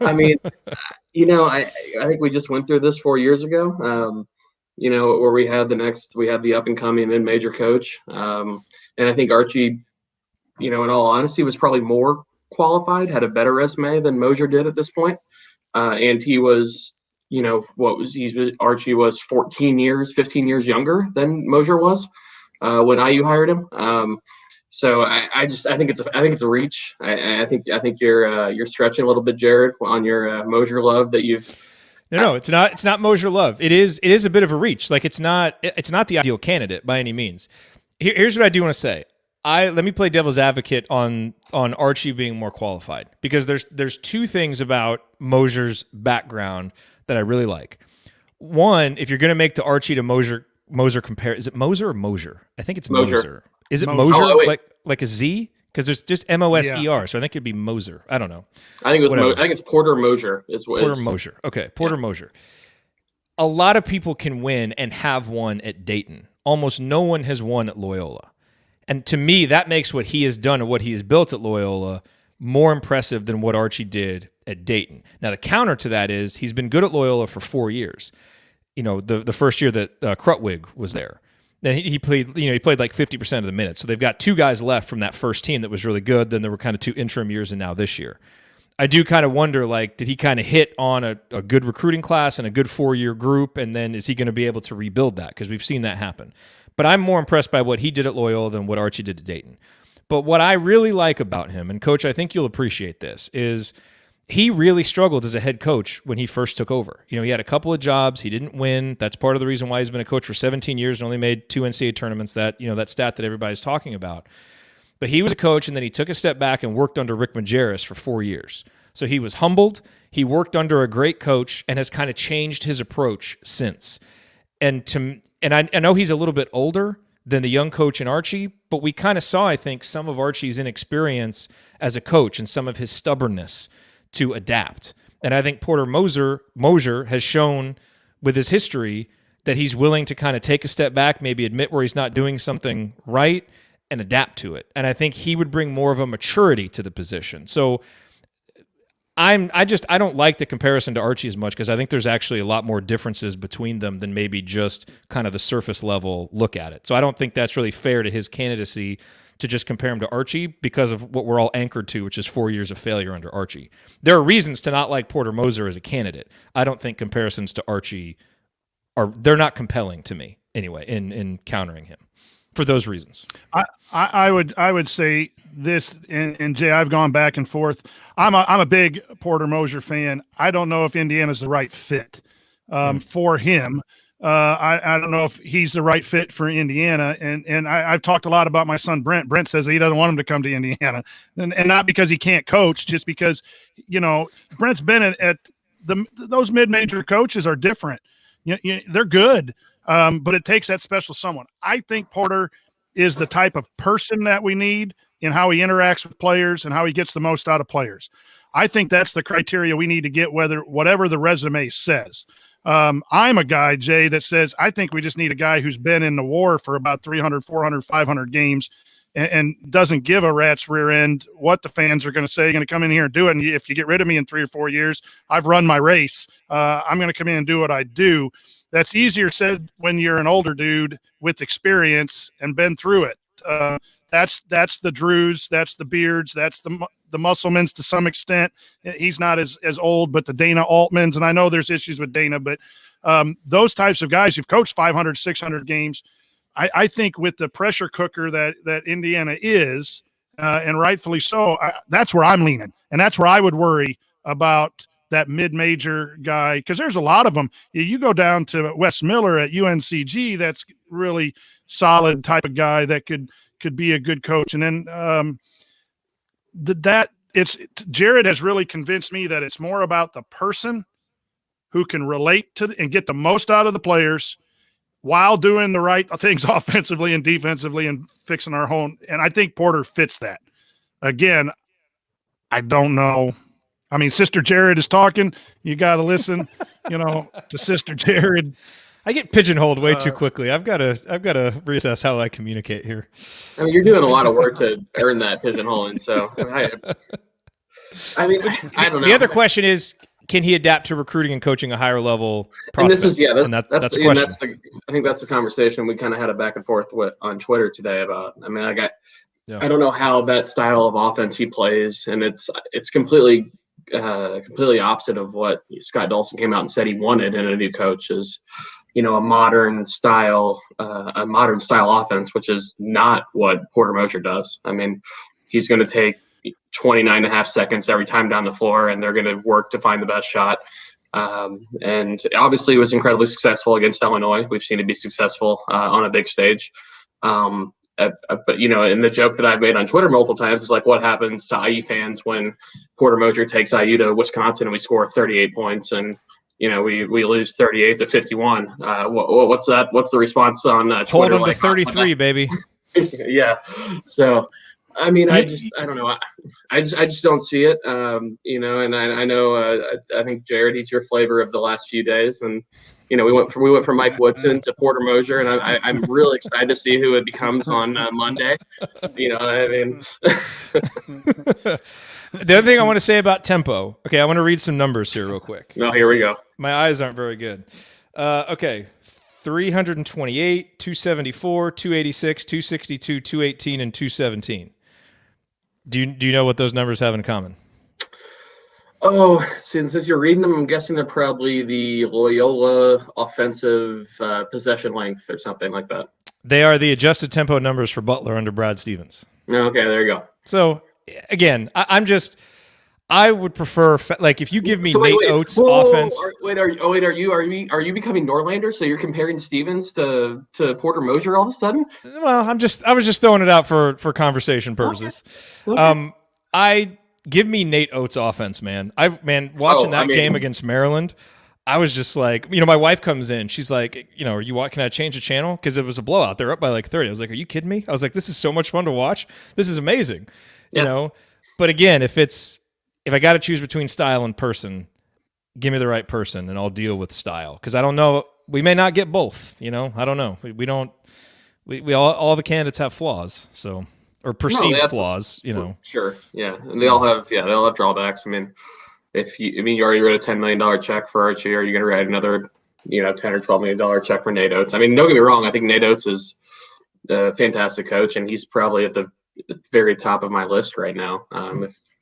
I mean, I think we just went through this 4 years ago. Where we had the up and coming mid-major coach, and I think Archie, in all honesty, was probably more qualified, had a better resume than Mosier did at this point. And he was, Archie was 15 years younger than Mosier was when IU hired him. So I think it's a reach. I think you're stretching a little bit, Jared, on your Mosier love that you've. No, it's not. It's not Mosier love. It is a bit of a reach. Like it's not the ideal candidate by any means. Here's what I do want to say. Let me play devil's advocate on Archie being more qualified, because there's 2 things about Mosier's background that I really like. One, if you're going to make the Archie to Moser compare, is it Moser or Mosier? I think it's Moser. Is it Mosier like a Z? Because there's just Moser, so I think it'd be Moser. I don't know. I think I think it's Porter Mosier. Porter Mosier. Okay, Porter Mosier. A lot of people can win and have won at Dayton. Almost no one has won at Loyola. And to me, that makes what he has done and what he has built at Loyola more impressive than what Archie did at Dayton. Now, the counter to that is he's been good at Loyola for 4 years. The first year that Krutwig was there. Then he played, he played like 50% of the minutes. So they've got 2 guys left from that first team that was really good. Then there were kind of 2 interim years, and now this year. I do kind of wonder, did he kind of hit on a good recruiting class and a good 4-year group, and then is he going to be able to rebuild that? Because we've seen that happen. But I'm more impressed by what he did at Loyola than what Archie did at Dayton. But what I really like about him, and Coach, I think you'll appreciate this, is he really struggled as a head coach when he first took over. He had a couple of jobs. He didn't win. That's part of the reason why he's been a coach for 17 years and only made 2 NCAA tournaments, that stat that everybody's talking about. But he was a coach, and then he took a step back and worked under Rick Majerus for 4 years. So he was humbled. He worked under a great coach and has kind of changed his approach since. And I know he's a little bit older than the young coach in Archie, but we kind of saw, I think, some of Archie's inexperience as a coach and some of his stubbornness to adapt. And I think Porter Mosier has shown with his history that he's willing to kind of take a step back, maybe admit where he's not doing something right, and adapt to it. And I think he would bring more of a maturity to the position. So I don't like the comparison to Archie as much, because I think there's actually a lot more differences between them than maybe just kind of the surface level look at it. So I don't think that's really fair to his candidacy to just compare him to Archie, because of what we're all anchored to, which is 4 years of failure under Archie. There are reasons to not like Porter Mosier as a candidate. I don't think comparisons to Archie they're not compelling to me anyway in countering him for those reasons. I would say this, and Jay, I've gone back and forth. I'm a big Porter Mosier fan. I don't know if Indiana's the right fit for him. I don't know if he's the right fit for Indiana. And I've talked a lot about my son, Brent. Brent says he doesn't want him to come to Indiana, and not because he can't coach, just because, Brent's been at those mid-major coaches are different. They're good, but it takes that special someone. I think Porter is the type of person that we need in how he interacts with players and how he gets the most out of players. I think that's the criteria we need to get, whatever the resume says. I'm a guy, Jay, that says I think we just need a guy who's been in the war for about 300, 400, 500 games and doesn't give a rat's rear end what the fans are going to say. You're going to come in here and do it. And if you get rid of me in 3 or 4 years, I've run my race. I'm going to come in and do what I do. That's easier said when you're an older dude with experience and been through it. That's the Drews, that's the Beards, that's the Musselmans to some extent. He's not as old, but the Dana Altmans, and I know there's issues with Dana, but those types of guys who've coached 500, 600 games, I think with the pressure cooker that Indiana is, and rightfully so, that's where I'm leaning, and that's where I would worry about that mid-major guy, because there's a lot of them. You go down to Wes Miller at UNCG, that's really solid type of guy that could be a good coach. And then Jared has really convinced me that it's more about the person who can relate to and get the most out of the players while doing the right things offensively and defensively and fixing our home. And I think Porter fits that. Again, I don't know. I mean, Sister Jared is talking. You got to listen, to Sister Jared. I get pigeonholed way too quickly. I've got to reassess how I communicate here. I mean, you're doing a lot of work to earn that pigeonholing. So, I mean, I don't know. The other question is, can he adapt to recruiting and coaching a higher level prospect? And this is that's a question. I think that's the conversation we kind of had a back and forth on Twitter today about. I mean, I don't know how that style of offense he plays, and it's completely opposite of what Scott Dolson came out and said he wanted in a new coach is, a modern style offense, which is not what Porter Moser does. I mean, he's going to take 29.5 seconds every time down the floor, and they're going to work to find the best shot. And obviously, it was incredibly successful against Illinois. We've seen it be successful on a big stage. But and the joke that I've made on Twitter multiple times is like, what happens to IU fans when Porter Moser takes IU to Wisconsin and we score 38 points and we lose 38-51? What's that? What's the response on Twitter? Hold them to 33, baby. Yeah. So, I mean, I don't know. I just don't see it. And I know. I think Jared, he's your flavor of the last few days, and we went from Mike Woodson to Porter Moser, and I'm really excited to see who it becomes on Monday. I mean. The other thing I want to say about tempo. Okay, I want to read some numbers here real quick. No, here we go. My eyes aren't very good. Okay. 328, 274, 286, 262, 218, and 217. Do you know what those numbers have in common? Oh, since you're reading them, I'm guessing they're probably the Loyola offensive possession length or something like that. They are the adjusted tempo numbers for Butler under Brad Stevens. Okay, there you go. So, again, I would prefer if you give me Nate Oates offense. Are you becoming Norlander? So you're comparing Stevens to Porter Moser all of a sudden? Well, I was just throwing it out for conversation purposes. Okay. Give me Nate Oates offense, man. Watching that game against Maryland, I was just like, my wife comes in, she's like, can I change the channel? Because it was a blowout. They're up by like 30. I was like, are you kidding me? I was like, this is so much fun to watch. This is amazing. But again, if I got to choose between style and person, give me the right person and I'll deal with style. Because I don't know, we may not get both. I don't know. We don't. We all the candidates have flaws, or perceived flaws. Sure, yeah, and they all have drawbacks. I mean, you already wrote a $10 million check for Archie, are you going to write another, $10 or $12 million check for Nate Oates? I mean, don't get me wrong. I think Nate Oates is a fantastic coach, and he's probably at the very top of my list right now.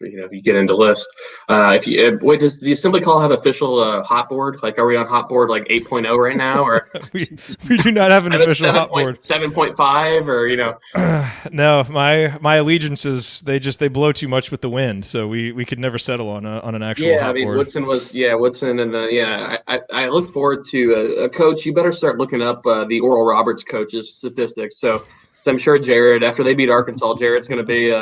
If you get into list, does the assembly call have official hot board? Like, are we on hot board like 8.0 right now, or we do not have an official hot board 7.5 or No, my allegiances they blow too much with the wind, so we could never settle on an actual hot board. Woodson and I look forward to a coach. You better start looking up the Oral Roberts coaches statistics. So I'm sure Jared, after they beat Arkansas, Jared's going to be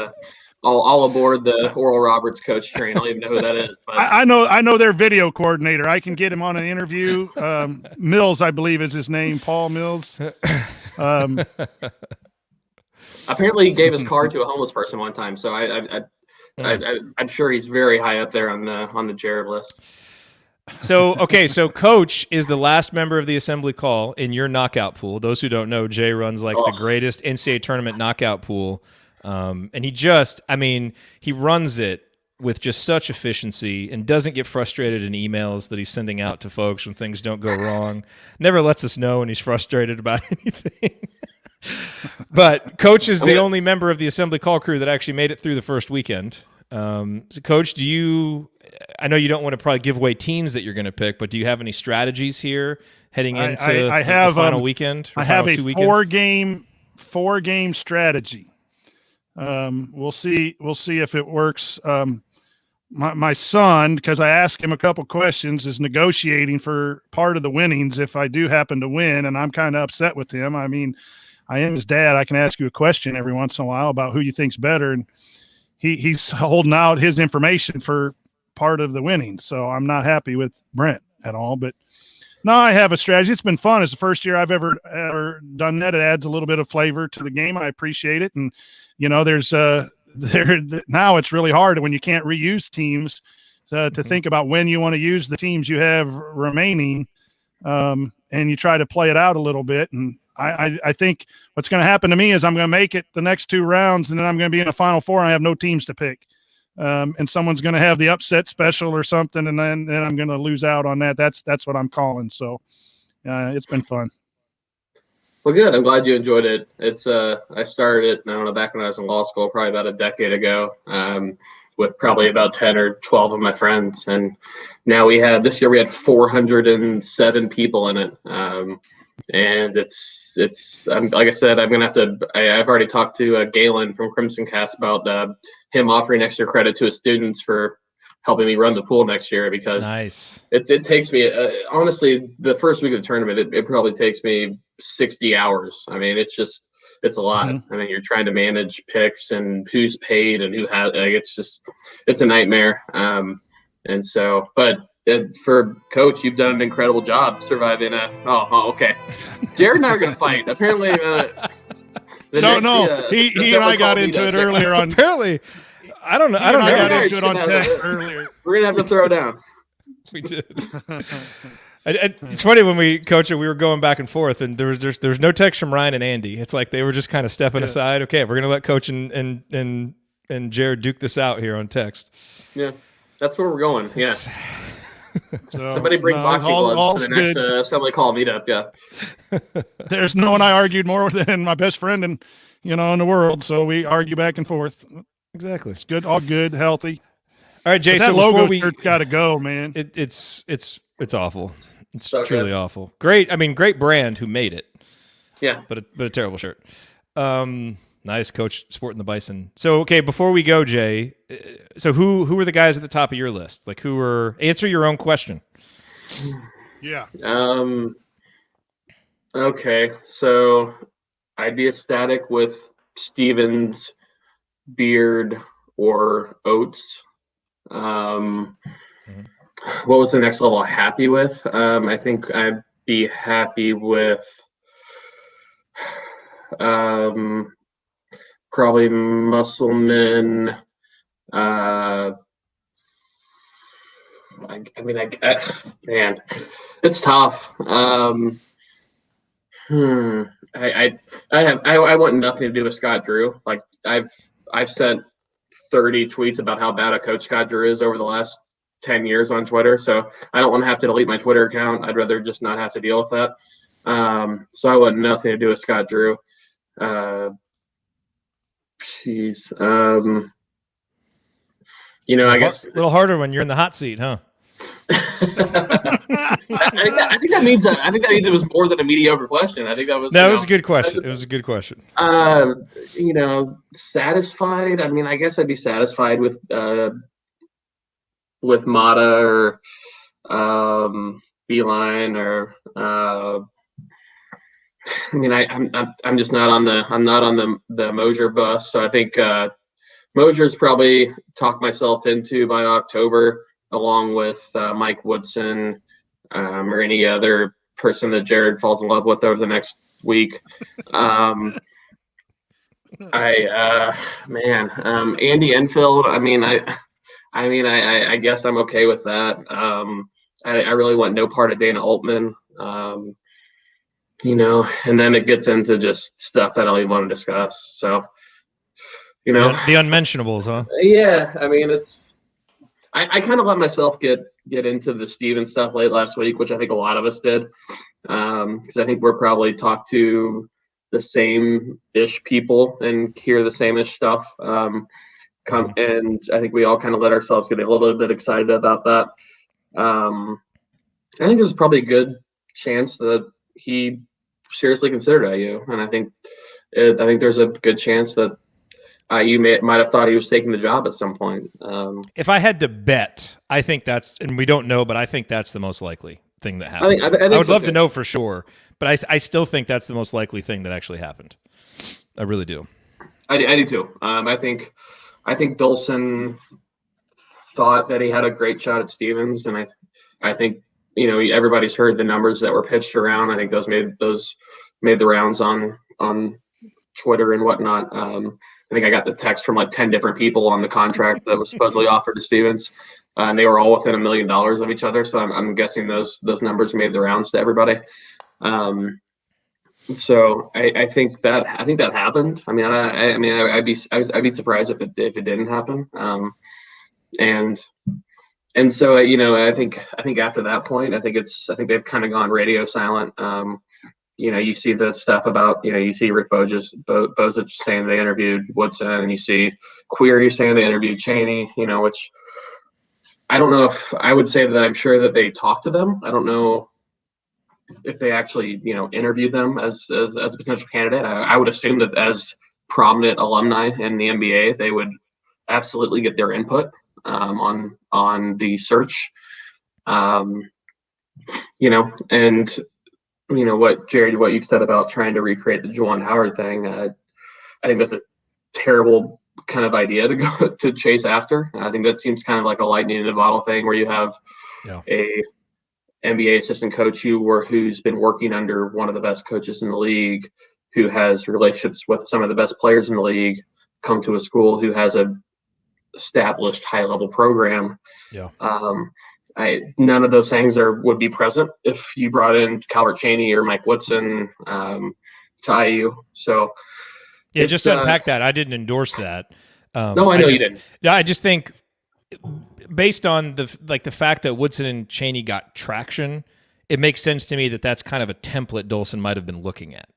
all aboard the Oral Roberts coach train. I don't even know who that is. But I know their video coordinator. I can get him on an interview. Mills, I believe, is his name. Paul Mills. Apparently, he gave his card to a homeless person one time. So I'm sure he's very high up there on the Jared list. So Coach is the last member of the assembly call in your knockout pool. Those who don't know, Jay runs the greatest NCAA tournament knockout pool. And he runs it with just such efficiency and doesn't get frustrated in emails that he's sending out to folks when things don't go wrong. Never lets us know when he's frustrated about anything. But Coach is the only member of the assembly call crew that actually made it through the first weekend. So Coach, I know you don't want to probably give away teams that you're going to pick, but do you have any strategies here heading into the final weekend? I have a 4-game strategy. We'll see if it works. My son, because I asked him a couple questions, is negotiating for part of the winnings if I do happen to win, and I'm kind of upset with him. I mean, I am his dad. I can ask you a question every once in a while about who you think's better, and he's holding out his information for part of the winning. So I'm not happy with Brent at all. But no, I have a strategy. It's been fun. It's the first year I've ever done that. It adds a little bit of flavor to the game. I appreciate it. And there's now it's really hard when you can't reuse teams to think about when you want to use the teams you have remaining, and you try to play it out a little bit. And I think what's going to happen to me is I'm going to make it the next 2 rounds, and then I'm going to be in a Final Four and I have no teams to pick. And someone's going to have the upset special or something, and then I'm going to lose out on that. That's what I'm calling. So it's been fun. Well, good. I'm glad you enjoyed it. It's I started it, I don't know, back when I was in law school, probably about a decade ago, with probably about 10 or 12 of my friends. And now this year we had 407 people in it. And it's like I said, I'm going to have to, I've already talked to Galen from Crimson Cast about him offering extra credit to his students for helping me run the pool next year, because nice. It takes me, honestly, the first week of the tournament, it probably takes me 60 hours. I mean, it's a lot. Mm-hmm. I mean, you're trying to manage picks and who's paid and who has, it's a nightmare. And so, but for Coach, you've done an incredible job surviving okay. Jared and I are going to fight. Apparently, he and I got into it earlier on. Apparently, I don't know. I got into it on text earlier. We're going to have to throw down. We did. It's funny when we coach it, we were going back and forth, and there was no text from Ryan and Andy. It's like they were just kind of stepping aside. Okay, we're gonna let Coach and Jared duke this out here on text. Yeah, that's where we're going. Yeah. Somebody bring boxing gloves to the next assembly call meetup. Yeah. There's no one I argued more than my best friend in the world. So we argue back and forth. Exactly. It's good, all good, healthy. All right, Jay. But that logo got to go, man. It's awful. It's so truly good. awful. Great. I mean, great brand who made it. Yeah. But a terrible shirt. Nice, Coach, sporting the bison. So, okay, before we go, Jay, so who were the guys at the top of your list? Like, answer your own question. Yeah. Okay, so I'd be ecstatic with Stevens, Beard, or Oates. What was the next level happy with? I think I'd be happy with probably Musselman. Man, it's tough. I want nothing to do with Scott Drew. Like I've sent 30 tweets about how bad a coach Scott Drew is over the last 10 years on Twitter. So I don't want to have to delete my Twitter account. I'd rather just not have to deal with that. So I want nothing to do with Scott Drew. I guess a little harder when you're in the hot seat, huh? I think that means it was more than a mediocre question. I think that was. No, it was a good question. It was a good question. Satisfied. I mean, I guess I'd be satisfied with Mata or Beeline or. I mean, I'm just not on the Mosier bus, so I think Mosier's probably talked myself into by October, along with Mike Woodson or any other person that Jared falls in love with over the next week. Andy Enfield. I guess I'm okay with that. I really want no part of Dana Altman. And then it gets into just stuff that I don't even want to discuss. So, the unmentionables, huh? Yeah, I mean, I kind of let myself get into the Steven stuff late last week, which I think a lot of us did, because I think we're probably talked to the same-ish people and hear the same-ish stuff. And I think we all kind of let ourselves get a little bit excited about that. I think there's probably a good chance that he seriously considered IU, and I think there's a good chance that IU might have thought he was taking the job at some point. If I had to bet, I think that's, and we don't know, but I think that's the most likely thing that happened. I would love to know for sure, but I still think that's the most likely thing that actually happened. I really do. I do too. I think I think Dolson thought that he had a great shot at Stevens, and I think everybody's heard the numbers that were pitched around. I think those made the rounds on Twitter and whatnot. I think I got the text from like 10 different people on the contract that was supposedly offered to Stevens, and they were all within $1 million of each other. So I'm guessing those numbers made the rounds to everybody. So I think that happened. I mean, I'd be surprised if it didn't happen. And so I think after that point, I think they've kind of gone radio silent. You see the stuff about you see Rick Bozich saying they interviewed Woodson, and you see Query saying they interviewed Cheney. Which I don't know if I would say that I'm sure that they talked to them. I don't know if they actually interviewed them as a potential candidate. I would assume that as prominent alumni in the NBA, they would absolutely get their input on the search. And what Jared, what you've said about trying to recreate the Juwan Howard thing, I think that's a terrible kind of idea to go to chase after. I think that seems kind of like a lightning in a bottle thing, where you have a NBA assistant coach who's been working under one of the best coaches in the league, who has relationships with some of the best players in the league, come to a school who has a established high level program. None of those things would be present if you brought in Calvert Cheney or Mike Woodson to IU. So just to unpack that, I didn't endorse that. No, I know you didn't. Yeah, I just think based on the fact that Woodson and Cheney got traction, it makes sense to me that that's kind of a template Dolson might have been looking at.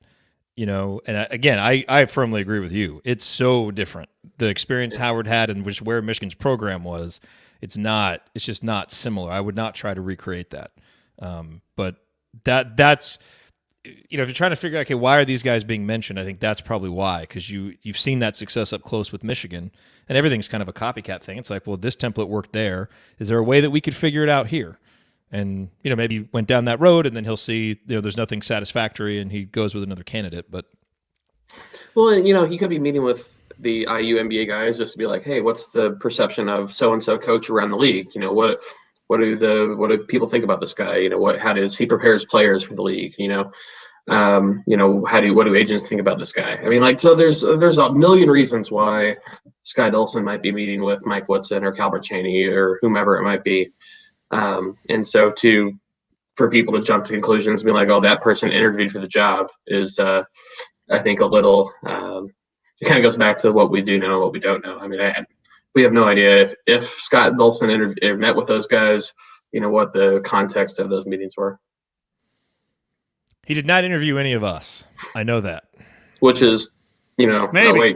And again, I firmly agree with you. It's so different. The experience Howard had and where Michigan's program was, it's just not similar. I would not try to recreate that. But that's if you're trying to figure out, okay, why are these guys being mentioned? I think that's probably why, because you've seen that success up close with Michigan, and everything's kind of a copycat thing. It's like, well, this template worked there. Is there a way that we could figure it out here? And maybe went down that road, and then he'll see there's nothing satisfactory, and he goes with another candidate. But he could be meeting with the IU NBA guys just to be like, hey, what's the perception of so and so coach around the league? What do people think about this guy? How does he prepares players for the league? What do agents think about this guy? I mean, so there's a million reasons why Sky Dolson might be meeting with Mike Woodson or Calvert Cheney or whomever it might be. And so for people to jump to conclusions and be like, oh, that person interviewed for the job is, I think a little, it kind of goes back to what we do know and what we don't know. I mean, we have no idea if Scott Dolson met with those guys, what the context of those meetings were. He did not interview any of us. I know that. Which is, maybe.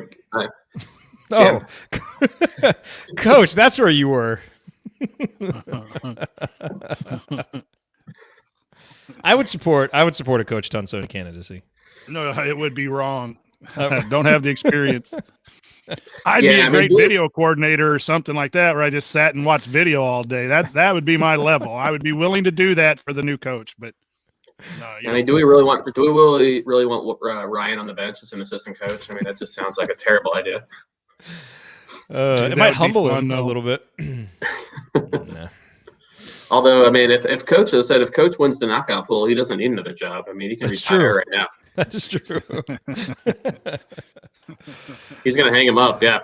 Coach, that's where you were. I would support a Coach Tunso candidacy. No, it would be wrong. Don't have the experience. I'd be a great video coordinator or something like that, where I just sat and watched video all day. That would be my level. I would be willing to do that for the new coach. But no, do we really want Ryan on the bench as an assistant coach? I mean, that just sounds like a terrible idea. It might humble him a little bit. Nah. Although, I mean, if Coach has said if Coach wins the knockout pool, he doesn't need another job. I mean, he can retire right now. That is true. He's gonna hang him up. Yeah.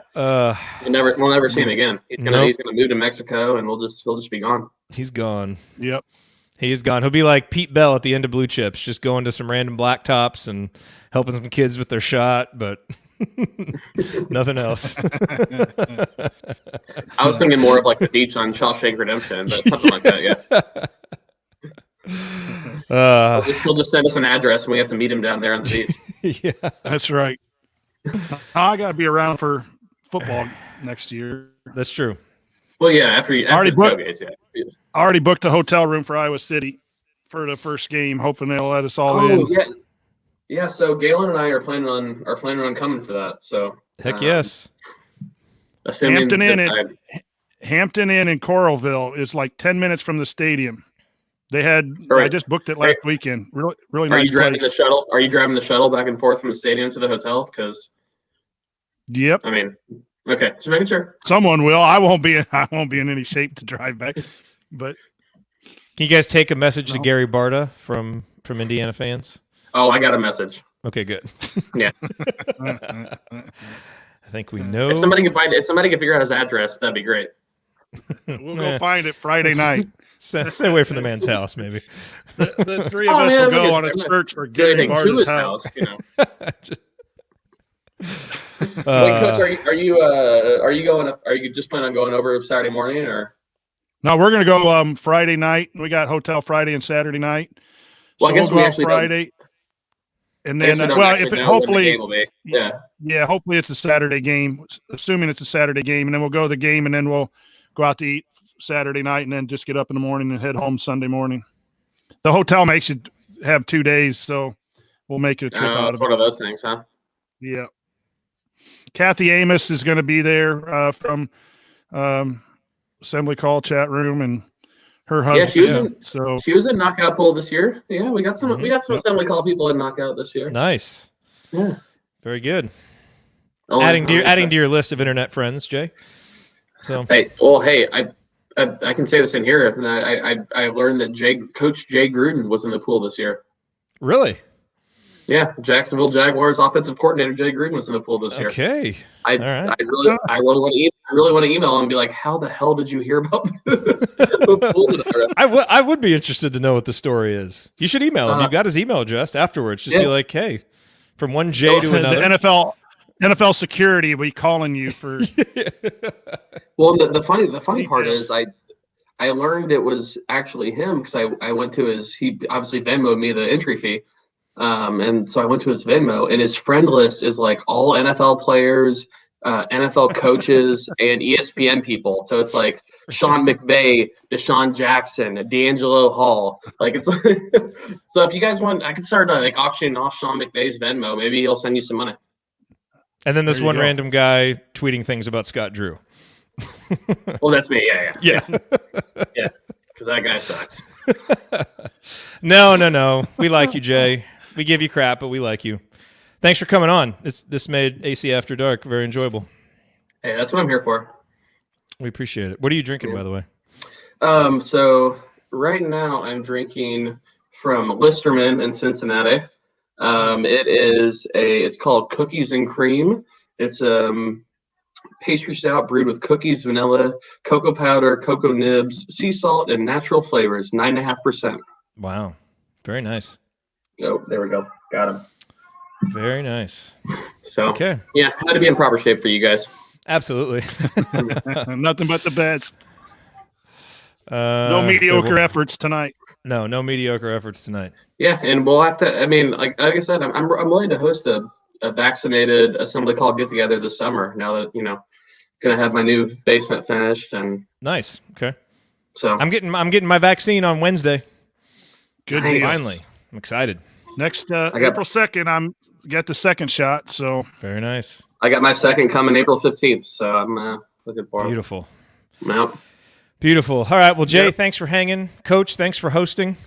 We'll never see him again. He's gonna move to Mexico, and he'll just be gone. He's gone. Yep. He's gone. He'll be like Pete Bell at the end of Blue Chips, just going to some random blacktops and helping some kids with their shot, but nothing else. I was thinking more of like the beach on Shawshank Redemption, but something like that. Yeah. He'll just send us an address, and we have to meet him down there on the beach. Yeah, that's right. I got to be around for football next year. That's true. Well, yeah, after tailgates, yeah. I already booked a hotel room for Iowa City for the first game, hoping they'll let us all in. Yeah. So Galen and I are planning on coming for that. So heck yes. Hampton Inn in Coralville is like 10 minutes from the stadium. I just booked it last weekend. Really nice. Are you driving the shuttle? Are you driving the shuttle back and forth from the stadium to the hotel? Because yep. I mean, Okay, just making sure. Someone will. I won't be in any shape to drive back. But Can you guys take a message to Gary Barta from Indiana fans? Oh, I got a message. Okay, good. Yeah. I think we know. If somebody can figure out his address, that'd be great. We'll go find it Friday night. Stay away from the man's house, maybe. The three of us will go on a search for Gary Barta's house. You know. Wait, Coach, are you going up? Are you just planning on going over Saturday morning, or? No, we're going to go Friday night. We got hotel Friday and Saturday night. Well, So I guess we'll we go actually out Friday. And then, hopefully, yeah, hopefully it's a Saturday game. Assuming it's a Saturday game, and then we'll go to the game, and then we'll go out to eat Saturday night, and then just get up in the morning and head home Sunday morning. The hotel makes you have 2 days, so we'll make it a trip out of it. It's one of those things, huh? Yeah. Kathy Amos is going to be there from Assembly Call chat room, and her husband. She was in Knockout Poll this year. Yeah, we got some Assembly Call people in Knockout this year. Nice. Yeah. Very good. Adding to your list of internet friends, Jay. So I can say this in here. I learned that Coach Jay Gruden was in the pool this year. Really? Yeah, Jacksonville Jaguars offensive coordinator Jay Gruden was in the pool this year. Okay. I really want to email him and be like, how the hell did you hear about this? I would be interested to know what the story is. You should email him. You've got his email address afterwards. Just be like, hey, from one Jay to another. The NFL security will be calling you for. Well, the funny part is I learned it was actually him because I went to he obviously Venmo'd me the entry fee. And so I went to his Venmo, and his friend list is like all NFL players, NFL coaches, and ESPN people. So it's like Sean McVay, Deshaun Jackson, D'Angelo Hall. Like it's so if you guys want, I could start auctioning off Sean McVay's Venmo. Maybe he'll send you some money. And then this one random guy tweeting things about Scott Drew. Well, that's me. Yeah. Yeah. Because that guy sucks. No. We like you, Jay. We give you crap, but we like you. Thanks for coming on. This made AC After Dark very enjoyable. Hey, that's what I'm here for. We appreciate it. What are you drinking, by the way? So right now I'm drinking from Listerman in Cincinnati. It's called Cookies and Cream. It's pastry stout brewed with cookies, vanilla, cocoa powder, cocoa nibs, sea salt, and natural flavors. 9.5%. Wow, very nice. Oh, there we go. Got him. Very nice. So okay, yeah, had to be in proper shape for you guys. Absolutely. Nothing but the best. No mediocre efforts tonight. No mediocre efforts tonight. Yeah, and we'll have to. I mean, like I said, I'm willing to host a vaccinated assembly call get together this summer. Now that gonna have my new basement finished and nice. Okay. So I'm getting my vaccine on Wednesday. Good. Finally, I'm excited. Next April 2nd, I'm got the second shot. So very nice. I got my second coming April 15th. So I'm looking forward. Beautiful. Yep. Beautiful. All right. Well, Jay, thanks for hanging. Coach, thanks for hosting.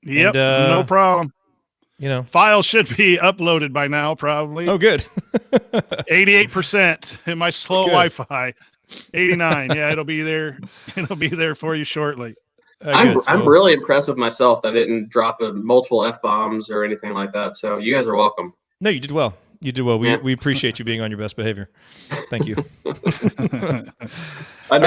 Yep. And, no problem. Files should be uploaded by now, probably. Oh, good. 88% in my slow Wi-Fi. 89. Yeah, it'll be there. It'll be there for you shortly. I'm really impressed with myself that I didn't drop multiple F-bombs or anything like that. So you guys are welcome. No, you did well. You did well. We appreciate you being on your best behavior. Thank you. I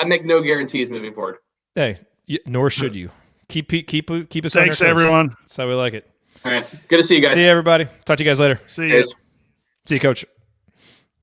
make no guarantees moving forward. Hey, nor should you. Keep us on your toes. Thanks, everyone. That's how we like it. All right. Good to see you guys. See you, everybody. Talk to you guys later. See you. See you, Coach.